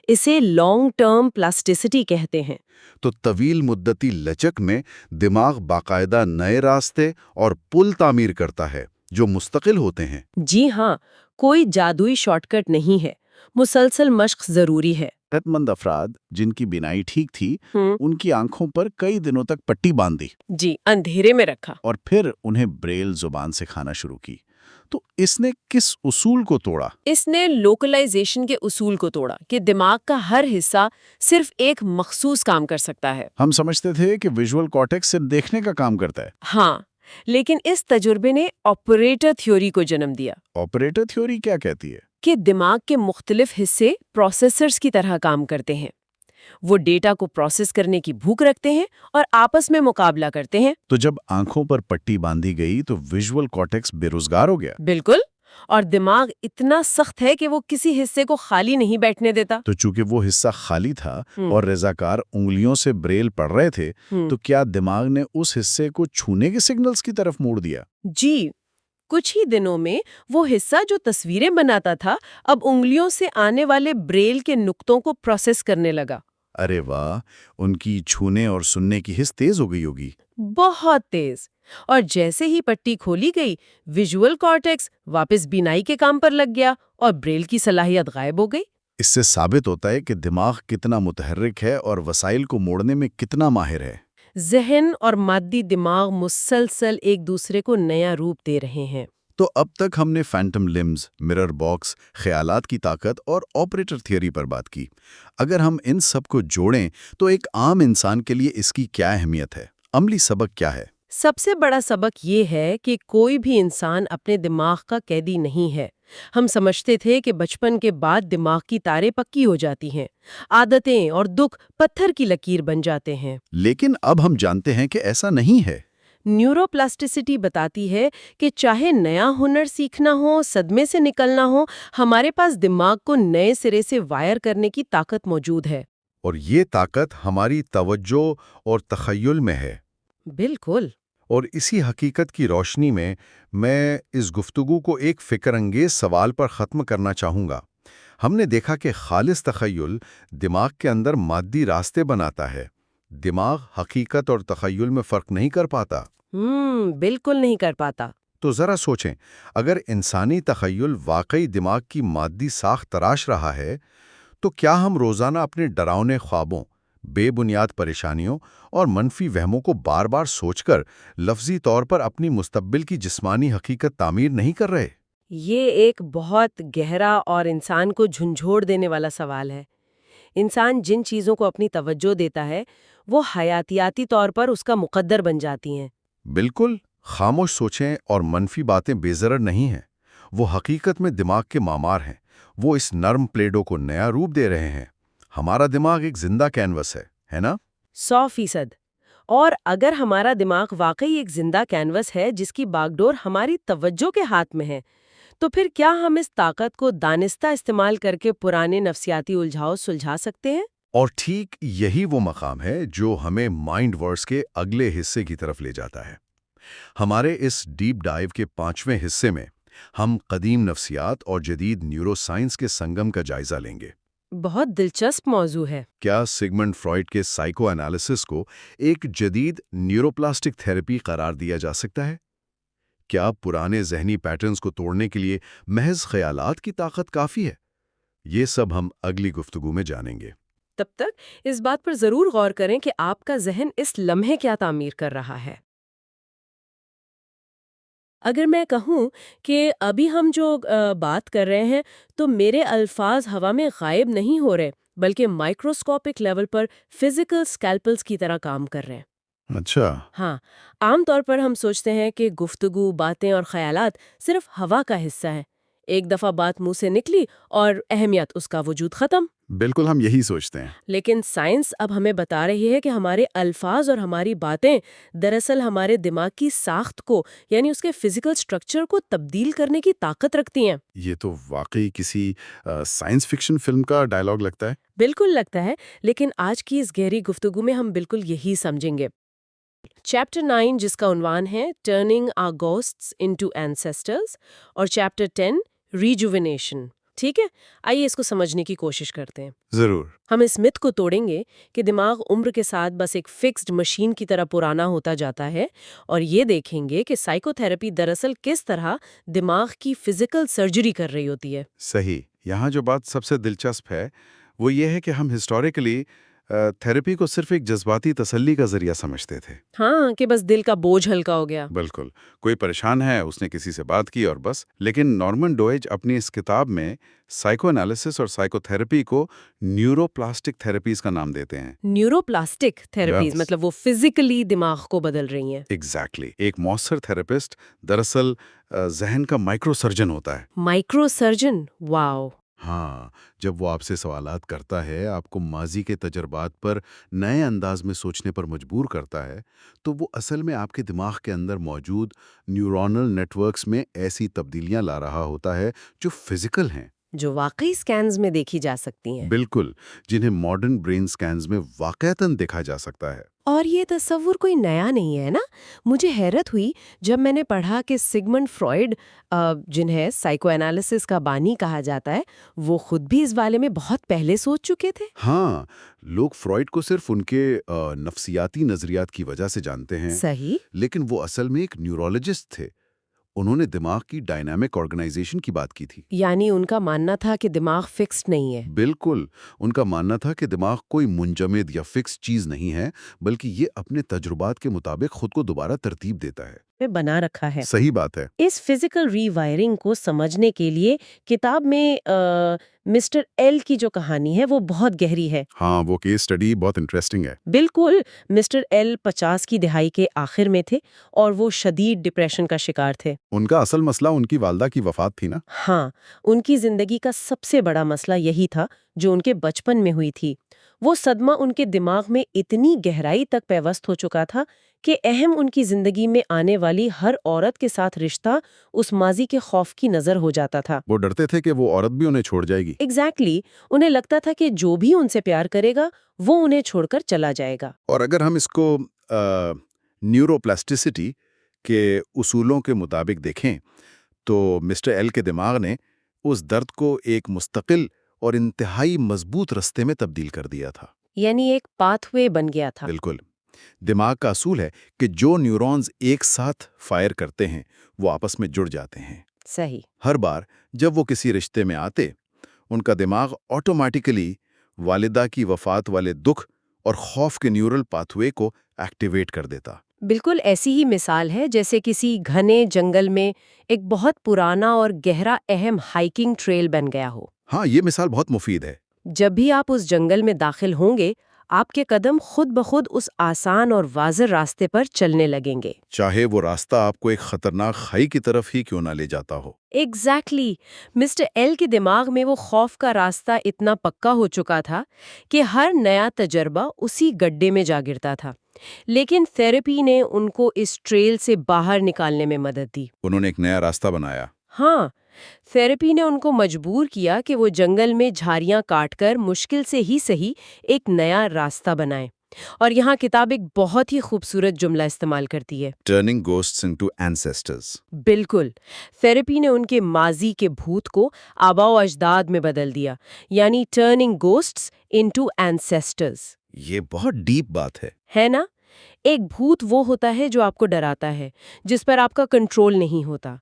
اسے لانگ ٹرم پلاسٹیسٹی کہتے ہیں۔ تو طویل مدتی لچک میں دماغ باقاعدہ نئے راستے اور پل تعمیر کرتا ہے جو مستقل ہوتے ہیں۔ جی ہاں، کوئی جادوئی شارٹ کٹ نہیں ہے، مسلسل مشق ضروری ہے۔ صحت مند افراد جن کی بینائی ٹھیک تھی ان کی آنکھوں پر کئی دنوں تک پٹی باندھ دی، جی، اندھیرے میں رکھا، اور پھر انہیں بریل زبان سکھانا شروع کی۔ تو اس نے کس اصول کو توڑا؟ اس نے لوکلائزیشن کے اصول کو توڑا کہ دماغ کا ہر حصہ صرف ایک مخصوص کام کر سکتا ہے۔ ہم سمجھتے تھے کہ ویژول کارٹیکس صرف دیکھنے کا کام کرتا ہے۔ ہاں، لیکن اس تجربے نے آپریٹر تھیوری کو جنم دیا آپریٹر تھیوری کیا کہتی ہے؟ کہ دماغ کے مختلف حصے پروسیسرز کی طرح کام کرتے ہیں۔ وہ ڈیٹا کو پروسیس کرنے کی بھوک رکھتے ہیں اور آپس میں مقابلہ کرتے ہیں۔ تو جب آنکھوں پر پٹی باندھی گئی تو ویژول کارٹیکس بے روزگار ہو گیا۔ بالکل، اور دماغ اتنا سخت ہے کہ وہ کسی حصے کو خالی نہیں بیٹھنے دیتا۔ تو چونکہ وہ حصہ خالی تھا اور رضاکار انگلیوں سے بریل پڑھ رہے تھے تو کیا دماغ نے اس حصے کو چھونے کے سگنلز کی طرف موڑ دیا؟ جی، کچھ ہی دنوں میں وہ حصہ جو تصویریں بناتا تھا اب انگلیوں سے آنے والے بریل کے نقطوں کو پروسیس کرنے لگا۔ ارے واہ، ان کی چھونے اور سننے کی حس تیز ہو گئی ہوگی۔ بہت تیز۔ اور جیسے ہی پٹی کھولی گئی، ویژول کارٹیکس واپس بینائی کے کام پر لگ گیا اور بریل کی صلاحیت غائب ہو گئی۔ اس سے ثابت ہوتا ہے کہ دماغ کتنا متحرک ہے اور وسائل کو موڑنے میں کتنا ماہر ہے۔ ذہن اور مادی دماغ مسلسل ایک دوسرے کو نیا روپ دے رہے ہیں۔ تو اب تک ہم نے فینٹم لمز، مرر باکس، خیالات کی طاقت اور آپریٹر تھیوری پر بات کی۔ اگر ہم ان سب کو جوڑیں تو ایک عام انسان کے لیے اس کی کیا اہمیت ہے؟ عملی سبق کیا ہے؟ سب سے بڑا سبق یہ ہے کہ کوئی بھی انسان اپنے دماغ کا قیدی نہیں ہے۔ ہم سمجھتے تھے کہ بچپن کے بعد دماغ کی تاریں پکی ہو جاتی ہیں، عادتیں اور دکھ پتھر کی لکیر بن جاتے ہیں۔ لیکن اب ہم جانتے ہیں کہ ایسا نہیں ہے۔ نیورو پلاسٹیسٹی بتاتی ہے کہ چاہے نیا ہنر سیکھنا ہو، صدمے سے نکلنا ہو، ہمارے پاس دماغ کو نئے سرے سے وائر کرنے کی طاقت موجود ہے۔ اور یہ طاقت ہماری توجہ اور تخیل میں ہے۔ بالکل۔ اور اسی حقیقت کی روشنی میں اس گفتگو کو ایک فکر انگیز سوال پر ختم کرنا چاہوں گا۔ ہم نے دیکھا کہ خالص تخیل دماغ کے اندر مادی راستے بناتا ہے۔ دماغ حقیقت اور تخیل میں فرق نہیں کر پاتا۔ بالکل نہیں کر پاتا۔ تو ذرا سوچیں، اگر انسانی تخیل واقعی دماغ کی مادی ساخت تراش رہا ہے تو کیا ہم روزانہ اپنے ڈراؤنے خوابوں، بے بنیاد پریشانیوں اور منفی وہموں کو بار بار سوچ کر لفظی طور پر اپنی مستقبل کی جسمانی حقیقت تعمیر نہیں کر رہے؟ یہ ایک بہت گہرا اور انسان کو جھنجھوڑ دینے والا سوال ہے۔ انسان جن چیزوں کو اپنی توجہ دیتا ہے وہ حیاتیاتی طور پر اس کا مقدر بن جاتی ہیں۔ بالکل، خاموش سوچیں اور منفی باتیں بے ضرر نہیں ہیں۔ وہ حقیقت میں دماغ کے معمار ہیں۔ وہ اس نرم پلیڈو کو نیا روپ دے رہے ہیں۔ ہمارا دماغ ایک زندہ کینوس ہے نا؟ 100%۔ اور اگر ہمارا دماغ واقعی ایک زندہ کینوس ہے جس کی باغ ڈور ہماری توجہ کے ہاتھ میں ہے، تو پھر کیا ہم اس طاقت کو دانستہ استعمال کر کے پرانے نفسیاتی الجھاؤ سلجھا سکتے ہیں؟ اور ٹھیک یہی وہ مقام ہے جو ہمیں مائنڈ ورس کے اگلے حصے کی طرف لے جاتا ہے۔ ہمارے اس ڈیپ ڈائیو کے 5ویں حصے میں ہم قدیم نفسیات اور جدید نیورو سائنس کے سنگم کا جائزہ لیں گے۔ بہت دلچسپ موضوع ہے۔ کیا سگمنڈ فرائڈ کے سائیکو انالیسس کو ایک جدید نیوروپلاسٹک تھراپی قرار دیا جا سکتا ہے؟ کیا پرانے ذہنی پیٹرنز کو توڑنے کے لیے محض خیالات کی طاقت کافی ہے؟ یہ سب ہم اگلی گفتگو میں جانیں گے۔ تب تک اس بات پر ضرور غور کریں کہ آپ کا ذہن اس لمحے کیا تعمیر کر رہا ہے۔ اگر میں کہوں کہ ابھی ہم جو بات کر رہے ہیں تو میرے الفاظ ہوا میں غائب نہیں ہو رہے، بلکہ مائکروسکوپک لیول پر فزیکل اسکیلپلز کی طرح کام کر رہے ہیں۔ اچھا۔ ہاں، عام طور پر ہم سوچتے ہیں کہ گفتگو، باتیں اور خیالات صرف ہوا کا حصہ ہیں۔ ایک دفعہ بات منہ سے نکلی اور اہمیت اس کا وجود ختم۔ بالکل ہم یہی سوچتے ہیں۔ لیکن سائنس اب ہمیں بتا رہی ہے کہ ہمارے الفاظ اور ہماری باتیں دراصل ہمارے دماغ کی ساخت کو، یعنی اس کے فزیکل سٹرکچر کو تبدیل کرنے کی طاقت رکھتی ہیں۔ یہ تو واقعی کسی سائنس فکشن فلم کا ڈائلاگ لگتا ہے۔ بالکل لگتا ہے، لیکن آج کی اس گہری گفتگو میں ہم بالکل یہی سمجھیں گے۔ چیپٹر 9 جس کا عنوان ہے ٹرننگ آور گوسٹس انٹو اینسیسٹرز اور چیپٹر 10 ریجوینیشن۔ ٹھیک ہے، آئیے اس کو سمجھنے کی کوشش کرتے ہیں۔ ضرور۔ ہم اس مت کو توڑیں گے کہ دماغ عمر کے ساتھ بس ایک فکسڈ مشین کی طرح پرانا ہوتا جاتا ہے، اور یہ دیکھیں گے کہ سائیکو تھراپی دراصل کس طرح دماغ کی فزیکل سرجری کر رہی ہوتی ہے۔ صحیح۔ یہاں جو بات سب سے دلچسپ ہے وہ یہ ہے کہ ہم ہسٹوریکلی تھراپی کو صرف ایک جذباتی تسلی کا ذریعہ سمجھتے تھے۔ ہاں، کہ بس دل کا بوجھ ہلکا ہو گیا۔ بالکل، کوئی پریشان ہے، اس نے کسی سے بات کی اور بس۔ لیکن نارمن ڈوئج اپنی اس کتاب میں سائیکو انالیسس اور سائیکو تھراپی کو نیورو پلاسٹک تھراپیز کا نام دیتے ہیں۔ Neuro plastic therapies Yes. مطلب وہ فزیکلی دماغ کو بدل رہی ہیں۔ ایگزیکٹلی۔ ایک مؤثر تھراپسٹ دراصل ذہن کا مائکرو سرجن ہوتا ہے۔ مائکرو سرجن، واو۔ ہاں، جب وہ آپ سے سوالات کرتا ہے، آپ کو ماضی کے تجربات پر نئے انداز میں سوچنے پر مجبور کرتا ہے، تو وہ اصل میں آپ کے دماغ کے اندر موجود نیورونل نیٹ ورکس میں ایسی تبدیلیاں لا رہا ہوتا ہے جو فزیکل ہیں۔ جو واقعی سکینز میں دیکھی جا سکتی ہیں۔ بالکل، جنہیں ماڈرن برین سکینز میں واقعتاً دیکھا جا سکتا ہے۔ اور یہ تصور کوئی نیا نہیں ہے نا۔ مجھے حیرت ہوئی جب میں نے پڑھا کہ سگمنڈ فرائڈ، جنہیں سائیکو انالیسس کا بانی کہا جاتا ہے، وہ خود بھی اس بارے میں بہت پہلے سوچ چکے تھے۔ ہاں، لوگ فرائڈ کو صرف ان کے نفسیاتی نظریات کی وجہ سے جانتے ہیں۔ صحیح۔ لیکن وہ اصل میں ایک نیورولوجسٹ تھے۔ انہوں نے دماغ کی ڈائنامک آرگنائزیشن کی بات کی تھی۔ یعنی ان کا ماننا تھا کہ دماغ فکسڈ نہیں ہے۔ بالکل، ان کا ماننا تھا کہ دماغ کوئی منجمد یا فکس چیز نہیں ہے، بلکہ یہ اپنے تجربات کے مطابق خود کو دوبارہ ترتیب دیتا ہے۔ بنا رکھا ہے۔ صحیح بات ہے۔ اس فزیکل ری وائرنگ کو سمجھنے کے لیے کتاب میں مسٹر ایل کی جو کہانی ہے وہ بہت گہری ہے۔ ہاں، وہ کیس اسٹڈی بہت انٹرسٹنگ ہے۔ بالکل، مسٹر ایل 50 کی دہائی کے آخر میں تھے اور وہ شدید ڈپریشن کا شکار تھے۔ ان کا اصل مسئلہ ان کی والدہ کی وفات تھی نا؟ ہاں، ان کی زندگی کا سب سے بڑا مسئلہ یہی تھا جو ان کے بچپن میں ہوئی تھی۔ وہ صدمہ ان کے دماغ میں اتنی گہرائی تک پیوست ہو چکا تھا کہ اہم ان کی زندگی میں آنے والی ہر عورت کے ساتھ رشتہ اس ماضی کے خوف کی نظر ہو جاتا تھا۔ وہ ڈرتے تھے کہ وہ عورت بھی انہیں چھوڑ جائے گی۔ ایگزیکٹلی، انہیں لگتا تھا کہ جو بھی ان سے پیار کرے گا وہ انہیں چھوڑ کر چلا جائے گا۔ اور اگر ہم اس کو نیورو پلاسٹیسٹی کے اصولوں کے مطابق دیکھیں تو مسٹر ایل کے دماغ نے اس درد کو ایک مستقل اور انتہائی مضبوط رستے میں تبدیل کر دیا تھا۔ یعنی ایک پاتھ وے بن گیا تھا۔ بالکل۔ دماغ کا اصول ہے کہ جو نیورونز ایک ساتھ فائر کرتے ہیں وہ آپس میں جڑ جاتے ہیں۔ صحیح۔ ہر بار جب وہ کسی رشتے میں آتے، ان کا دماغ آٹومیٹیکلی والدہ کی وفات والے دکھ اور خوف کے نیورل پاتھ وے کو ایکٹیویٹ کر دیتا۔ بالکل ایسی ہی مثال ہے جیسے کسی گھنے جنگل میں ایک بہت پرانا اور گہرا اہم ہائیکنگ ٹریل بن گیا ہو۔ ہاں، یہ مثال بہت مفید ہے۔ جب بھی آپ اس جنگل میں داخل ہوں گے، آپ کے قدم خود بخود اس آسان اور واضح راستے پر چلنے لگیں گے، چاہے وہ راستہ آپ کو ایک خطرناک کھائی کی طرف ہی کیوں نہ لے جاتا ہو۔ ایگزیکٹلی۔ مسٹر ایل کے دماغ میں وہ خوف کا راستہ اتنا پکا ہو چکا تھا کہ ہر نیا تجربہ اسی گڈھے میں جا گرتا تھا۔ لیکن تھراپی نے ان کو اس ٹریل سے باہر نکالنے میں مدد دی۔ انہوں نے ایک نیا راستہ بنایا۔ ہاں، تھراپی نے ان کو مجبور کیا کہ وہ جنگل میں جھاڑیاں کاٹ کر مشکل سے ہی صحیح ایک نیا راستہ بنائیں۔ اور یہاں کتاب ایک بہت ہی خوبصورت جملہ استعمال کرتی ہے، ٹرننگ گوسٹس انٹو اینسیسٹرز۔ بالکل، تھیراپی نے ان کے ماضی کے بھوت کو آباء و اجداد میں بدل دیا، یعنی ٹرننگ گوسٹس انٹو اینسیسٹرز۔ یہ بہت ڈیپ بات ہے نا؟ ایک بھوت وہ ہوتا ہے جو آپ کو ڈراتا ہے، جس پر آپ کا کنٹرول نہیں ہوتا،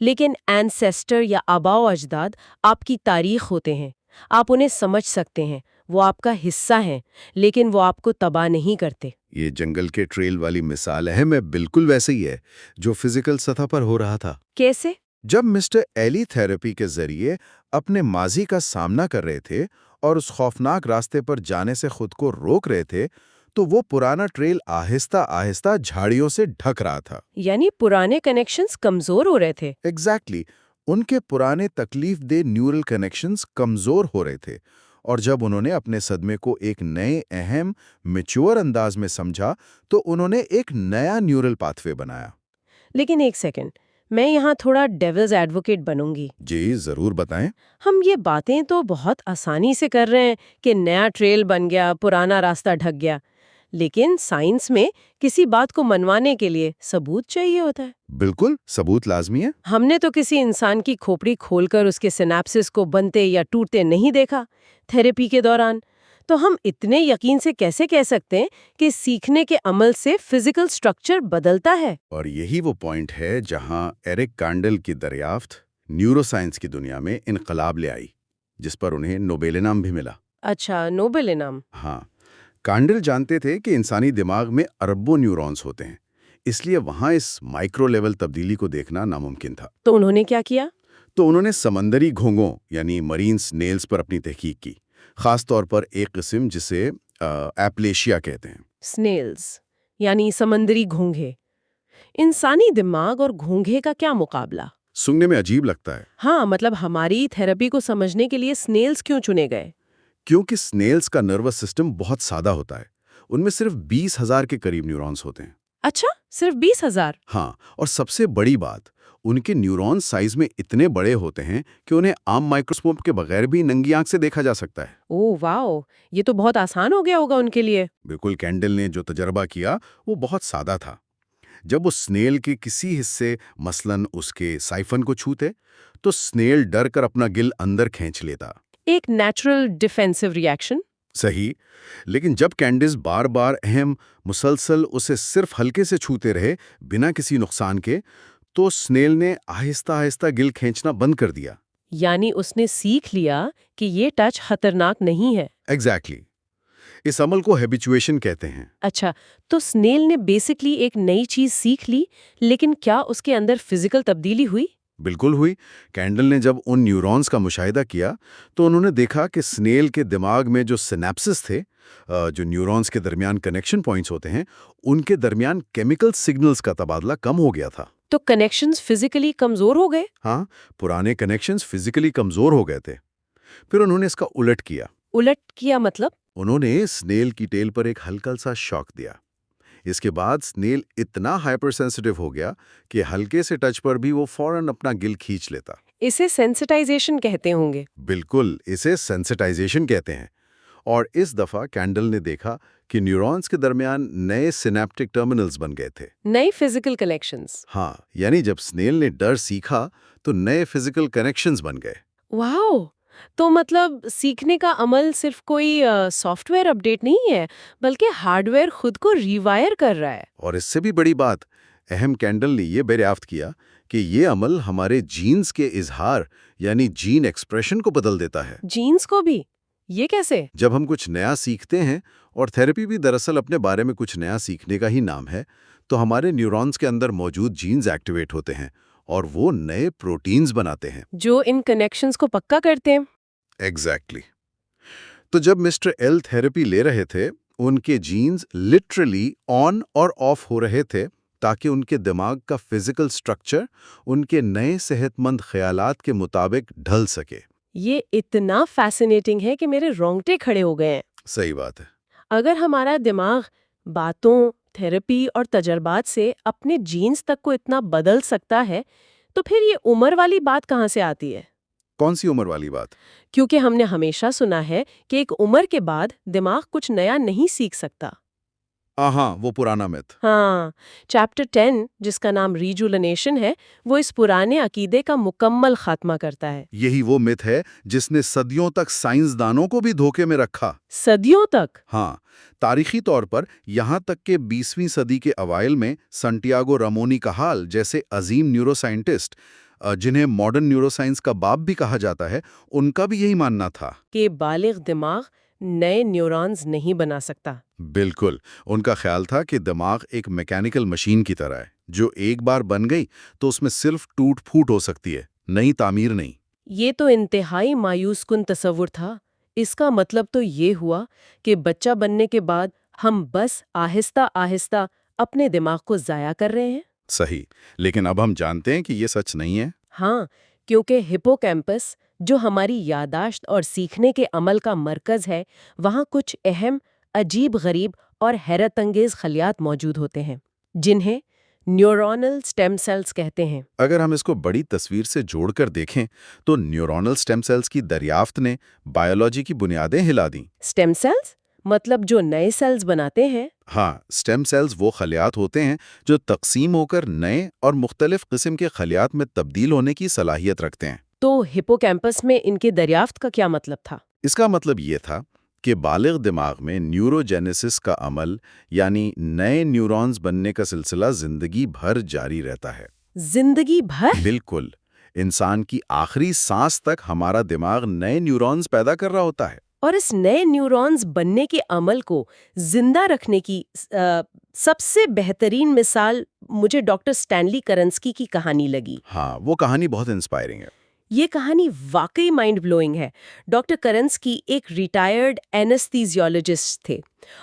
لیکن اینسیسٹر یا آباء و اجداد آپ کی تاریخ ہوتے ہیں، آپ انہیں سمجھ سکتے ہیں، وہ آپ کا حصہ ہیں، لیکن وہ آپ کو تباہ نہیں کرتے۔ یہ جنگل کے ٹریل والی مثال ہے، میں بالکل ویسے ہی ہے جو فزیکل سطح پر ہو رہا تھا۔ کیسے؟ جب مسٹر ایلی تھراپی کے ذریعے اپنے ماضی کا سامنا کر رہے تھے اور اس خوفناک راستے پر جانے سے خود کو روک رہے تھے، تو وہ پرانا ٹریل آہستہ آہستہ جھاڑیوں سے ڈھک رہا تھا۔ یعنی پرانے کنیکشنز کمزور ہو رہے تھے۔ ایگزیکٹلی، ان کے پرانے تکلیف دہ نیورل کنیکشنز کمزور ہو رہے تھے، اور جب انہوں نے اپنے صدمے کو ایک نئے اہم میچور انداز میں سمجھا تو انہوں نے ایک نیا نیورل پاتھ وے بنایا۔ لیکن ایک سیکنڈ، میں یہاں تھوڑا ڈیولز ایڈوکیٹ بنوں گی۔ جی ضرور بتائیں۔ ہم یہ باتیں تو بہت آسانی سے کر رہے ہیں کہ نیا ٹریل بن گیا، پرانا راستہ ڈھک گیا، لیکن سائنس میں کسی بات کو منوانے کے لیے ثبوت چاہیے ہوتا ہے۔ بالکل، ثبوت لازمی ہے۔ ہم نے تو کسی انسان کی کھوپڑی کھول کر اس کے سیناپسس کو بنتے یا ٹوٹتے نہیں دیکھا تھیراپی کے دوران، تو ہم اتنے یقین سے کیسے کہہ سکتے ہیں کہ سیکھنے کے عمل سے فزیکل سٹرکچر بدلتا ہے؟ اور یہی وہ پوائنٹ ہے جہاں ایرک کانڈل کی دریافت نیورو سائنس کی دنیا میں انقلاب لے آئی، جس پر انہیں نوبیل انعام بھی ملا۔ اچھا، نوبل انعام۔ ہاں، کانڈل جانتے تھے کہ انسانی دماغ میں اربوں نیورونز ہوتے ہیں، اس لیے وہاں اس مائکرو لیول تبدیلی کو دیکھنا ناممکن تھا۔ تو انہوں نے کیا کیا؟ تو انہوں نے سمندری گھونگوں یعنی مرین سنیلز پر اپنی تحقیق کی، خاص طور پر ایک قسم جسے ایپلیشیا کہتے ہیں۔ سنیلز یعنی سمندری گھونگھے۔ انسانی دماغ اور گھونگھے کا کیا مقابلہ؟ سننے میں عجیب لگتا ہے، ہاں، مطلب ہماری تھیراپی کو سمجھنے کے لیے سنیلز کیوں چنے گئے؟ کیونکہ سنیلز کا نروس سسٹم بہت سادہ ہوتا ہے، ان میں صرف 20,000 کے قریب نیورونز ہوتے ہیں۔ اچھا، صرف 20,000؟ ہاں، اور سب سے بڑی بات، ان کے نیورون سائز میں اتنے بڑے ہوتے ہیں کہ انہیں عام مائکروسکوپ کے بغیر بھی ننگی آنکھ سے دیکھا جا سکتا ہے۔ اوہ واو، یہ تو بہت آسان ہو گیا ہوگا ان کے لیے۔ بالکل، کینڈل نے جو تجربہ کیا وہ بہت سادہ تھا۔ جب وہ سنیل کے کسی حصے مثلاً اس کے سائفن کو چھوتے تو سنیل ڈر کر اپنا گل اندر کھینچ لیتا۔ ایک نیچرل ڈیفینسو ری ایکشن۔ صحیح، لیکن جب کینڈس بار بار مسلسل اسے صرف ہلکے سے چھوتے رہے بنا کسی نقصان کے، تو سنیل نے آہستہ آہستہ گل کھینچنا بند کر دیا۔ یعنی اس نے سیکھ لیا کہ یہ ٹچ خطرناک نہیں ہے۔ ایگزیکٹلی، اس عمل کو ہیبیچویشن کہتے ہیں۔ اچھا، تو سنیل نے بیسکلی ایک نئی چیز سیکھ لی، لیکن کیا اس کے اندر فزیکل تبدیلی ہوئی؟ بالکل ہوئی۔ کینڈل نے جب ان نیورونز کا مشاہدہ کیا تو انہوں نے دیکھا کہ سنیل کے دماغ میں جو سیناپسس تھے، جو نیورونز کے درمیان کنیکشن پوائنٹس ہوتے ہیں، ان کے درمیان کیمیکل سگنلز کا تبادلہ کم ہو گیا تھا۔ تو کنیکشنز فزیکلی کمزور ہو گئے؟ ہاں، پرانے کنیکشنز فزیکلی کمزور ہو گئے تھے۔ پھر انہوں نے اس کا الٹ کیا۔ الٹ کیا مطلب؟ انہوں نے سنیل کی ٹیل پر ایک ہلکا سا شاک دیا۔ اس کے بعد سنیل اتنا ہائپر سینسٹیو ہو گیا کہ ہلکے سے ٹچ پر بھی وہ فوراً اپنا گل کھینچ لیتا۔ اسے سینسٹائزیشن کہتے ہوں گے۔ بالکل، اسے سینسٹائزیشن کہتے ہیں۔ اور اس دفعہ کینڈل نے دیکھا کہ نیورونز کے درمیان نئے سینیپٹک ٹرمینلز بن گئے تھے۔ نئی فزیکل کنیکشنز۔ ہاں، یعنی جب سنیل نے ڈر سیکھا تو نئے فزیکل کنیکشنز بن گئے۔ واو، تو مطلب سیکھنے کا عمل صرف کوئی سافٹ ویئر اپڈیٹ نہیں ہے، بلکہ ہارڈ ویئر خود کو ریوائر کر رہا ہے۔ اور اس سے بھی بڑی بات، اہم کینڈل نے یہ دریافت کیا کہ یہ عمل ہمارے جینز کے اظہار یعنی جین ایکسپریشن کو بدل دیتا ہے۔ جینز کو بھی؟ یہ کیسے؟ جب ہم کچھ نیا سیکھتے ہیں، اور تھیراپی بھی دراصل اپنے بارے میں کچھ نیا سیکھنے کا ہی نام ہے، تو ہمارے نیورونز کے اندر موجود جینز ایکٹیویٹ ہوتے ہیں اور وہ نئے پروٹینز بناتے ہیں جو ان کنیکشنز کو پکا کرتے ہیں۔ ایگزیکٹلی۔ تو جب مسٹر ایل تھیراپی لے رہے تھے، ان کے جینز لٹرلی آن اور آف ہو رہے تھے تاکہ ان کے دماغ کا فزیکل سٹرکچر ان کے نئے صحت مند خیالات کے مطابق ڈھل سکے۔ یہ اتنا فیسینیٹنگ ہے کہ میرے رونگٹے کھڑے ہو گئے ہیں۔ صحیح بات ہے۔ اگر ہمارا دماغ باتوں، تھیراپی اور تجربات سے اپنے جینز تک کو اتنا بدل سکتا ہے، تو پھر یہ عمر والی بات کہاں سے آتی ہے؟ کون سی عمر والی بات؟ کیونکہ ہم نے ہمیشہ سنا ہے کہ ایک عمر کے بعد دماغ کچھ نیا نہیں سیکھ سکتا۔ ہاں وہ پرانا مت. ہاں، چیپٹر 10 جس کا نام ریجولنیشن ہے وہ اس پرانے عقیدے کا مکمل خاتمہ کرتا ہے۔ یہی وہ مت ہے جس نے صدیوں تک سائنسدانوں کو بھی دھوکے میں رکھا. صدیوں تک؟ ہاں، تاریخی طور پر یہاں تک کہ 20ویں صدی کے اوائل میں سنٹیاگو رامونی کہال جیسے عظیم نیورو سائنٹسٹ، جنہیں ماڈرن نیورو سائنس کا باپ بھی کہا جاتا ہے، ان کا بھی یہی ماننا تھا کہ بالغ دماغ نئے نیورونز نہیں بنا سکتا۔ بالکل، ان کا خیال تھا کہ دماغ ایک میکینیکل مشین کی طرح ہے، جو ایک بار بن گئی تو اس میں صرف ٹوٹ پھوٹ ہو سکتی ہے، نئی تعمیر نہیں۔ یہ تو انتہائی مایوس کن تصور تھا۔ اس کا مطلب تو یہ ہوا کہ بچہ بننے کے بعد ہم بس آہستہ آہستہ اپنے دماغ کو ضائع کر رہے ہیں۔ صحیح، لیکن اب ہم جانتے ہیں کہ یہ سچ نہیں ہے۔ ہاں، کیونکہ ہپوکیمپس جو ہماری یادداشت اور سیکھنے کے عمل کا مرکز ہے، وہاں کچھ اہم، عجیب غریب اور حیرت انگیز خلیات موجود ہوتے ہیں جنہیں نیورونل سٹیم سیلز کہتے ہیں۔ اگر ہم اس کو بڑی تصویر سے جوڑ کر دیکھیں تو نیورونل سٹیم سیلز کی دریافت نے بائیولوجی کی بنیادیں ہلا دیں۔ سٹیم سیلز مطلب جو نئے سیلز بناتے ہیں؟ ہاں، سٹیم سیلز وہ خلیات ہوتے ہیں جو تقسیم ہو کر نئے اور مختلف قسم کے خلیات میں تبدیل ہونے کی صلاحیت رکھتے ہیں۔ تو ہپوکیمپس میں ان کے دریافت کا کیا مطلب تھا؟ اس کا مطلب یہ تھا کہ بالغ دماغ میں نیوروجینیسس کا عمل، یعنی نئے نیورونز بننے کا سلسلہ زندگی بھر جاری رہتا ہے۔ زندگی بھر؟ بالکل، انسان کی آخری سانس تک ہمارا دماغ نئے نیورونز پیدا کر رہا ہوتا ہے۔ اور اس نئے نیورونز بننے کے عمل کو زندہ رکھنے کی سب سے بہترین مثال مجھے ڈاکٹر سٹینلی کرنسکی کی کہانی لگی۔ ہاں، وہ کہانی بہت انسپائرنگ ہے۔ یہ کہانی واقعی مائنڈ بلوئنگ ہے۔ ڈاکٹر کرنسکی ایک ریٹائرڈ اینستھیزیولوجسٹ تھے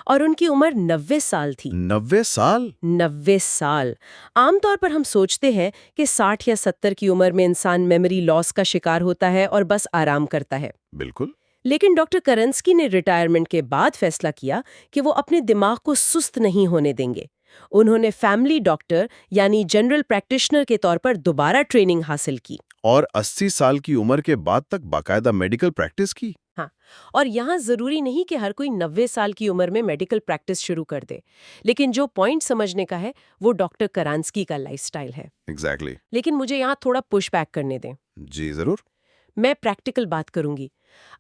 اور ان کی عمر 90 سال تھی۔ 90 سال؟ 90 سال! عام طور پر ہم سوچتے ہیں کہ 60 یا 70 کی عمر میں انسان میموری لاس کا شکار ہوتا ہے اور بس آرام کرتا ہے۔ بالکل۔ لیکن ڈاکٹر کرنسکی نے ریٹائرمنٹ کے بعد فیصلہ کیا کہ وہ اپنے دماغ کو سست نہیں ہونے دیں گے۔ انہوں نے فیملی ڈاکٹر یعنی جنرل پریکٹیشنر کے طور پر دوبارہ ٹریننگ حاصل کی۔ اور 80 سال کی عمر کے بعد تک باقاعدہ میڈیکل پریکٹس کی۔ ہاں، اور یہاں ضروری نہیں کہ ہر کوئی 90 سال کی عمر میں میڈیکل پریکٹس شروع کر دے، لیکن جو پوائنٹ سمجھنے کا ہے وہ ڈاکٹر کرنسکی کا لائف سٹائل ہے۔ ایگزیکٹلی۔ لیکن مجھے یہاں تھوڑا پش بیک کرنے دیں۔ جی ضرور۔ میں پریکٹیکل بات کروں گی۔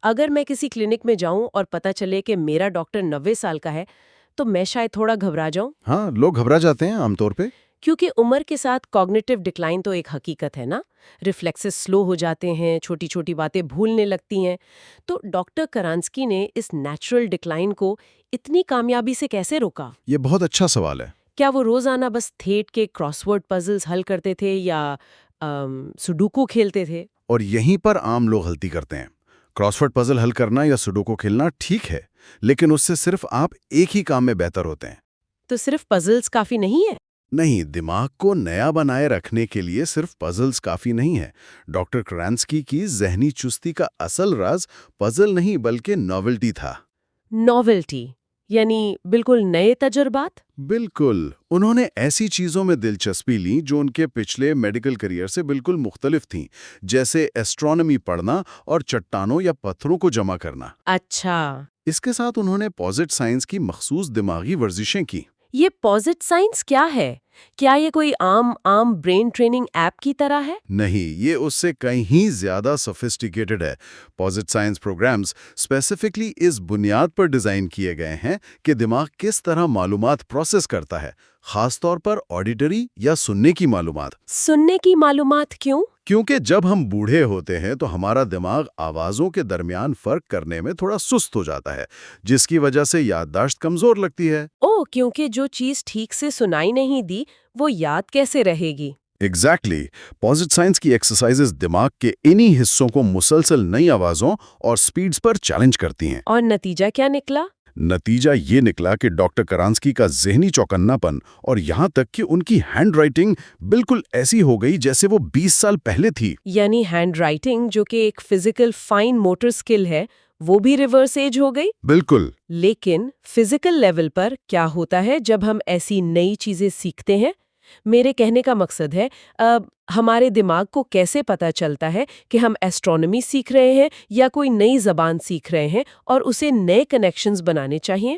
اگر میں کسی کلینک میں جاؤں اور پتہ چلے کہ میرا ڈاکٹر 90 سال کا ہے تو میں شاید تھوڑا گھبرا جاؤں۔ ہاں، لوگ گھبرا جاتے ہیں عام طور پہ۔ کیونکہ عمر کے ساتھ کوگنیٹو ڈکلائن تو ایک حقیقت ہے نا، ریفلیکسز سلو ہو جاتے ہیں، چھوٹی چھوٹی باتیں بھولنے لگتی ہیں۔ تو ڈاکٹر کرنسکی نے اس نیچرل ڈکلائن کو اتنی کامیابی سے کیسے روکا؟ یہ بہت اچھا سوال ہے۔ کیا وہ روزانہ بس تھیٹ کے کراس ورڈ پزلز حل کرتے تھے یا سڈوکو کھیلتے تھے؟ اور یہیں پر عام لوگ غلطی کرتے ہیں۔ کراس ورڈ پزل حل کرنا یا سڈوکو کھیلنا ٹھیک ہے، لیکن اس سے صرف آپ ایک ہی کام میں بہتر ہوتے ہیں۔ تو صرف پزلز کافی نہیں ہے؟ نہیں، دماغ کو نیا بنائے رکھنے کے لیے صرف پزلز کافی نہیں ہے۔ ڈاکٹر کرنسکی کی ذہنی چستی کا اصل راز پزل نہیں بلکہ ناولٹی تھا۔ ناولٹی یعنی بالکل نئے تجربات؟ بالکل، انہوں نے ایسی چیزوں میں دلچسپی لی جو ان کے پچھلے میڈیکل کیریئر سے بالکل مختلف تھیں، جیسے ایسٹرونومی پڑھنا اور چٹانوں یا پتھروں کو جمع کرنا۔ اچھا، اس کے ساتھ انہوں نے پوزٹ سائنس کی مخصوص دماغی ورزشیں کی۔ یہ پوزٹ سائنس کیا ہے؟ کیا یہ کوئی عام برین ٹریننگ ایپ کی طرح ہے؟ نہیں، یہ اس سے کہیں زیادہ سوفسٹیکیٹڈ ہے۔ پوزٹ سائنس پروگرامز اسپیسیفکلی اس بنیاد پر ڈیزائن کیے گئے ہیں کہ دماغ کس طرح معلومات پروسیس کرتا ہے، خاص طور پر آڈیٹری یا سننے کی معلومات۔ سننے کی معلومات کیوں؟ کیونکہ جب ہم بوڑھے ہوتے ہیں تو ہمارا دماغ آوازوں کے درمیان فرق کرنے میں تھوڑا سست ہو جاتا ہے، جس کی وجہ سے یادداشت کمزور لگتی ہے۔ کیونکہ جو چیز ٹھیک سے سنائی نہیں دی وہ یاد کیسے رہے گی؟ ایگزیکٹلی، پوزٹ سائنس کی ایکسرسائزز دماغ کے انہی حصوں کو مسلسل نئی آوازوں اور سپیڈز پر چیلنج کرتی ہیں۔ اور نتیجہ کیا نکلا؟ نتیجہ یہ نکلا کہ ڈاکٹر کرنسکی کا ذہنی چوکنا پن اور یہاں تک کہ ان کی ہینڈ رائٹنگ بالکل ایسی ہو گئی جیسے وہ 20 سال پہلے تھی۔ یعنی ہینڈ رائٹنگ جو کہ ایک فزیکل فائن موٹر سکل ہے وہ بھی ریورس ایج ہو گئی؟ بالکل۔ لیکن فزیکل لیول پر کیا ہوتا ہے جب ہم ایسی نئی چیزیں سیکھتے ہیں؟ میرے کہنے کا مقصد ہے ہمارے دماغ کو کیسے پتہ چلتا ہے کہ ہم ایسٹرونومی سیکھ رہے ہیں یا کوئی نئی زبان سیکھ رہے ہیں اور اسے نئے کنیکشنز بنانے چاہیے؟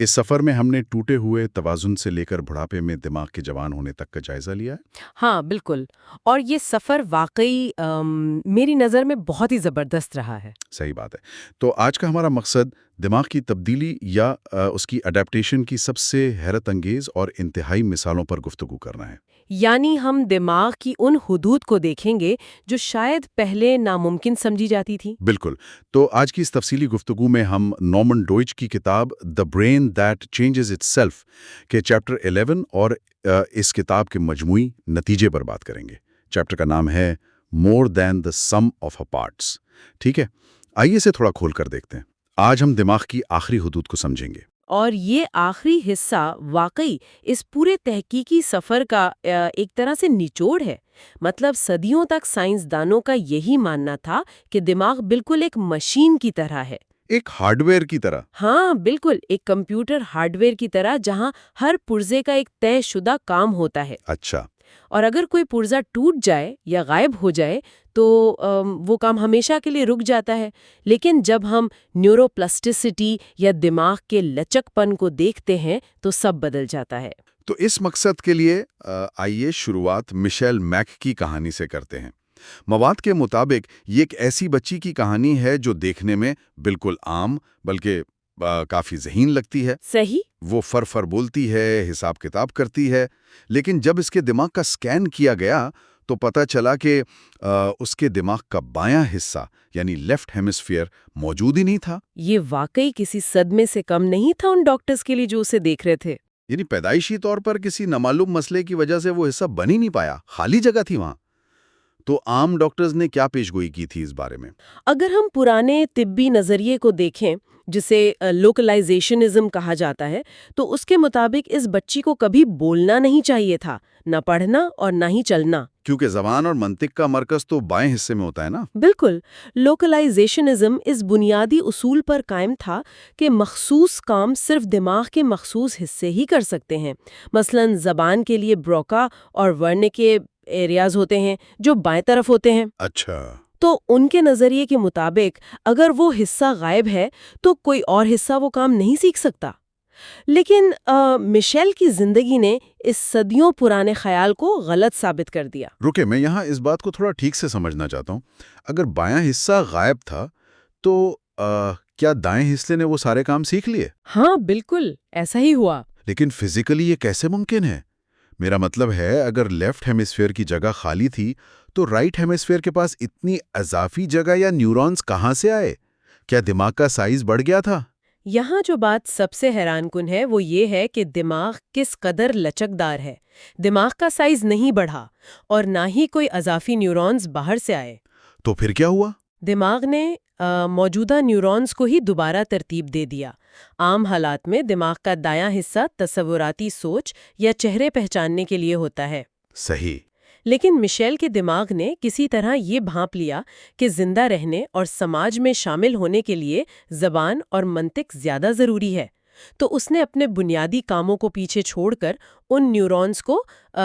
اس سفر میں ہم نے ٹوٹے ہوئے توازن سے لے کر بڑھاپے میں دماغ کے جوان ہونے تک کا جائزہ لیا ہے۔ ہاں بالکل، اور یہ سفر واقعی میری نظر میں بہت ہی زبردست رہا ہے۔ صحیح بات ہے۔ تو آج کا ہمارا مقصد دماغ کی تبدیلی یا اس کی اڈیپٹیشن کی سب سے حیرت انگیز اور انتہائی مثالوں پر گفتگو کرنا ہے۔ یعنی ہم دماغ کی ان حدود کو دیکھیں گے جو شاید پہلے ناممکن سمجھی جاتی تھی۔ بالکل۔ تو آج کی اس تفصیلی گفتگو میں ہم نارمن ڈوئچ کی کتاب دی brain that changes it self کے چیپٹر 11 اور اس کتاب کے مجموعی نتیجے پر بات کریں گے۔ چیپٹر کا نام ہے مور دین دا سم آف ہر پارٹس۔ ٹھیک ہے، آئیے اسے تھوڑا کھول کر دیکھتے ہیں۔ آج ہم دماغ کی آخری حدود کو سمجھیں گے۔ اور یہ آخری حصہ واقعی اس پورے تحقیقی سفر کا ایک طرح سے نچوڑ ہے۔ مطلب صدیوں تک سائنسدانوں کا یہی ماننا تھا کہ دماغ بالکل ایک مشین کی طرح ہے۔ ایک ہارڈ ویئر کی طرح۔ ہاں بالکل، ایک کمپیوٹر ہارڈ ویئر کی طرح جہاں ہر پرزے کا ایک طے شدہ کام ہوتا ہے۔ اچھا۔ اور اگر کوئی پرزہ ٹوٹ جائے یا غائب ہو جائے تو وہ کام ہمیشہ کے لیے رک جاتا ہے۔ لیکن جب ہم نیورو پلاسٹیسٹی یا دماغ کے لچک پن کو دیکھتے ہیں تو سب بدل جاتا ہے۔ تو اس مقصد کے لیے آئیے شروعات مشیل میک کی کہانی سے کرتے ہیں۔ مواد کے مطابق یہ ایک ایسی بچی کی کہانی ہے جو دیکھنے میں بالکل عام بلکہ کافی ذہین لگتی ہے۔ صحیح۔ وہ فر بولتی ہے، حساب کتاب کرتی ہے، لیکن جب اس کے دماغ کا سکین کیا گیا تو پتہ چلا کہ اس کے دماغ کا بایاں حصہ یعنی لیفٹ ہیمسفیئر موجود ہی نہیں تھا۔ یہ واقعی کسی صدمے سے کم نہیں تھا ان ڈاکٹرز کے لیے جو اسے دیکھ رہے تھے۔ یعنی پیدائشی طور پر کسی نامعلوم مسئلے کی وجہ سے وہ حصہ بن ہی نہیں پایا، خالی جگہ تھی وہاں۔ تو عام ڈاکٹرز نے کیا پیشگوئی کی تھی اس بارے میں؟ اگر ہم پرانے طبی نظریے کو دیکھیں جسے لوکلائزیشنزم کہا جاتا ہے تو اس کے مطابق اس بچی کو کبھی بولنا نہیں چاہیے تھا، نہ پڑھنا اور نہ ہی چلنا، کیونکہ زبان اور منطق کا مرکز تو بائیں حصے میں ہوتا ہے نا۔ بالکل۔ لوکلائزیشنزم اس بنیادی اصول پر قائم تھا کہ مخصوص کام صرف دماغ کے مخصوص حصے ہی کر سکتے ہیں۔ مثلاً زبان کے لیے بروکا اور ورنے کے ایریاز ہوتے ہیں جو بائیں طرف ہوتے ہیں۔ اچھا۔ تو ان کے نظریے کے مطابق اگر وہ حصہ غائب ہے تو کوئی اور حصہ وہ کام نہیں سیکھ سکتا۔ لیکن مشیل کی زندگی نے اس صدیوں پرانے خیال کو غلط ثابت کر دیا۔ رکے، میں یہاں اس بات کو تھوڑا ٹھیک سے سمجھنا چاہتا ہوں۔ اگر بایاں حصہ غائب تھا تو کیا دائیں حصے نے وہ سارے کام سیکھ لیے؟ ہاں بالکل ایسا ہی ہوا۔ لیکن فزیکلی یہ کیسے ممکن ہے؟ میرا مطلب ہے اگر لیفٹ ہیمسفیئر کی جگہ خالی تھی تو رائٹ ہیمسفیئر کے پاس اتنی اضافی جگہ یا نیورونز کہاں سے آئے؟ کیا دماغ کا سائز بڑھ گیا تھا؟ یہاں جو بات سب سے حیران کن ہے وہ یہ ہے کہ دماغ کس قدر لچکدار ہے۔ دماغ کا سائز نہیں بڑھا اور نہ ہی کوئی اضافی نیورونز باہر سے آئے۔ تو پھر کیا ہوا؟ دماغ نے موجودہ نیورونز کو ہی دوبارہ ترتیب دے دیا۔ عام حالات میں دماغ کا دایاں حصہ تصوراتی سوچ یا چہرے پہچاننے کے لیے ہوتا ہے۔ صحیح۔ لیکن مشیل کے دماغ نے کسی طرح یہ بھانپ لیا کہ زندہ رہنے اور سماج میں شامل ہونے کے لیے زبان اور منطق زیادہ ضروری ہے۔ تو اس نے اپنے بنیادی کاموں کو پیچھے چھوڑ کر ان نیورونز کو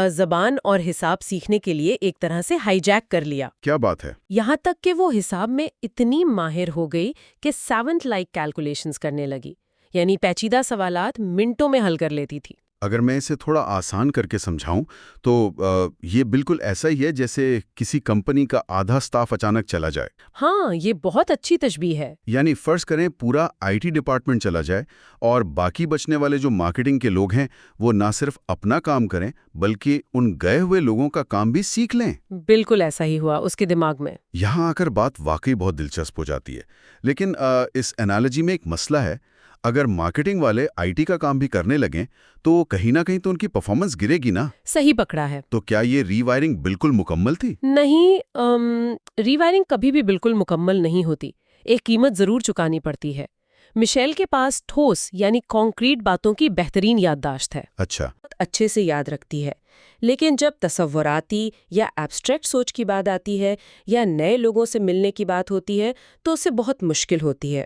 زبان اور حساب سیکھنے کے لیے ایک طرح سے ہائی جیک کر لیا۔ کیا بات ہے؟ یہاں تک کہ وہ حساب میں اتنی ماہر ہو گئی کہ 7 لائک کیلکولیشنز کرنے لگی، یعنی پیچیدہ سوالات منٹوں میں حل کر لیتی تھی۔ اگر میں اسے تھوڑا آسان کر کے سمجھاؤں تو یہ بالکل ایسا ہی ہے جیسے کسی کمپنی کا آدھا سٹاف اچانک چلا جائے۔ ہاں، یہ بہت اچھی تشبیہ ہے۔ یعنی فرض کریں پورا IT ڈپارٹمنٹ چلا جائے اور باقی بچنے والے جو مارکیٹنگ کے لوگ ہیں وہ نہ صرف اپنا کام کریں بلکہ ان گئے ہوئے لوگوں کا کام بھی سیکھ لیں۔ بالکل ایسا ہی ہوا اس کے دماغ میں۔ یہاں آ کر بات واقعی بہت دلچسپ ہو جاتی ہے، لیکن اس انالوجی میں ایک مسئلہ ہے۔ اگر مارکیٹنگ والے IT کا کام بھی کرنے لگیں تو کہیں نہ کہیں تو ان کی پرفارمنس گرے گی نا۔ صحیح پکڑا ہے۔ تو کیا یہ ری وائرنگ بالکل مکمل تھی؟ نہیں، ری وائرنگ کبھی بھی بالکل مکمل نہیں ہوتی، ایک قیمت ضرور چکانی پڑتی ہے۔ مشیل کے پاس ٹھوس یعنی کانکریٹ باتوں کی بہترین یادداشت ہے، اچھا۔ بہت اچھے سے یاد رکھتی ہے۔ لیکن جب تصوراتی یا ایبسٹریکٹ سوچ کی بات آتی ہے یا نئے لوگوں سے ملنے کی بات ہوتی ہے تو اسے بہت مشکل ہوتی ہے۔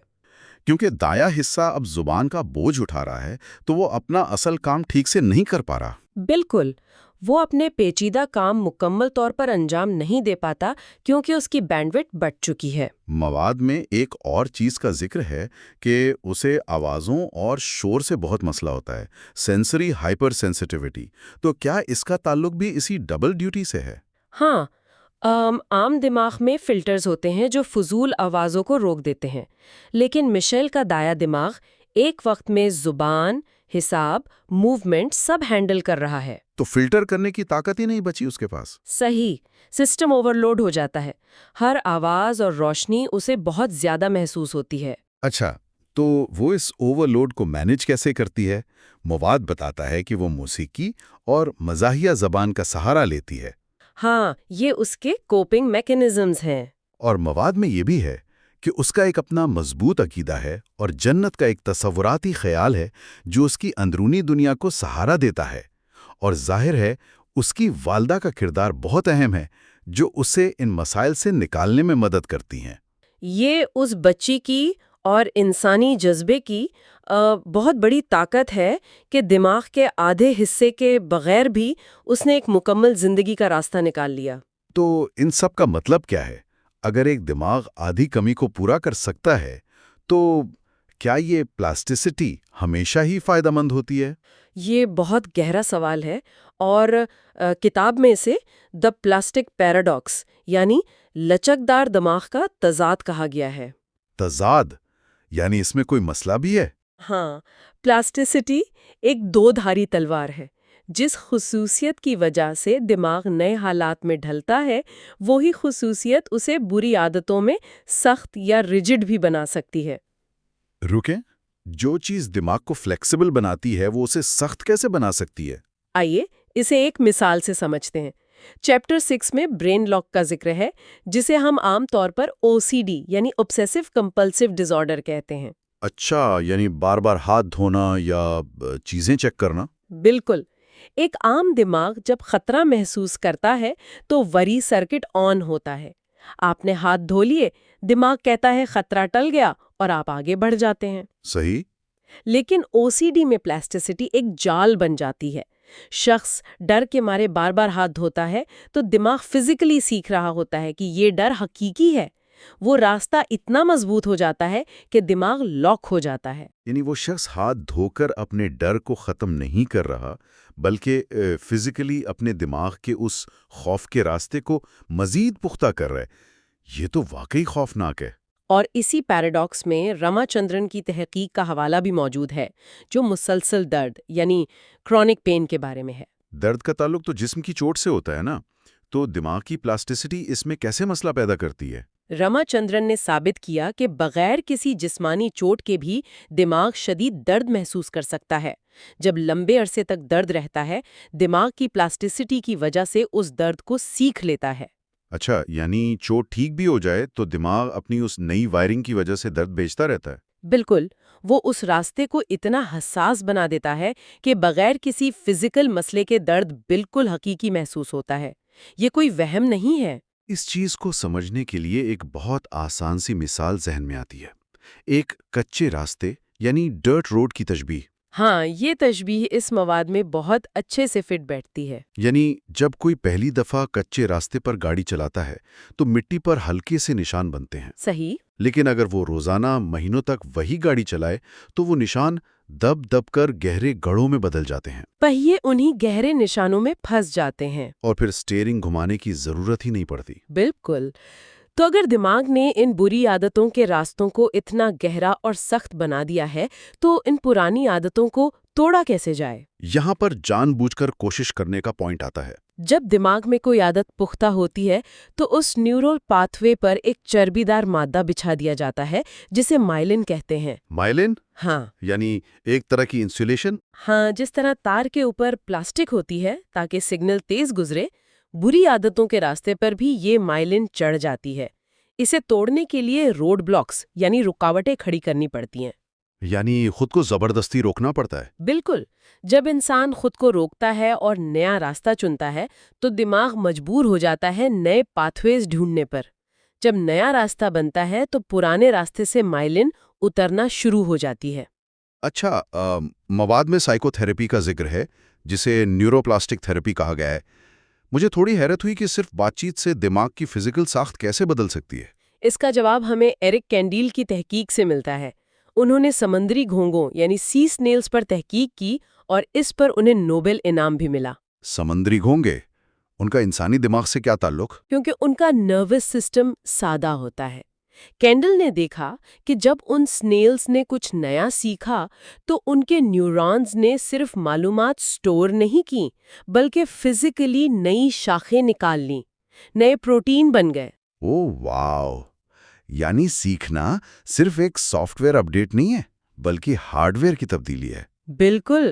کیونکہ دایاں حصہ اب زبان کا بوجھ اٹھا رہا ہے تو وہ اپنا اصل کام ٹھیک سے نہیں کر پا رہا۔ بالکل، وہ اپنے پیچیدہ کام مکمل طور پر انجام نہیں دے پاتا کیونکہ اس کی بینڈوڈ بڑھ چکی ہے۔ مواد میں ایک اور چیز کا ذکر ہے کہ اسے آوازوں اور شور سے بہت مسئلہ ہوتا ہے، سینسری ہائپر سینسٹیوٹی۔ تو کیا اس کا تعلق بھی اسی ڈبل ڈیوٹی سے ہے؟ ہاں، عام دماغ میں فلٹرز ہوتے ہیں جو فضول آوازوں کو روک دیتے ہیں، لیکن مشیل کا دایا دماغ ایک وقت میں زبان، حساب، موومنٹ سب ہینڈل کر رہا ہے۔ تو فلٹر کرنے کی طاقت ہی نہیں بچی اس کے پاس۔ صحیح، سسٹم اوورلوڈ ہو جاتا ہے، ہر آواز اور روشنی اسے بہت زیادہ محسوس ہوتی ہے۔ اچھا، تو وہ اس اوور لوڈ کو مینج کیسے کرتی ہے؟ مواد بتاتا ہے کہ وہ موسیقی اور مزاحیہ زبان کا سہارا لیتی ہے، ہاں، یہ اس کے کوپنگ میکینزمز ہیں۔ اور مواد میں یہ بھی ہے کہ اس کا ایک اپنا مضبوط عقیدہ ہے اور جنت کا ایک تصوراتی خیال ہے جو اس کی اندرونی دنیا کو سہارا دیتا ہے، اور ظاہر ہے اس کی والدہ کا کردار بہت اہم ہے جو اسے ان مسائل سے نکالنے میں مدد کرتی ہیں۔ یہ اس بچی کی اور انسانی جذبے کی بہت بڑی طاقت ہے کہ دماغ کے آدھے حصے کے بغیر بھی اس نے ایک مکمل زندگی کا راستہ نکال لیا۔ تو ان سب کا مطلب کیا ہے؟ اگر ایک دماغ آدھی کمی کو پورا کر سکتا ہے تو کیا یہ پلاسٹیسٹی ہمیشہ ہی فائدہ مند ہوتی ہے؟ یہ بہت گہرا سوال ہے، اور کتاب میں اسے دی پلاسٹک پیراڈاکس یعنی لچکدار دماغ کا تضاد کہا گیا ہے۔ تضاد یعنی اس میں کوئی مسئلہ بھی ہے؟ ہاں، پلاسٹیسٹی ایک دو دھاری تلوار ہے۔ جس خصوصیت کی وجہ سے دماغ نئے حالات میں ڈھلتا ہے، وہی خصوصیت اسے بری عادتوں میں سخت یا ریجڈ بھی بنا سکتی ہے۔ رکیں، جو چیز دماغ کو فلیکسیبل بناتی ہے وہ اسے سخت کیسے بنا سکتی ہے؟ آئیے اسے ایک مثال سے سمجھتے ہیں۔ چیپٹر 6 میں برین لاک کا ذکر ہے، جسے ہم عام طور پر OCD یعنی obsessive compulsive disorder کہتے ہیں۔ اچھا، یعنی بار بار ہاتھ دھونا یا چیزیں چیک کرنا؟ بالکل، ایک عام دماغ جب خطرہ محسوس کرتا ہے تو وری سرکٹ آن ہوتا ہے۔ آپ نے ہاتھ دھو لیے، دماغ کہتا ہے خطرہ ٹل گیا، اور آپ آگے بڑھ جاتے ہیں۔ صحیح۔ لیکن OCD میں پلاسٹیسٹی ایک جال بن جاتی ہے۔ شخص ڈر کے مارے بار بار ہاتھ دھوتا ہے تو دماغ فزیکلی سیکھ رہا ہوتا ہے کہ یہ ڈر حقیقی ہے۔ وہ راستہ اتنا مضبوط ہو جاتا ہے کہ دماغ لاک ہو جاتا ہے۔ یعنی وہ شخص ہاتھ دھو کر اپنے ڈر کو ختم نہیں کر رہا، بلکہ فزیکلی اپنے دماغ کے اس خوف کے راستے کو مزید پختہ کر رہا ہے۔ یہ تو واقعی خوفناک ہے۔ اور اسی پیراڈاکس میں رما چندرن کی تحقیق کا حوالہ بھی موجود ہے، جو مسلسل درد یعنی کرونک پین کے بارے میں ہے۔ درد کا تعلق تو جسم کی چوٹ سے ہوتا ہے نا، تو دماغ کی پلاسٹیسٹی اس میں کیسے مسئلہ پیدا کرتی ہے؟ رما چندرن نے ثابت کیا کہ بغیر کسی جسمانی چوٹ کے بھی دماغ شدید درد محسوس کر سکتا ہے۔ جب لمبے عرصے تک درد رہتا ہے، دماغ کی پلاسٹیسٹی کی وجہ سے اس درد کو سیکھ لیتا ہے۔ اچھا، یعنی چوٹ ٹھیک بھی ہو جائے تو دماغ اپنی اس نئی وائرنگ کی وجہ سے درد بھیجتا رہتا ہے؟ بالکل، وہ اس راستے کو اتنا حساس بنا دیتا ہے کہ بغیر کسی فزیکل مسئلے کے درد بالکل حقیقی محسوس ہوتا ہے۔ یہ کوئی وہم نہیں ہے۔ اس چیز کو سمجھنے کے لیے ایک بہت آسان سی مثال ذہن میں آتی ہے، ایک کچے راستے یعنی ڈرٹ روڈ کی تشبیہ۔ ہاں، یہ تشبیہ اس مواد میں بہت اچھے سے فٹ بیٹھتی ہے۔ یعنی جب کوئی پہلی دفعہ کچے راستے پر گاڑی چلاتا ہے تو مٹی پر ہلکے سے نشان بنتے ہیں، صحیح۔ لیکن اگر وہ روزانہ مہینوں تک وہی گاڑی چلائے تو وہ نشان دب دب کر گہرے گڑھوں میں بدل جاتے ہیں، پہیے انہی گہرے نشانوں میں پھنس جاتے ہیں، اور پھر سٹیئرنگ گھمانے کی ضرورت ہی نہیں پڑتی۔ بالکل۔ تو اگر دماغ نے ان بری عادتوں کے راستوں کو اتنا گہرا اور سخت بنا دیا ہے تو ان پرانی عادتوں کو توڑا کیسے جائے؟ یہاں پر جان بوجھ کر کوشش کرنے کا پوائنٹ آتا ہے۔ جب دماغ میں کوئی عادت پختہ ہوتی ہے تو اس نیورل پاتھ وے پر ایک چربی دار مادہ بچھا دیا جاتا ہے جسے مائلن کہتے ہیں۔ مائلن ہاں یعنی ایک طرح کی انسولیشن؟ ہاں، جس طرح تار کے اوپر پلاسٹک ہوتی ہے تاکہ سگنل تیز گزرے، بری عادتوں کے راستے پر بھی یہ مائلن چڑھ جاتی ہے۔ اسے توڑنے کے لیے روڈ بلاکس یعنی رکاوٹیں کھڑی کرنی پڑتی ہیں۔ یعنی خود کو زبردستی روکنا پڑتا ہے۔ بالکل، جب انسان خود کو روکتا ہے اور نیا راستہ چنتا ہے تو دماغ مجبور ہو جاتا ہے نئے پاتھ ویز ڈھونڈنے پر۔ جب نیا راستہ بنتا ہے تو پرانے راستے سے مائلن اترنا شروع ہو جاتی ہے۔ اچھا، مواد میں سائیکو تھراپی کا ذکر ہے جسے نیوروپلاسٹک تھراپی کہا گیا ہے۔ مجھے تھوڑی حیرت ہوئی کہ صرف بات چیت سے دماغ کی فزیکل ساخت کیسے بدل سکتی ہے؟ اس کا جواب ہمیں ایرک کینڈیل کی تحقیق سے ملتا ہے۔ انہوں نے سمندری گھونگوں یعنی سی سنیلز پر تحقیق کی اور اس پر انہیں نوبل انعام بھی ملا۔ سمندری گھونگے، ان کا انسانی دماغ سے کیا تعلق؟ کیونکہ ان کا نروس سسٹم سادہ ہوتا ہے۔ کینڈل نے دیکھا کہ جب ان سنیلز نے کچھ نیا سیکھا تو ان کے نیورونز نے صرف معلومات سٹور نہیں کی بلکہ فزیکلی نئی شاخیں نکال لیں، نئے پروٹین بن گئے۔ اوہ واو! یعنی سیکھنا صرف ایک سافٹ ویئر اپڈیٹ نہیں ہے بلکہ ہارڈ ویئر کی تبدیلی ہے۔ بالکل،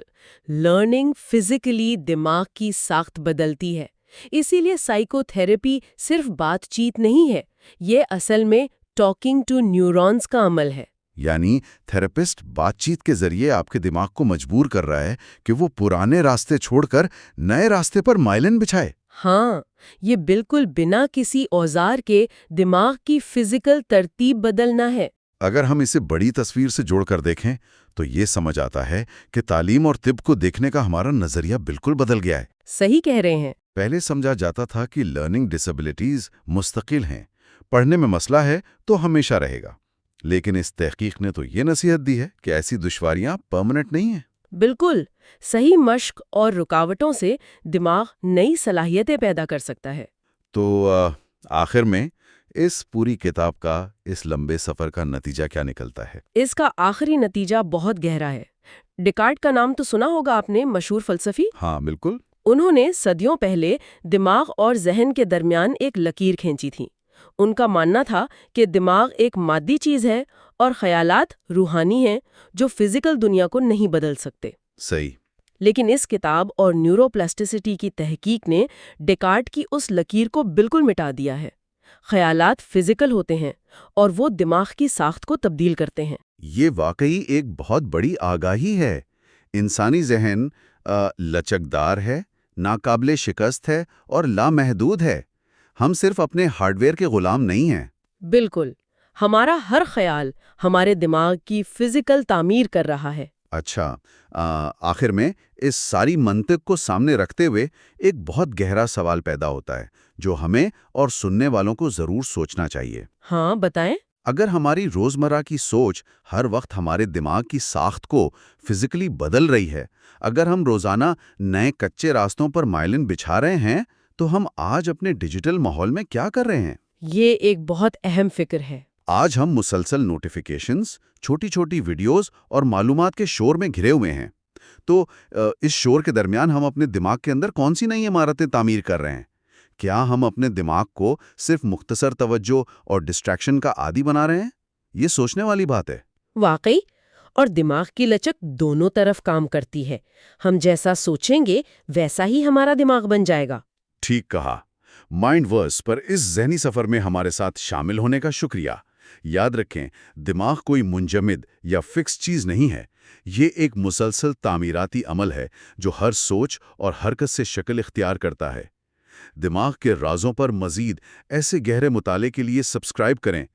لرننگ فزیکلی دماغ کی ساخت بدلتی ہے۔ اسی لیے سائیکو تھراپی صرف بات چیت نہیں ہے، یہ اصل میں ٹاکنگ ٹو نیورونز کا عمل ہے۔ یعنی تھراپسٹ بات چیت کے ذریعے آپ کے دماغ کو مجبور کر رہا ہے کہ وہ پرانے راستے چھوڑ کر نئے راستے پر مائلن بچھائے۔ ہاں، یہ بالکل بنا کسی اوزار کے دماغ کی فزیکل ترتیب بدلنا ہے۔ اگر ہم اسے بڑی تصویر سے جوڑ کر دیکھیں تو یہ سمجھ آتا ہے کہ تعلیم اور طب کو دیکھنے کا ہمارا نظریہ بالکل بدل گیا ہے۔ صحیح کہہ رہے ہیں۔ پہلے سمجھا جاتا تھا کہ لرننگ ڈسیبلٹیز مستقل ہیں، پڑھنے میں مسئلہ ہے تو ہمیشہ رہے گا، لیکن اس تحقیق نے تو یہ نصیحت دی ہے کہ ایسی دشواریاں پرماننٹ نہیں ہیں۔ بالکل، صحیح مشق اور رکاوٹوں سے دماغ نئی صلاحیتیں پیدا کر سکتا ہے۔ تو آخر میں اس پوری کتاب کا اس لمبے سفر کا نتیجہ کیا نکلتا ہے؟ اس کا آخری نتیجہ بہت گہرا ہے۔ ڈیکارٹ کا نام تو سنا ہوگا آپ نے، مشہور فلسفی۔ ہاں بالکل۔ انہوں نے صدیوں پہلے دماغ اور ذہن کے درمیان ایک لکیر کھینچی تھی۔ ان کا ماننا تھا کہ دماغ ایک مادی چیز ہے اور خیالات روحانی ہیں جو فزیکل دنیا کو نہیں بدل سکتے۔ صحیح۔ لیکن اس کتاب اور نیورو پلاسٹیسٹی کی تحقیق نے ڈیکارٹ کی اس لکیر کو بالکل مٹا دیا ہے۔ خیالات فزیکل ہوتے ہیں اور وہ دماغ کی ساخت کو تبدیل کرتے ہیں۔ یہ واقعی ایک بہت بڑی آگاہی ہے۔ انسانی ذہن لچکدار ہے، ناقابل شکست ہے اور لامحدود ہے۔ ہم صرف اپنے ہارڈ ویئر کے غلام نہیں ہیں۔ بالکل، ہمارا ہر خیال ہمارے دماغ کی فزیکل تعمیر کر رہا ہے۔ اچھا، آخر میں اس ساری منطق کو سامنے رکھتے ہوئے ایک بہت گہرا سوال پیدا ہوتا ہے جو ہمیں اور سننے والوں کو ضرور سوچنا چاہیے۔ ہاں، بتائیں۔ اگر ہماری روزمرہ کی سوچ ہر وقت ہمارے دماغ کی ساخت کو فزیکلی بدل رہی ہے، اگر ہم روزانہ نئے کچے راستوں پر مائلن بچھا رہے ہیں، تو ہم آج اپنے ڈیجیٹل ماحول میں کیا کر رہے ہیں؟ یہ ایک بہت اہم فکر ہے۔ آج ہم مسلسل نوٹیفیکیشنز، چھوٹی چھوٹی ویڈیوز اور معلومات کے شور میں گھرے ہوئے ہیں۔ تو اس شور کے درمیان ہم اپنے دماغ کے اندر کون سی نئی عمارتیں تعمیر کر رہے ہیں؟ کیا ہم اپنے دماغ کو صرف مختصر توجہ اور ڈسٹریکشن کا عادی بنا رہے ہیں؟ یہ سوچنے والی بات ہے۔ واقعی، اور دماغ کی لچک دونوں طرف کام کرتی ہے۔ ہم جیسا سوچیں گے ویسا ہی ہمارا دماغ بن جائے گا۔ ٹھیک کہا۔ مائنڈ ورس پر اس ذہنی سفر میں ہمارے ساتھ شامل ہونے کا شکریہ۔ یاد رکھیں، دماغ کوئی منجمد یا فکس چیز نہیں ہے۔ یہ ایک مسلسل تعمیراتی عمل ہے جو ہر سوچ اور حرکت سے شکل اختیار کرتا ہے۔ دماغ کے رازوں پر مزید ایسے گہرے مطالعے کے لیے سبسکرائب کریں۔